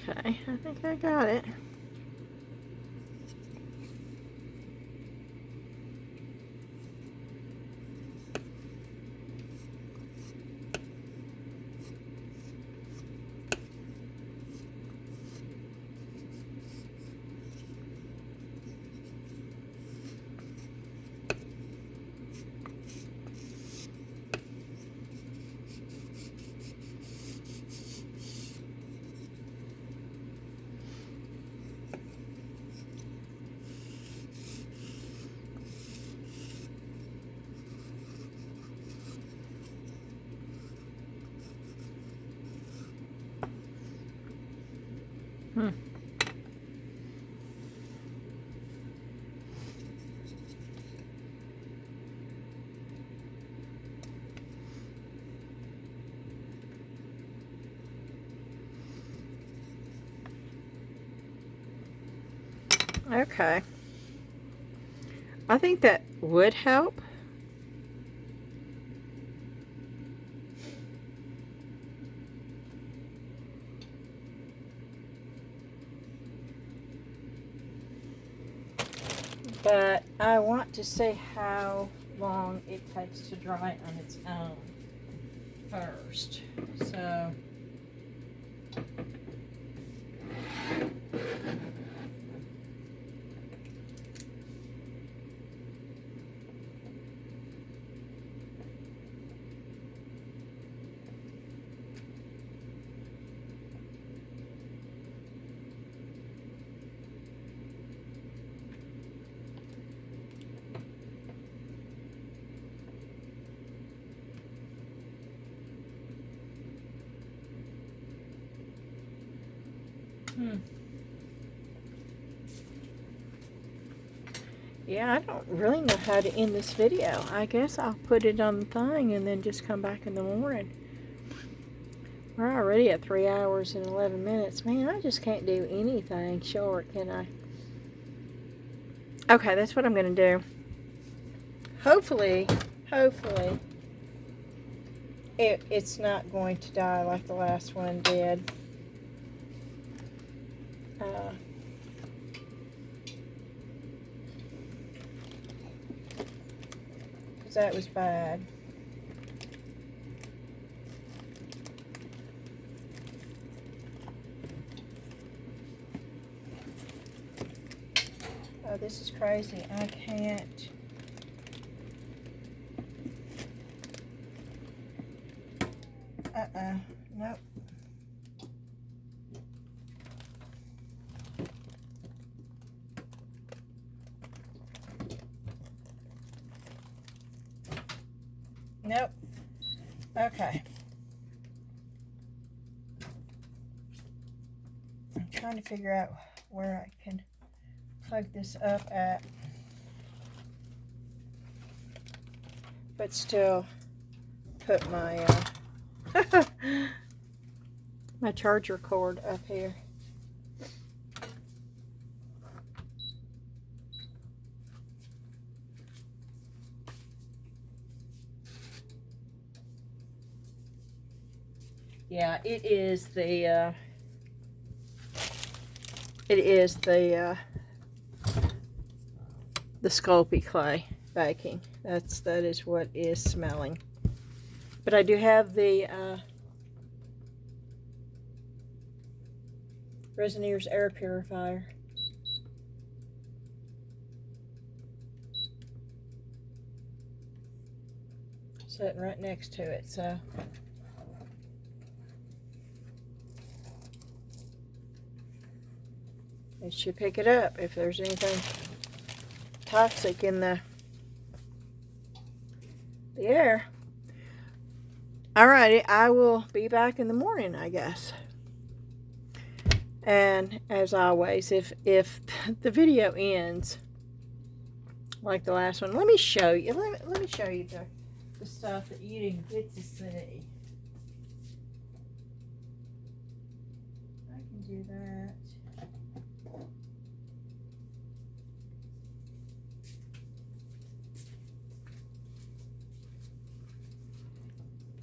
Okay, I think I got it. Okay. I think that would help. But I want to see how long it takes to dry on its own first. So yeah, I don't really know how to end this video. I guess I'll put it on the thing and then just come back in the morning. We're already at 3 hours and 11 minutes. Man, I just can't do anything short, can I? Okay, that's what I'm going to do. Hopefully, it's not going to die like the last one did. Because that was bad. Oh, this is crazy. I can't. Nope. Nope. Okay. I'm trying to figure out where I can plug this up at, but still put my my charger cord up here. Yeah, it is the Sculpey clay baking. That is what is smelling. But I do have the Resineer's air purifier. Sitting right next to it, so it should pick it up if there's anything toxic in the air. Alrighty, I will be back in the morning, I guess. And as always, if the video ends like the last one, let me show you. Let me show you the stuff that you didn't get to see. I can do that.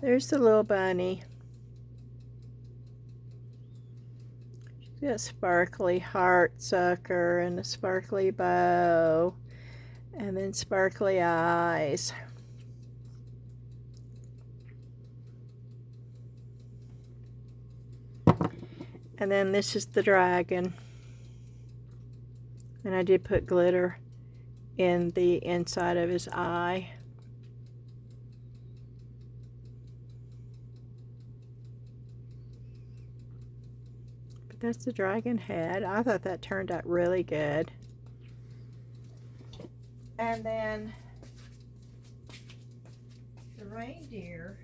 There's the little bunny. She's got a sparkly heart sucker and a sparkly bow, and then sparkly eyes. And then this is the dragon. And I did put glitter in the inside of his eye. That's the dragon head. I thought that turned out really good. And then the reindeer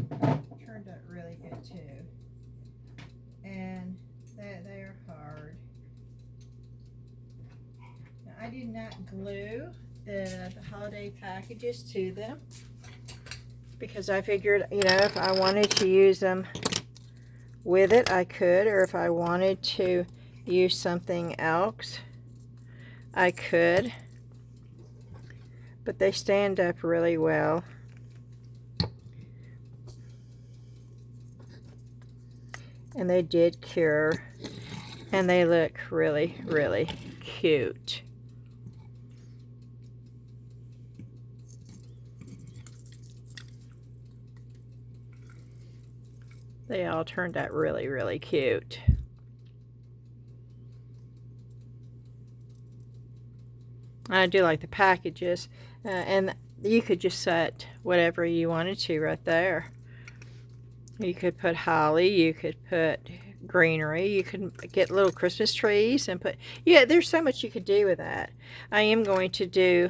turned out really good too. And they are hard. Now, I did not glue the holiday packages to them because I figured, you know, if I wanted to use them with it, I could, or if I wanted to use something else, I could. But they stand up really well. And they did cure. And they look really, really cute. They all turned out really, really cute. I do like the packages, and you could just set whatever you wanted to right there. You could put holly, you could put greenery, you could get little Christmas trees and put, yeah, there's so much you could do with that. I am going to do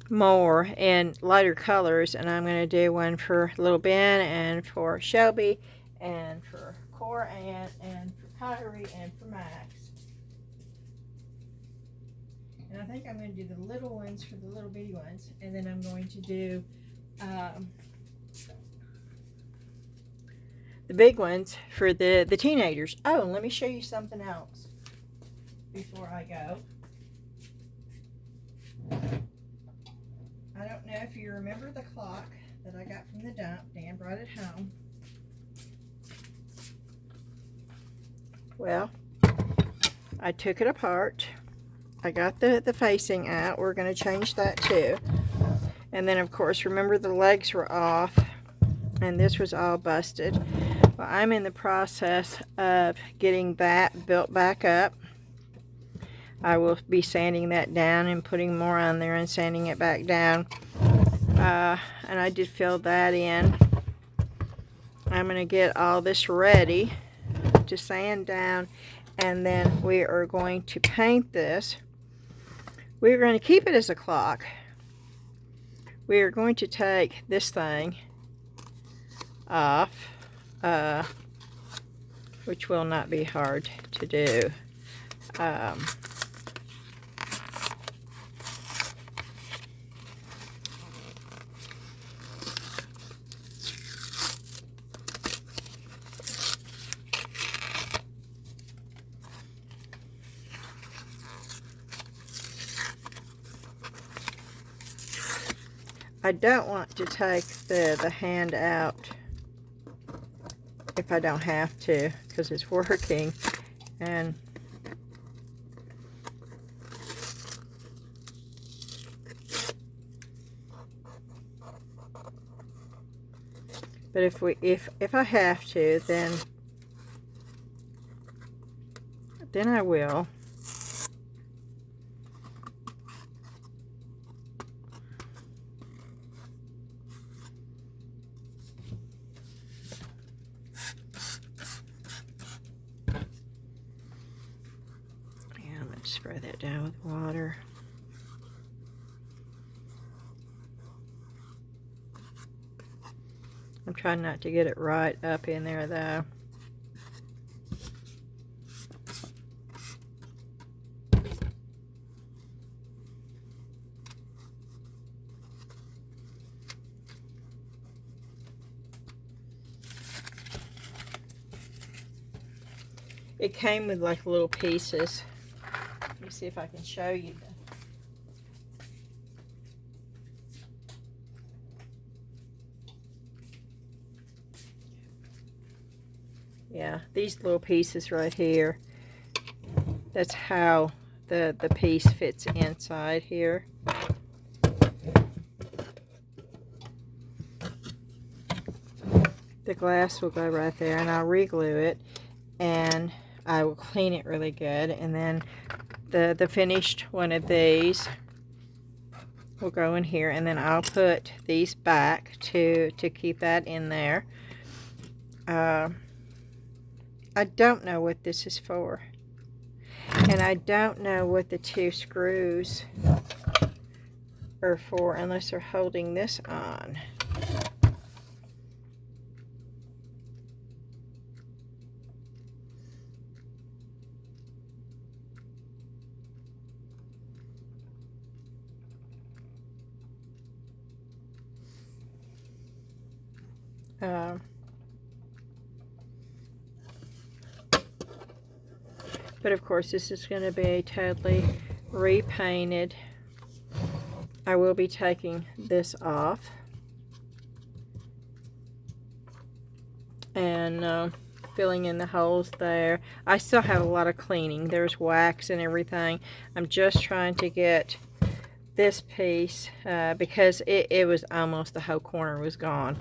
more in lighter colors, and I'm going to do one for Little Ben and for Shelby and for Cora and for Kyrie and for Max. And I think I'm going to do the little ones for the little bitty ones, and then I'm going to do the big ones for the teenagers. Oh, and let me show you something else before I go. I don't know if you remember the clock that I got from the dump. Dan brought it home. Well, I took it apart. I got the facing out. We're going to change that too. And then, of course, remember the legs were off, and this was all busted. Well, I'm in the process of getting that built back up. I will be sanding that down and putting more on there and sanding it back down. And I did fill that in. I'm going to get all this ready to sand down, and then we are going to paint this. We're going to keep it as a clock. We are going to take this thing off, which will not be hard to do. I don't want to take the hand out if I don't have to, because it's working. And but if I have to, then I will. Spray that down with water. I'm trying not to get it right up in there though. It came with like little pieces. Let me see if I can show you. Yeah, these little pieces right here. That's how the piece fits inside here. The glass will go right there, and I'll re-glue it, and I will clean it really good, and then the finished one of these will go in here, and then I'll put these back to keep that in there. I don't know what this is for, and I don't know what the two screws are for unless they're holding this on. But of course this is going to be totally repainted. I will be taking this off and filling in the holes there. I still have a lot of cleaning. There's wax and everything. I'm just trying to get this piece because it was almost, the whole corner was gone.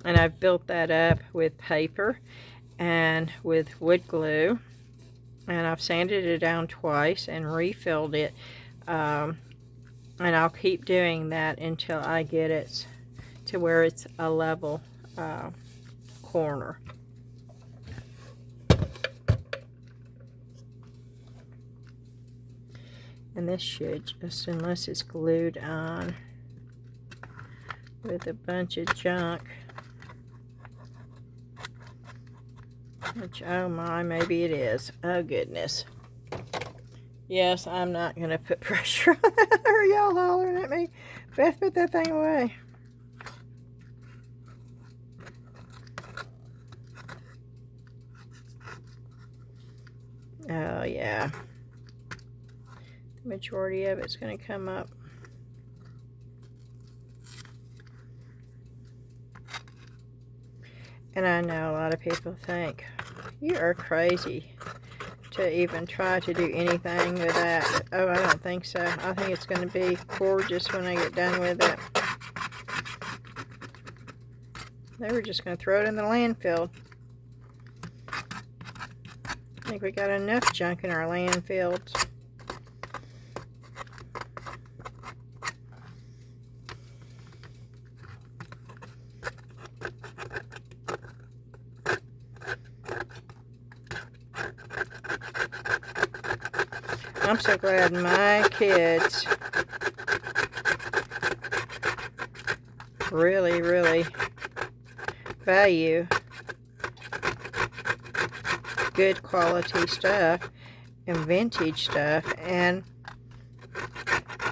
And I've built that up with paper and with wood glue. And I've sanded it down twice and refilled it. And I'll keep doing that until I get it to where it's a level corner. And this should, just unless it's glued on with a bunch of junk, which, oh my, maybe it is. Oh goodness. Yes, I'm not going to put pressure on that. Are y'all hollering at me? Beth, put that thing away. Oh yeah. The majority of it's going to come up. And I know a lot of people think, you are crazy to even try to do anything with that. Oh, I don't think so. I think it's going to be gorgeous when I get done with it. They were just going to throw it in the landfill. I think we got enough junk in our landfills. I'm so glad my kids really, really value good quality stuff and vintage stuff, and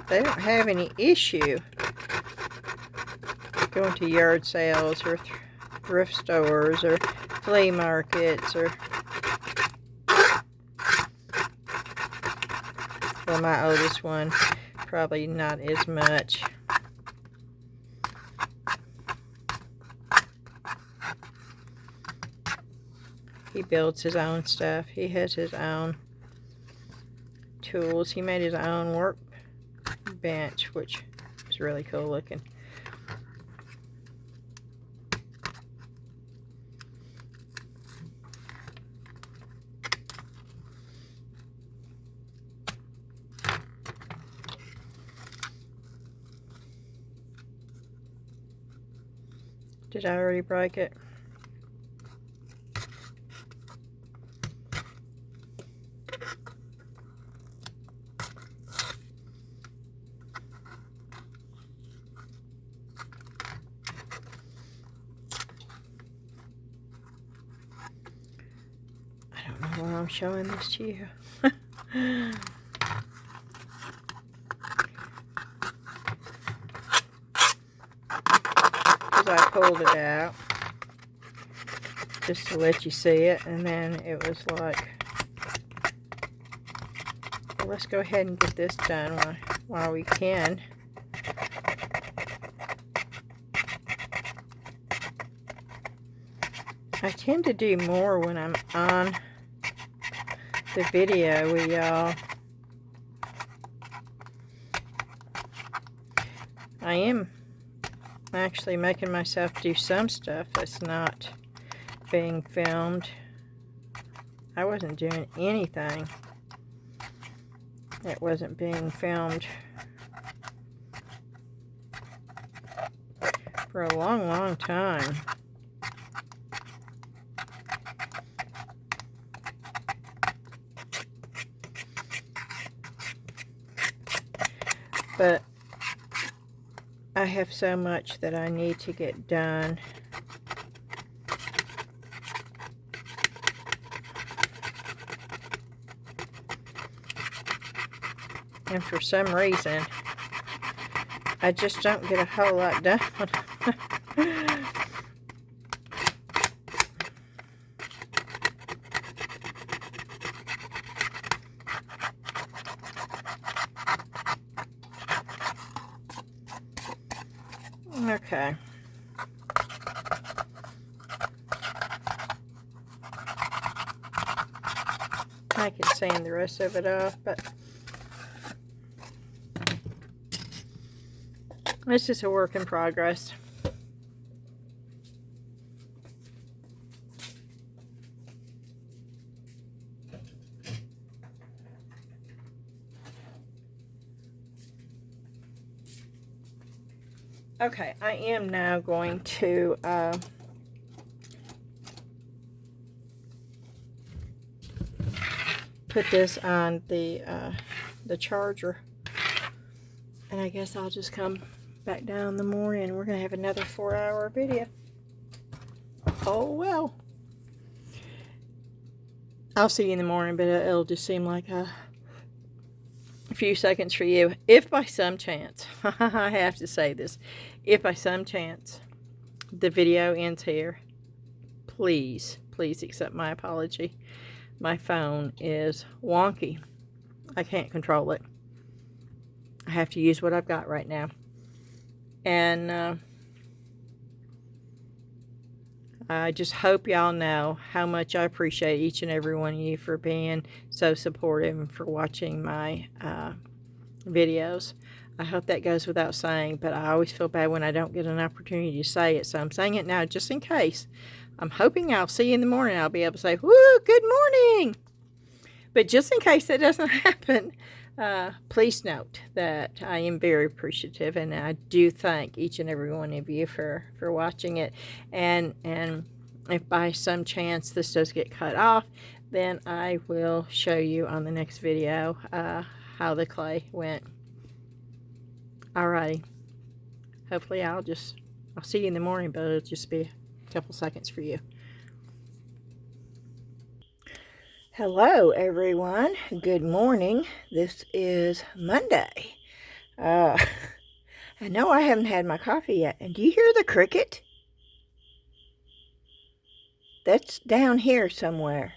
they don't have any issue going to yard sales or thrift stores or flea markets or, well, my oldest one probably not as much. He builds his own stuff. He has his own tools. He made his own workbench, which is really cool looking. Did I already break it? I don't know why I'm showing this to you. I pulled it out just to let you see it, and then it was like, well, let's go ahead and get this done while we can. I tend to do more when I'm on the video with y'all. I am actually making myself do some stuff that's not being filmed. I wasn't doing anything that wasn't being filmed for a long, long time. But I have so much that I need to get done. And for some reason, I just don't get a whole lot done. Okay. I can sand the rest of it off, but this is a work in progress. Okay, I am now going to put this on the charger, and I guess I'll just come back down in the morning. We're gonna have another 4-hour video. Oh well, I'll see you in the morning, but it'll just seem like a few seconds for you. If by some chance, I have to say this, if by some chance the video ends here, please accept my apology. My phone is wonky. I can't control it. I have to use what I've got right now. And I just hope y'all know how much I appreciate each and every one of you for being so supportive and for watching my videos. I hope that goes without saying, but I always feel bad when I don't get an opportunity to say it, so I'm saying it now just in case. I'm hoping I'll see you in the morning. I'll be able to say, woo, good morning. But just in case that doesn't happen, please note that I am very appreciative, and I do thank each and every one of you for watching it. And if by some chance this does get cut off, then I will show you on the next video how the clay went. Alrighty. Hopefully I'll see you in the morning, but it'll just be a couple seconds for you. Hello everyone, good morning. This is Monday. I know I haven't had my coffee yet, and do you hear the cricket? That's down here somewhere.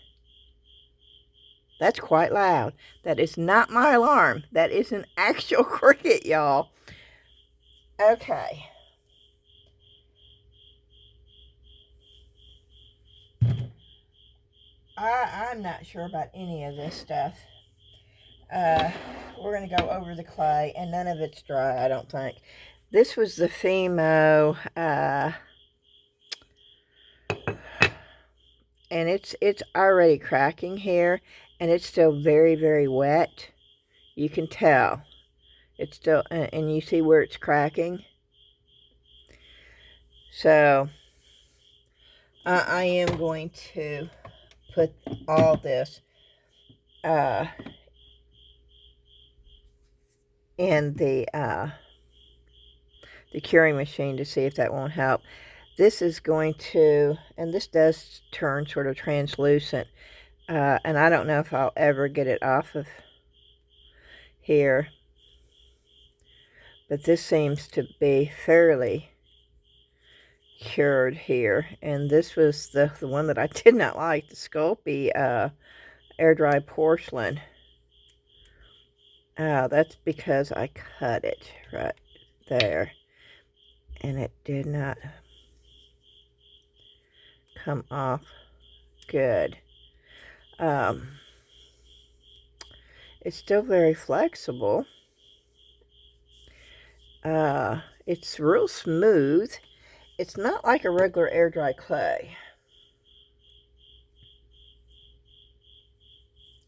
That's quite loud. That is not my alarm. That is an actual cricket, y'all. Okay. I'm not sure about any of this stuff. We're going to go over the clay, and none of it's dry, I don't think. This was the Fimo, and it's already cracking here, and it's still very, very wet. You can tell. It's still, and you see where it's cracking. So, I am going to put all this in the curing machine to see if that won't help. This is going to, and this does turn sort of translucent, and I don't know if I'll ever get it off of here, but this seems to be fairly cured here. And this was the one that I did not like, the Sculpey Air Dry Porcelain. That's because I cut it right there, and it did not come off good. It's still very flexible. It's real smooth. It's not like a regular air dry clay.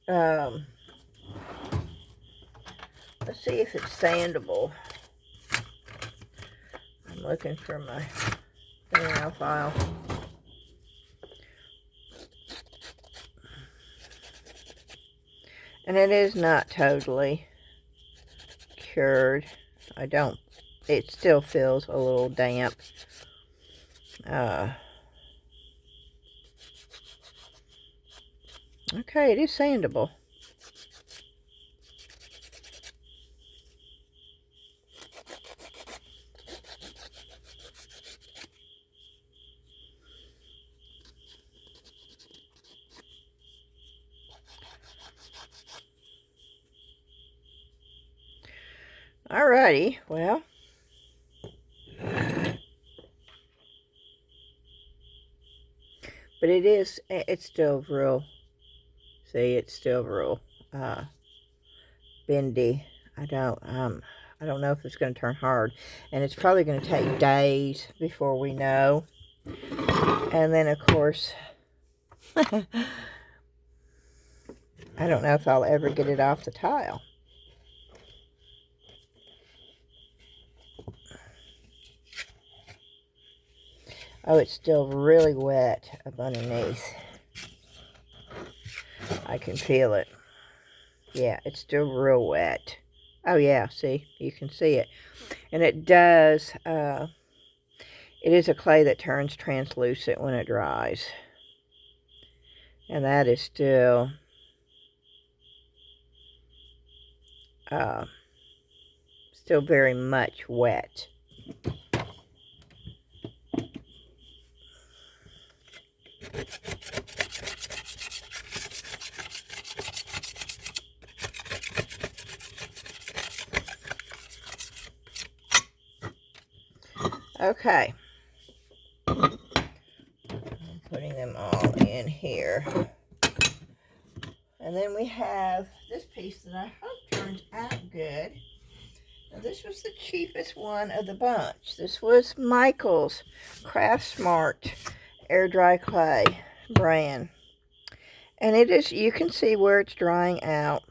Let's see if it's sandable. I'm looking for my fingernail file. And it is not totally cured. It still feels a little damp. Okay, it is sandable. Alrighty, well, but it's still real, see, it's still real bendy. I don't know if it's going to turn hard, and it's probably going to take days before we know. And then, of course, I don't know if I'll ever get it off the tile. Oh, it's still really wet up underneath. I can feel it. Yeah, it's still real wet. Oh yeah, see, you can see it. And it does, it is a clay that turns translucent when it dries. And that is still, still very much wet. Okay. I'm putting them all in here. And then we have this piece that I hope turns out good. Now this was the cheapest one of the bunch. This was Michael's Craftsmart Air Dry Clay brand. And it is, you can see where it's drying out,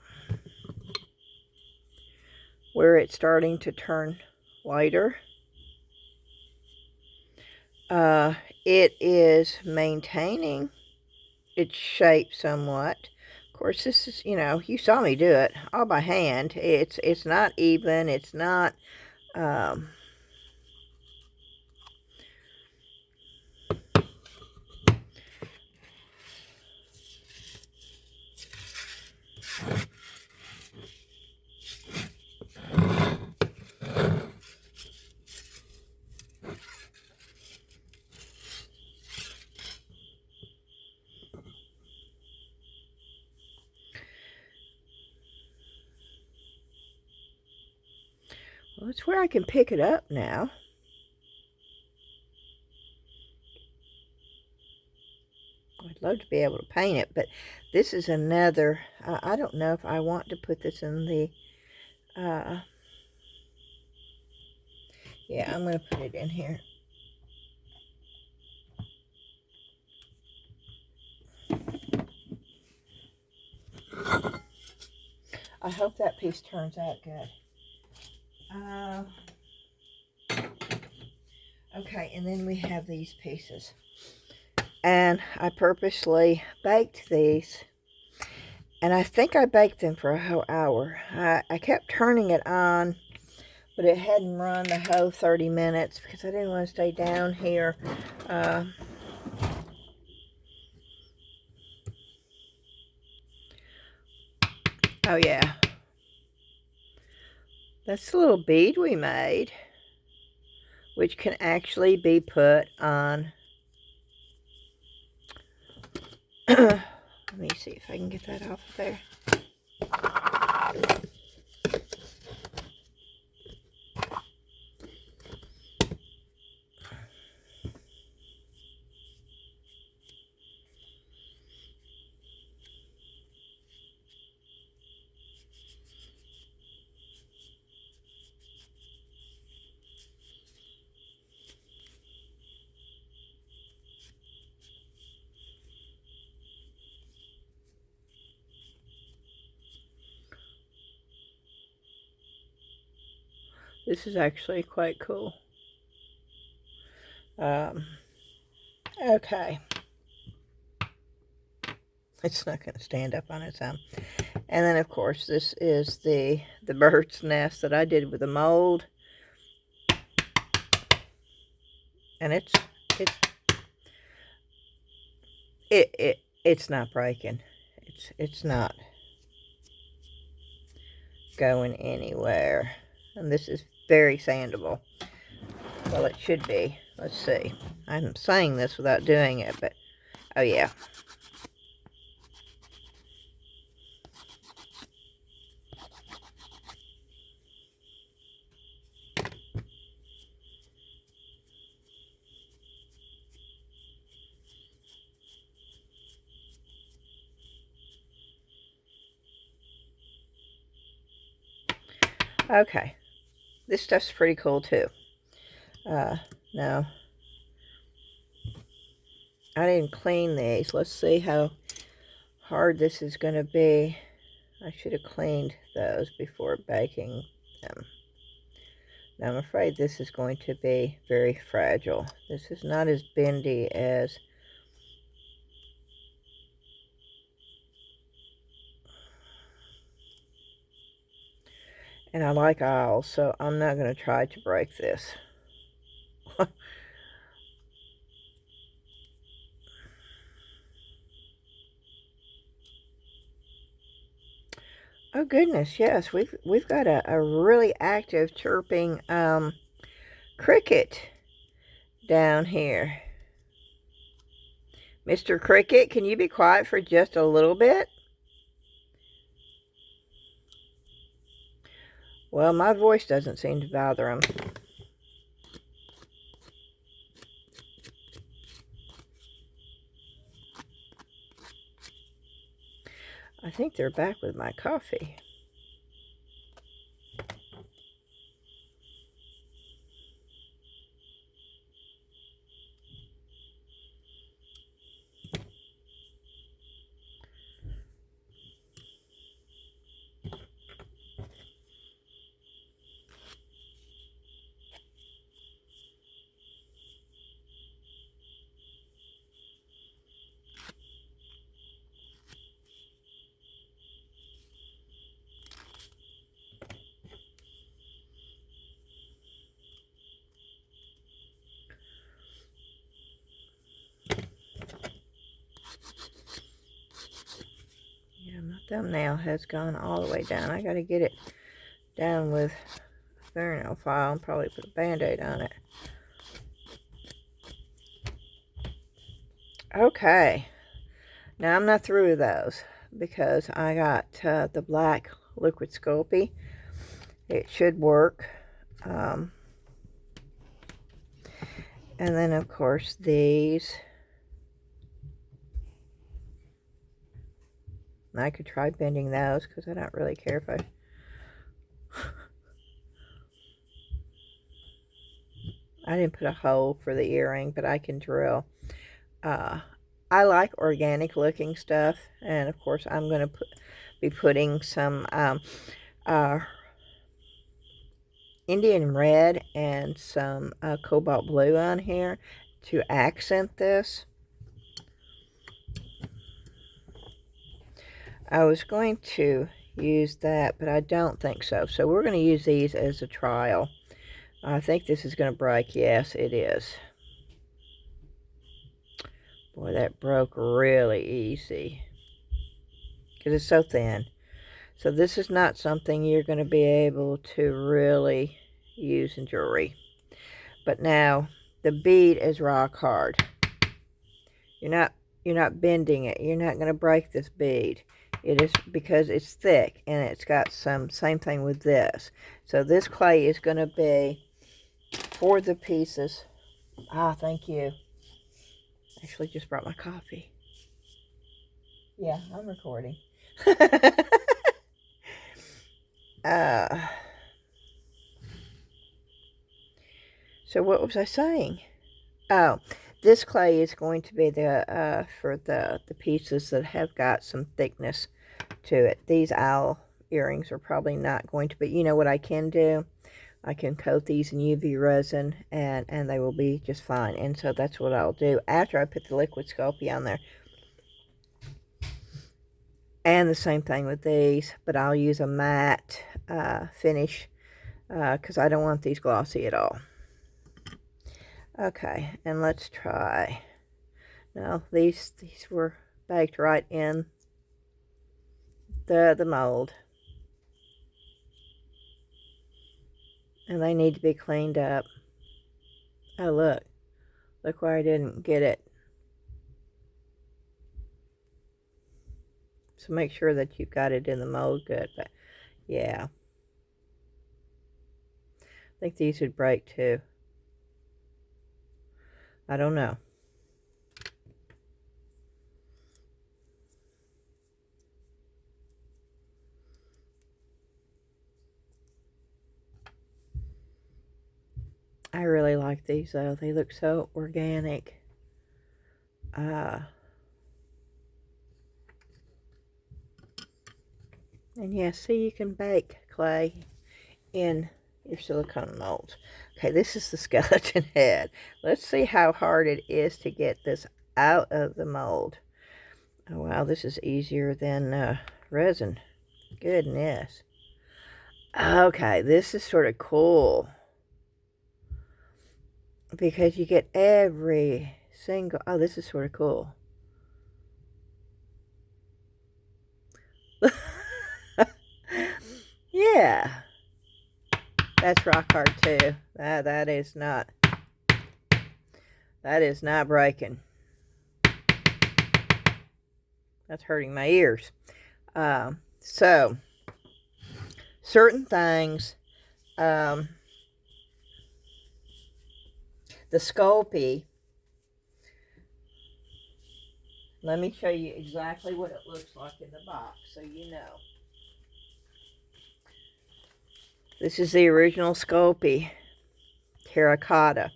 where it's starting to turn lighter. It is maintaining its shape somewhat. Of course, this is, you know, you saw me do it all by hand. It's not even, it's not, well, it's where I can pick it up now. I'd love to be able to paint it, but this is another, I don't know if I want to put this in the, yeah, I'm going to put it in here. I hope that piece turns out good. Okay, and then we have these pieces. And I purposely baked these. And I think I baked them for a whole hour. I kept turning it on, but it hadn't run the whole 30 minutes because I didn't want to stay down here. Oh yeah. That's the little bead we made, which can actually be put on. Let me see if I can get that off of there. This is actually quite cool. Okay. It's not going to stand up on its own. And then, of course, this is the bird's nest that I did with the mold. And it's not breaking. It's not going anywhere. And this is very sandable. Well, it should be. Let's see. I'm saying this without doing it, but oh yeah. Okay, this stuff's pretty cool too. Now, I didn't clean these. Let's see how hard this is going to be. I should have cleaned those before baking them. Now I'm afraid this is going to be very fragile. This is not as bendy as and I like aisles, so I'm not going to try to break this. Oh goodness, yes, we've got a really active chirping cricket down here. Mr. Cricket, can you be quiet for just a little bit? Well, my voice doesn't seem to bother him. I think they're back with my coffee. Yeah, my thumbnail has gone all the way down. I got to get it down with a fingernail file and probably put a band-aid on it. Okay, now I'm not through with those because I got the black liquid Sculpey. It should work. And then of course these. I could try bending those because I don't really care if I I didn't put a hole for the earring, but I can drill. I like organic looking stuff, and of course I'm going to be putting some Indian red and some cobalt blue on here to accent this. I was going to use that, but I don't think so. So we're going to use these as a trial. I think this is going to break. Yes, it is. Boy, that broke really easy because it's so thin. So this is not something you're going to be able to really use in jewelry. But now the bead is rock hard. You're not bending it. You're not going to break this bead. It is because it's thick and it's got some same thing with this. So this clay is going to be for the pieces. Ah, thank you. Actually just brought my coffee. Yeah, I'm recording. So what was I saying? Oh, this clay is going to be the for the pieces that have got some thickness to it. These owl earrings are probably not going to be. You know what I can do? I can coat these in UV resin and they will be just fine. And so that's what I'll do after I put the liquid Sculpey on there. And the same thing with these, but I'll use a matte finish because I don't want these glossy at all. Okay, and let's try. No, these were baked right in the mold. And they need to be cleaned up. Oh, look where I didn't get it. So make sure that you've got it in the mold good. But yeah, I think these would break too. I don't know. I really like these though. They look so organic. And yeah, see, you can bake clay in your silicone molds. Okay, this is the skeleton head. Let's see how hard it is to get this out of the mold. Oh wow, this is easier than resin. Goodness. Okay, this is sort of cool because you get every single, oh, this is sort of cool. Yeah, that's rock hard too. That is not breaking. That's hurting my ears. So certain things, the Sculpey, let me show you exactly what it looks like in the box so you know. This is the original Sculpey Terracotta,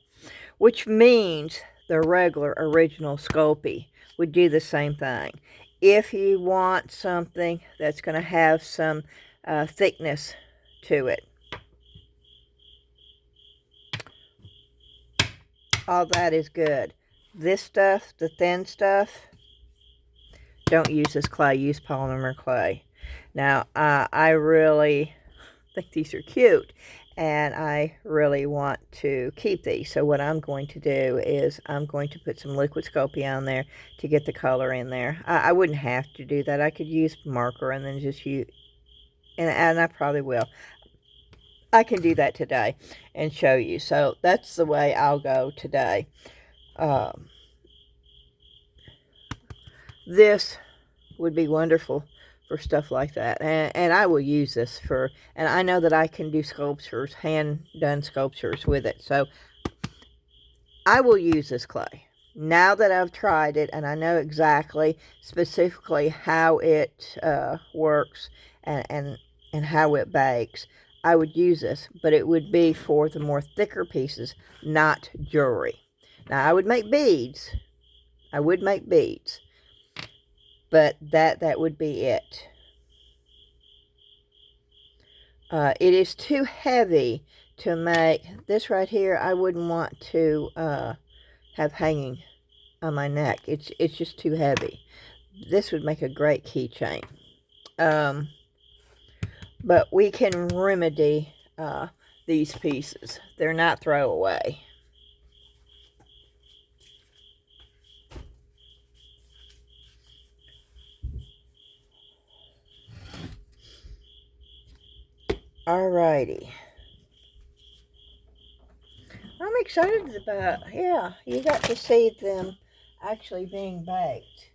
which means the regular original Sculpey would do the same thing. If you want something that's going to have some thickness to it, all that is good. This stuff, the thin stuff, don't use this clay, use polymer clay. Now, I really think these are cute, and I really want to keep these. So what I'm going to do is I'm going to put some liquid Sculpey on there to get the color in there. I wouldn't have to do that. I could use marker and then just use, and I probably will. I can do that today and show you. So that's the way I'll go today. This would be wonderful for stuff like that, and I will use this for, and I know that I can do sculptures, hand done sculptures with it, so I will use this clay now that I've tried it and I know exactly specifically how it works and how it bakes. I would use this, but it would be for the more thicker pieces, not jewelry. Now I would make beads, but that would be it. It is too heavy to make this right here. I wouldn't want to have hanging on my neck. It's just too heavy. This would make a great keychain. But we can remedy these pieces. They're not throwaway. Alrighty. I'm excited about, yeah, you got to see them actually being baked.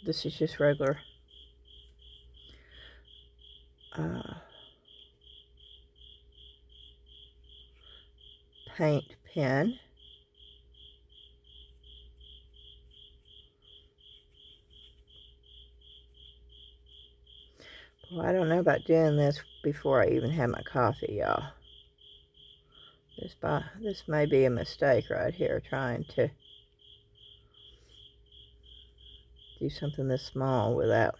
This is just regular paint pen. Well, I don't know about doing this before I even have my coffee, y'all. This may be a mistake right here, trying to do something this small without.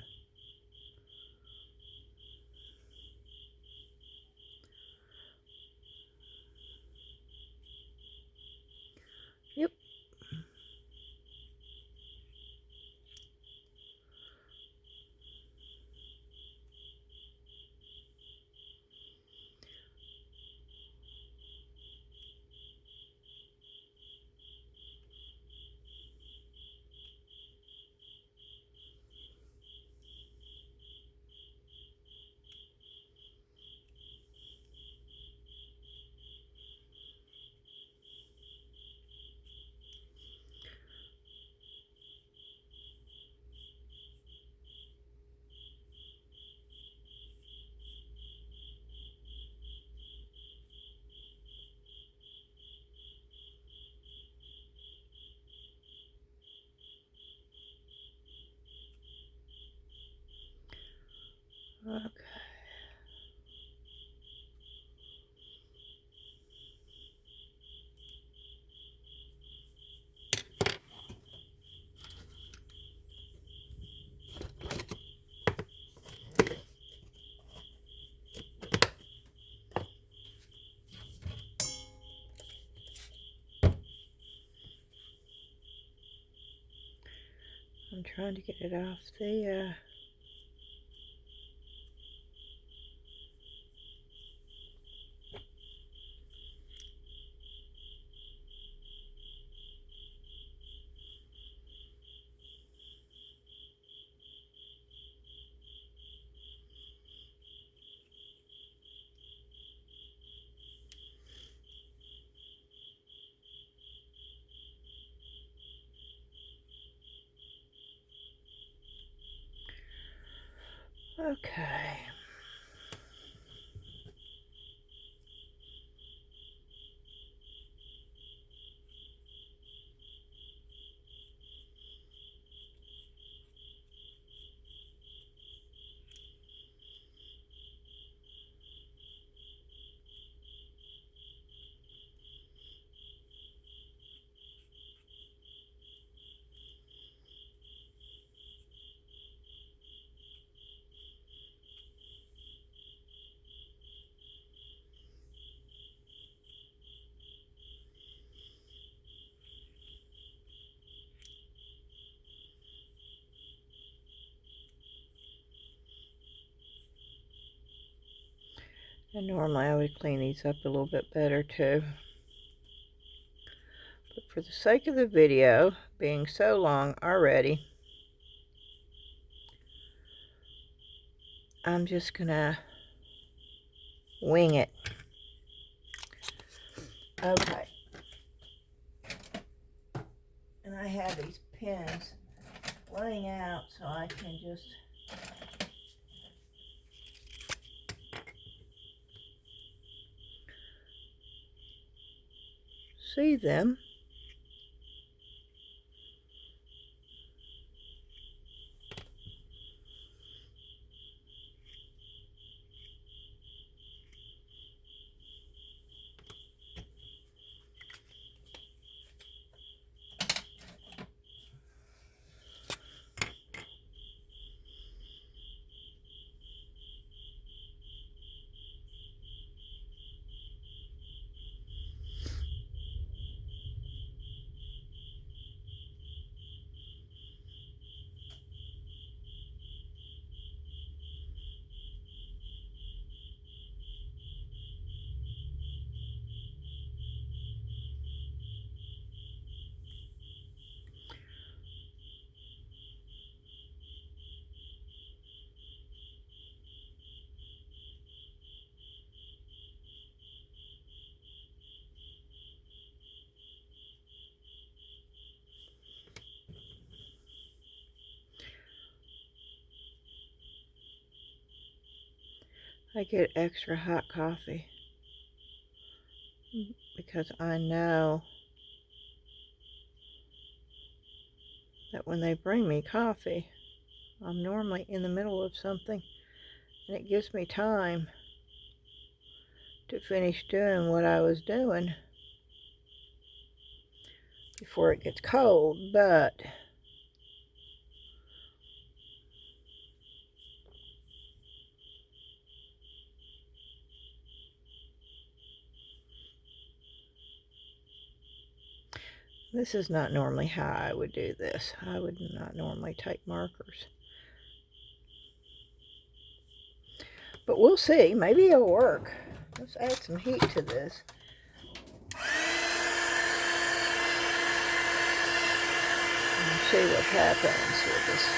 Yep. Okay. I'm trying to get it off the okay. And normally I would clean these up a little bit better too. But for the sake of the video being so long already, I'm just gonna wing it. Okay. And I have these pins laying out so I can just see them. I get extra hot coffee because I know that when they bring me coffee, I'm normally in the middle of something, and it gives me time to finish doing what I was doing before it gets cold. But this is not normally how I would do this. I would not normally take markers. But we'll see. Maybe it'll work. Let's add some heat to this. And see what happens with this.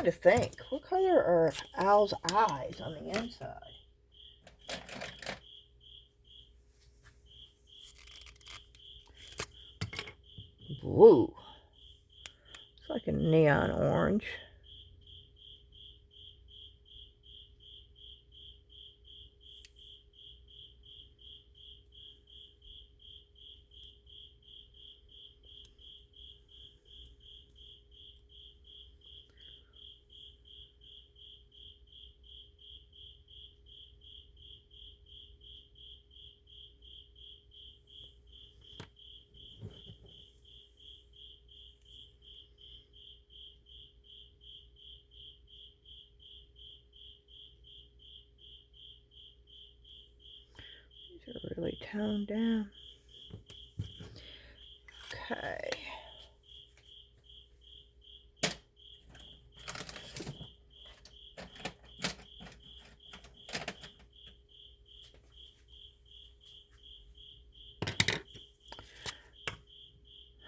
To think, what color are Owl's eyes on the inside? Whoa, it's like a neon orange. These are really toned down. Okay.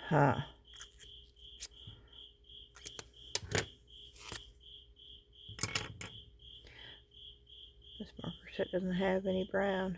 Huh. This marker set doesn't have any brown.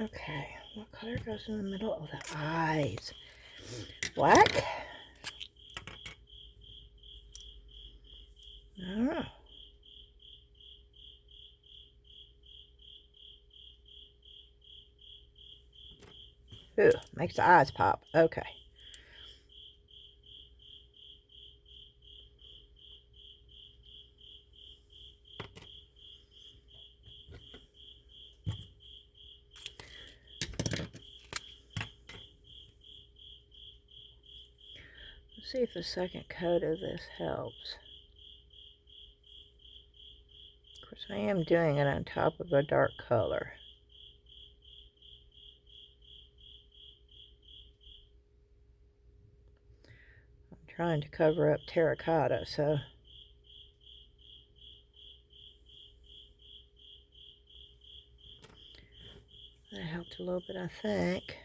Okay, what color goes in the middle of the eyes? Black? I don't know. Ooh, makes the eyes pop. Okay. Let's see if a second coat of this helps. Of course, I am doing it on top of a dark color. I'm trying to cover up terracotta, so that helped a little bit, I think.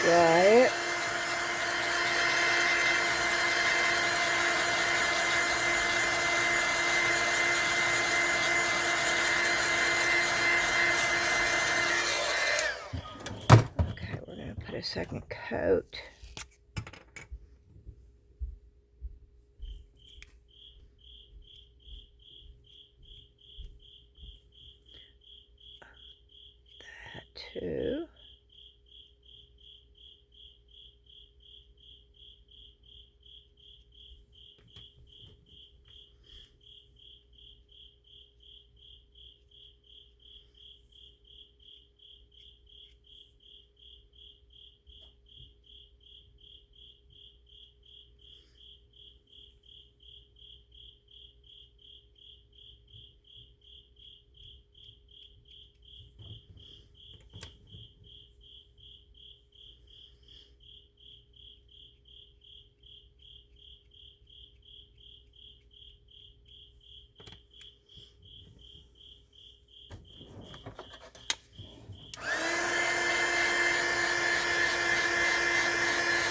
Dry it. Okay, we're going to put a second coat. That too.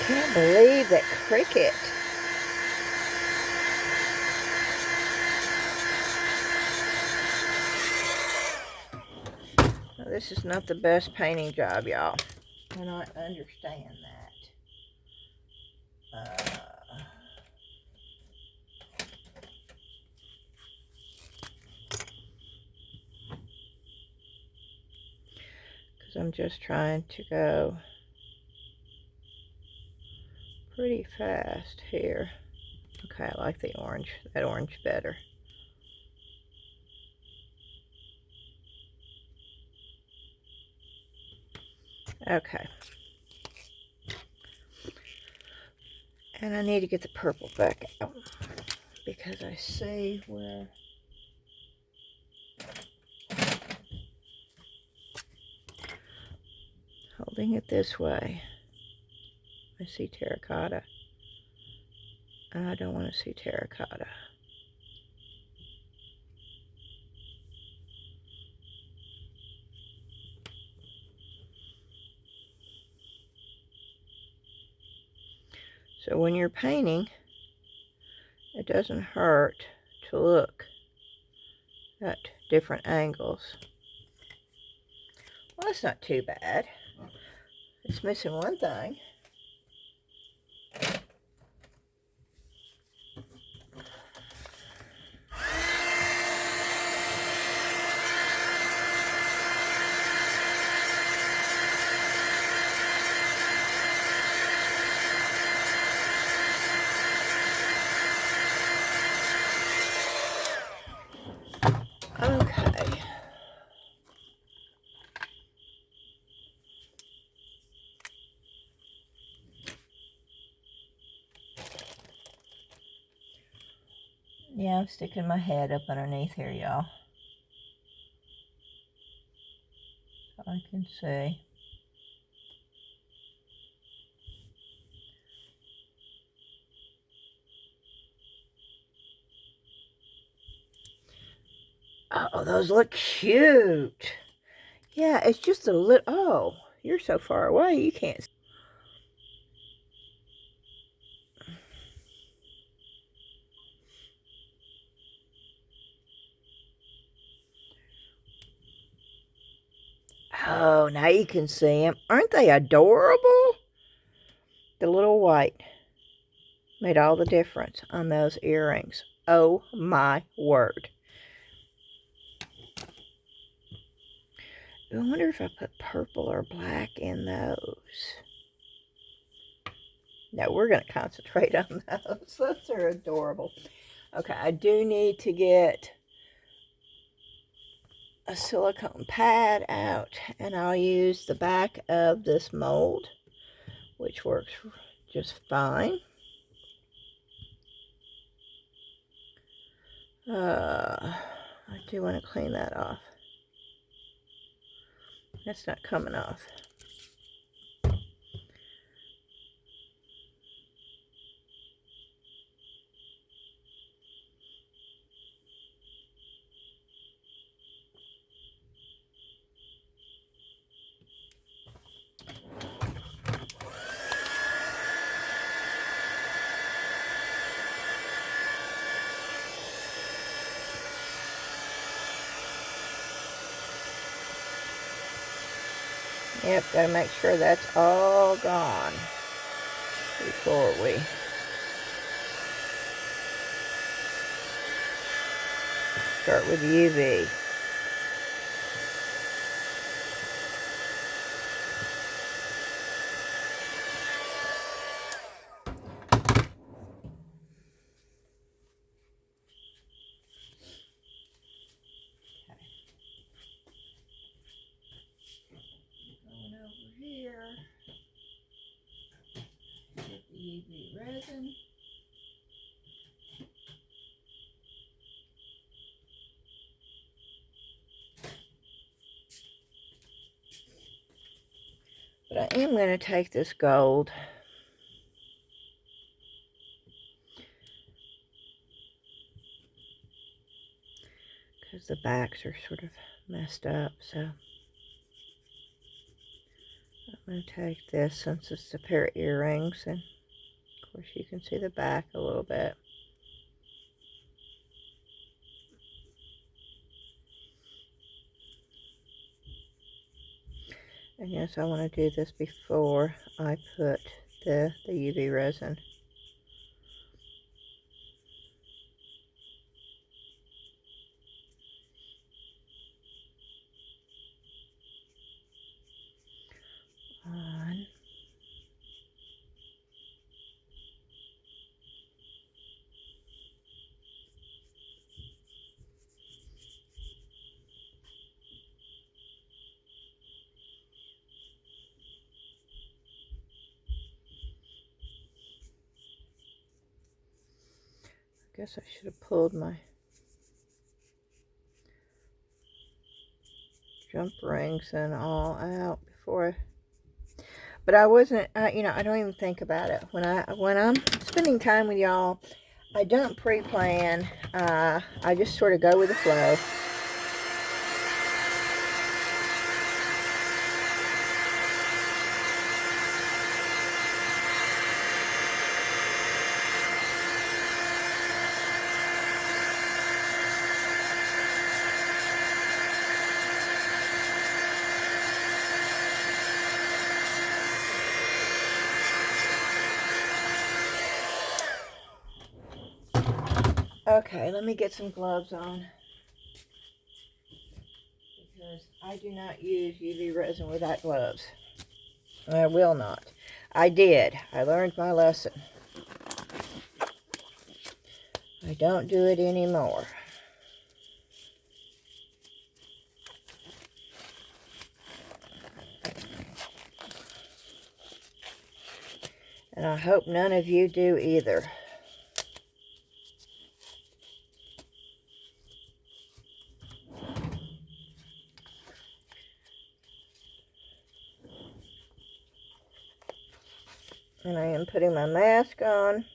Can't believe that cricket. Now, this is not the best painting job, y'all. And I understand that. Because I'm just trying to go pretty fast here. Okay, I like the orange, that orange better. Okay. And I need to get the purple back out because I see where holding it this way, I see terracotta. And I don't want to see terracotta. So when you're painting, it doesn't hurt to look at different angles. Well, that's not too bad. It's missing one thing. Okay. Yeah, I'm sticking my head up underneath here, y'all. So I can see. Oh, those look cute. Yeah, it's just a little... Oh, you're so far away, you can't... Oh, now you can see them. Aren't they adorable? The little white made all the difference on those earrings. Oh, my word. I wonder if I put purple or black in those. No, we're going to concentrate on those. Those are adorable. Okay, I do need to get a silicone pad out, and I'll use the back of this mold, which works just fine. I do want to clean that off. That's not coming off. Yep, gotta make sure that's all gone before we start with UV. Going over here, get the UV resin. But I am going to take this gold because the backs are sort of messed up, so I'm going to take this since it's a pair of earrings, and of course you can see the back a little bit. And yes, I want to do this before I put the UV resin. On. guess I should have pulled my jump rings and all out before but I wasn't, you know, I don't even think about it. When I'm spending time with y'all, I don't pre-plan. I just sort of go with the flow. Okay, let me get some gloves on, because I do not use UV resin without gloves. I will not. I did. I learned my lesson. I don't do it anymore. And I hope none of you do either. And I am putting my mask on.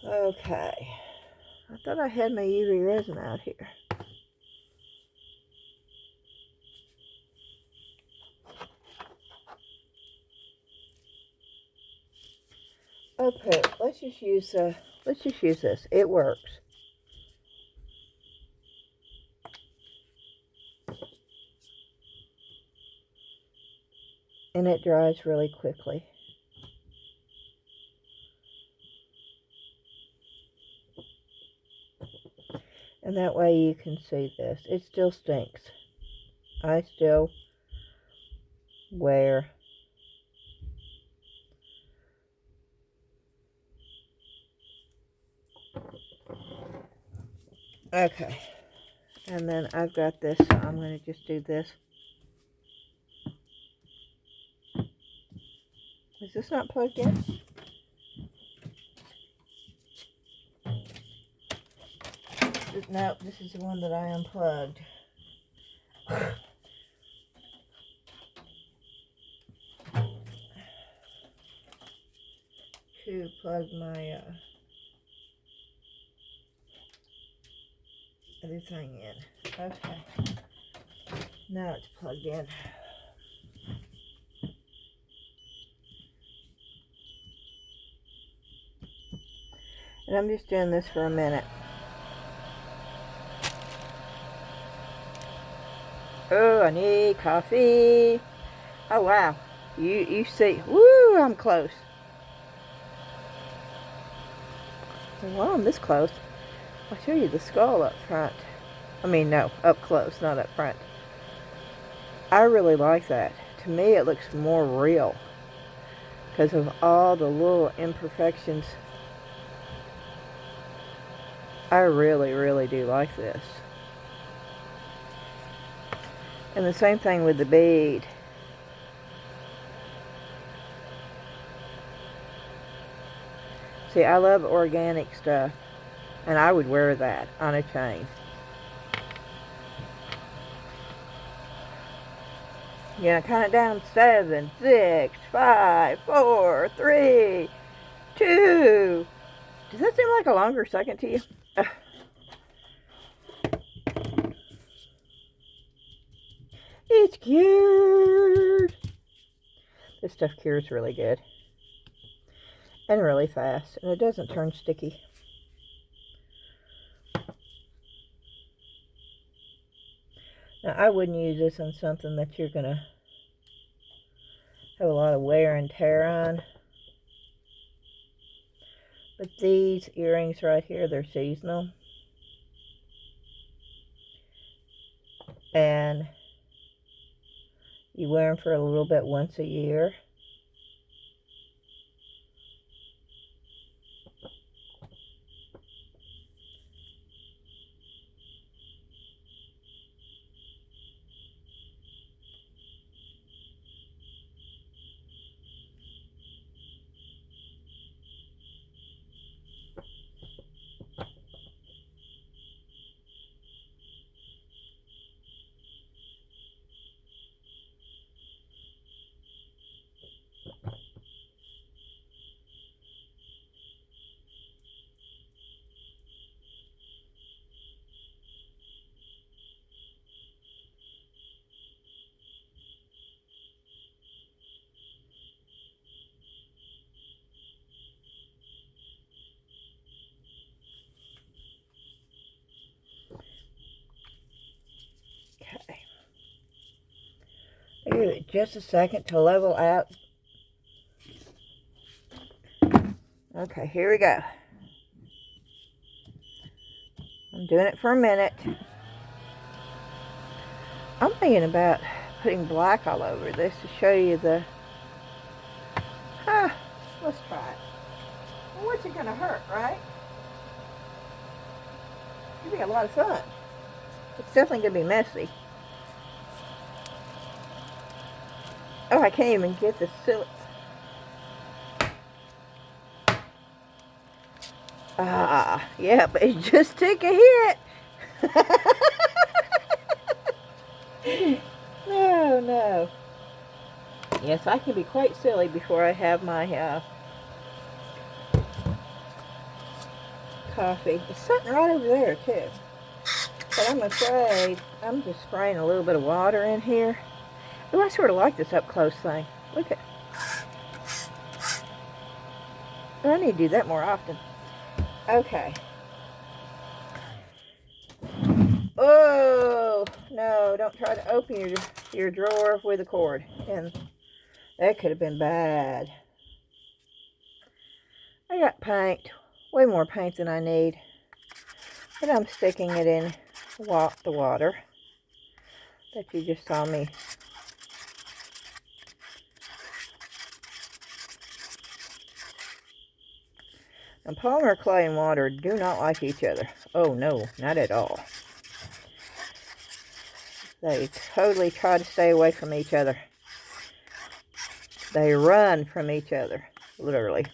Okay. I thought I had my UV resin out here. Okay, let's just use this. It works. And it dries really quickly. And that way you can see this. It still stinks. I still wear okay. And then I've got this, so I'm going to just do this. Is this not plugged in? No, this is the one that I unplugged. To plug my other thing in. Okay. Now it's plugged in. And I'm just doing this for a minute. Oh, I need coffee. Oh, wow. You see. Woo, I'm close. Well, I'm this close. I'll show you the skull up front. I mean, no, up close, not up front. I really like that. To me, it looks more real because of all the little imperfections. I really, really do like this. And the same thing with the bead. See, I love organic stuff, and I would wear that on a chain. Yeah, count it down. 7, 6, 5, 4, 3, 2. Does that seem like a longer second to you? It's cured. This stuff cures really good. And really fast. And it doesn't turn sticky. Now, I wouldn't use this on something that you're going to have a lot of wear and tear on. But these earrings right here, they're seasonal. And you wear them for a little bit once a year. give it just a second to level out. Okay, here we go. I'm doing it for a minute. I'm thinking about putting black all over this to show you the... let's try it. Well, what's it gonna hurt, right? It'll be a lot of fun. It's definitely gonna be messy. Oh, I can't even get the silly... yeah, but it just took a hit. No. Yes, I can be quite silly before I have my coffee. It's sitting right over there, too. But I'm afraid I'm just spraying a little bit of water in here. Oh, I sort of like this up-close thing. Look at... Oh, I need to do that more often. Okay. Oh, no, don't try to open your drawer with a cord. And that could have been bad. I got paint, way more paint than I need. But I'm sticking it in the water that you just saw me. And polymer clay and water do not like each other. Oh no, not at all. They totally try to stay away from each other. They run from each other, literally.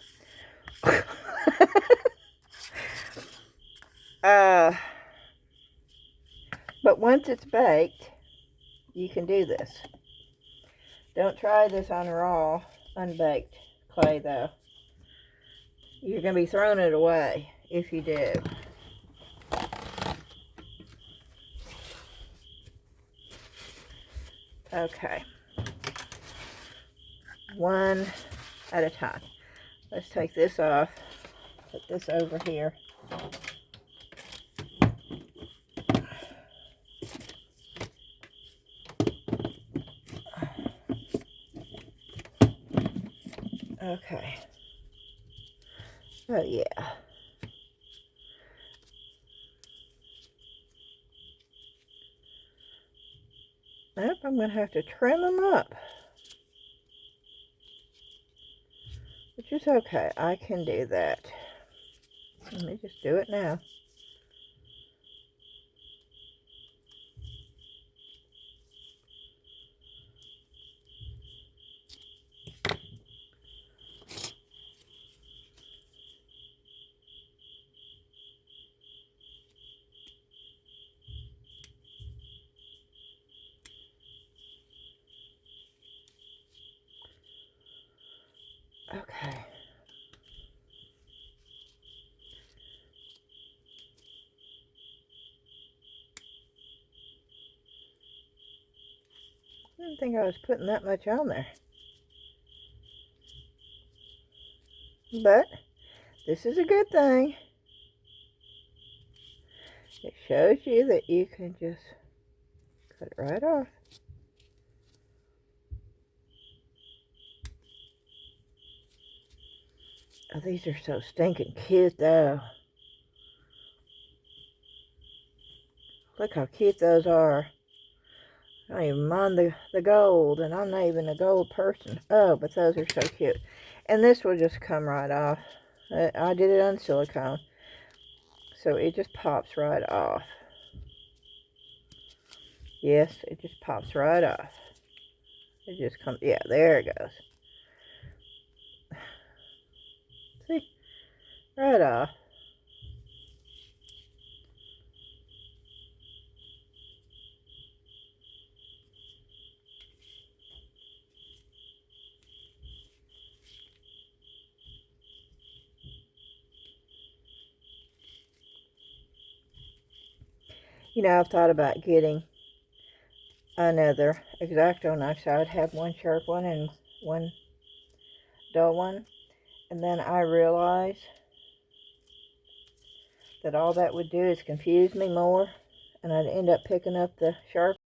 But once it's baked, you can do this. Don't try this on raw, unbaked clay though. You're going to be throwing it away if you do. Okay. One at a time. Let's take this off. Put this over here. Okay. Oh yeah. Nope, I'm going to have to trim them up. Which is okay. I can do that. Let me just do it now. Okay. I didn't think I was putting that much on there. But this is a good thing. It shows you that you can just cut it right off. Oh, these are so stinking cute though. Look how cute those are. I don't even mind the gold, and I'm not even a gold person. Oh, but those are so cute. And this will just come right off. I did it on silicone, so it just pops right off. Yes, it just pops right off. It just comes, yeah, there it goes. See? Right off. You know, I've thought about getting another X-Acto knife, so I would have one sharp one and one dull one. And then I realized that all that would do is confuse me more, and I'd end up picking up the sharp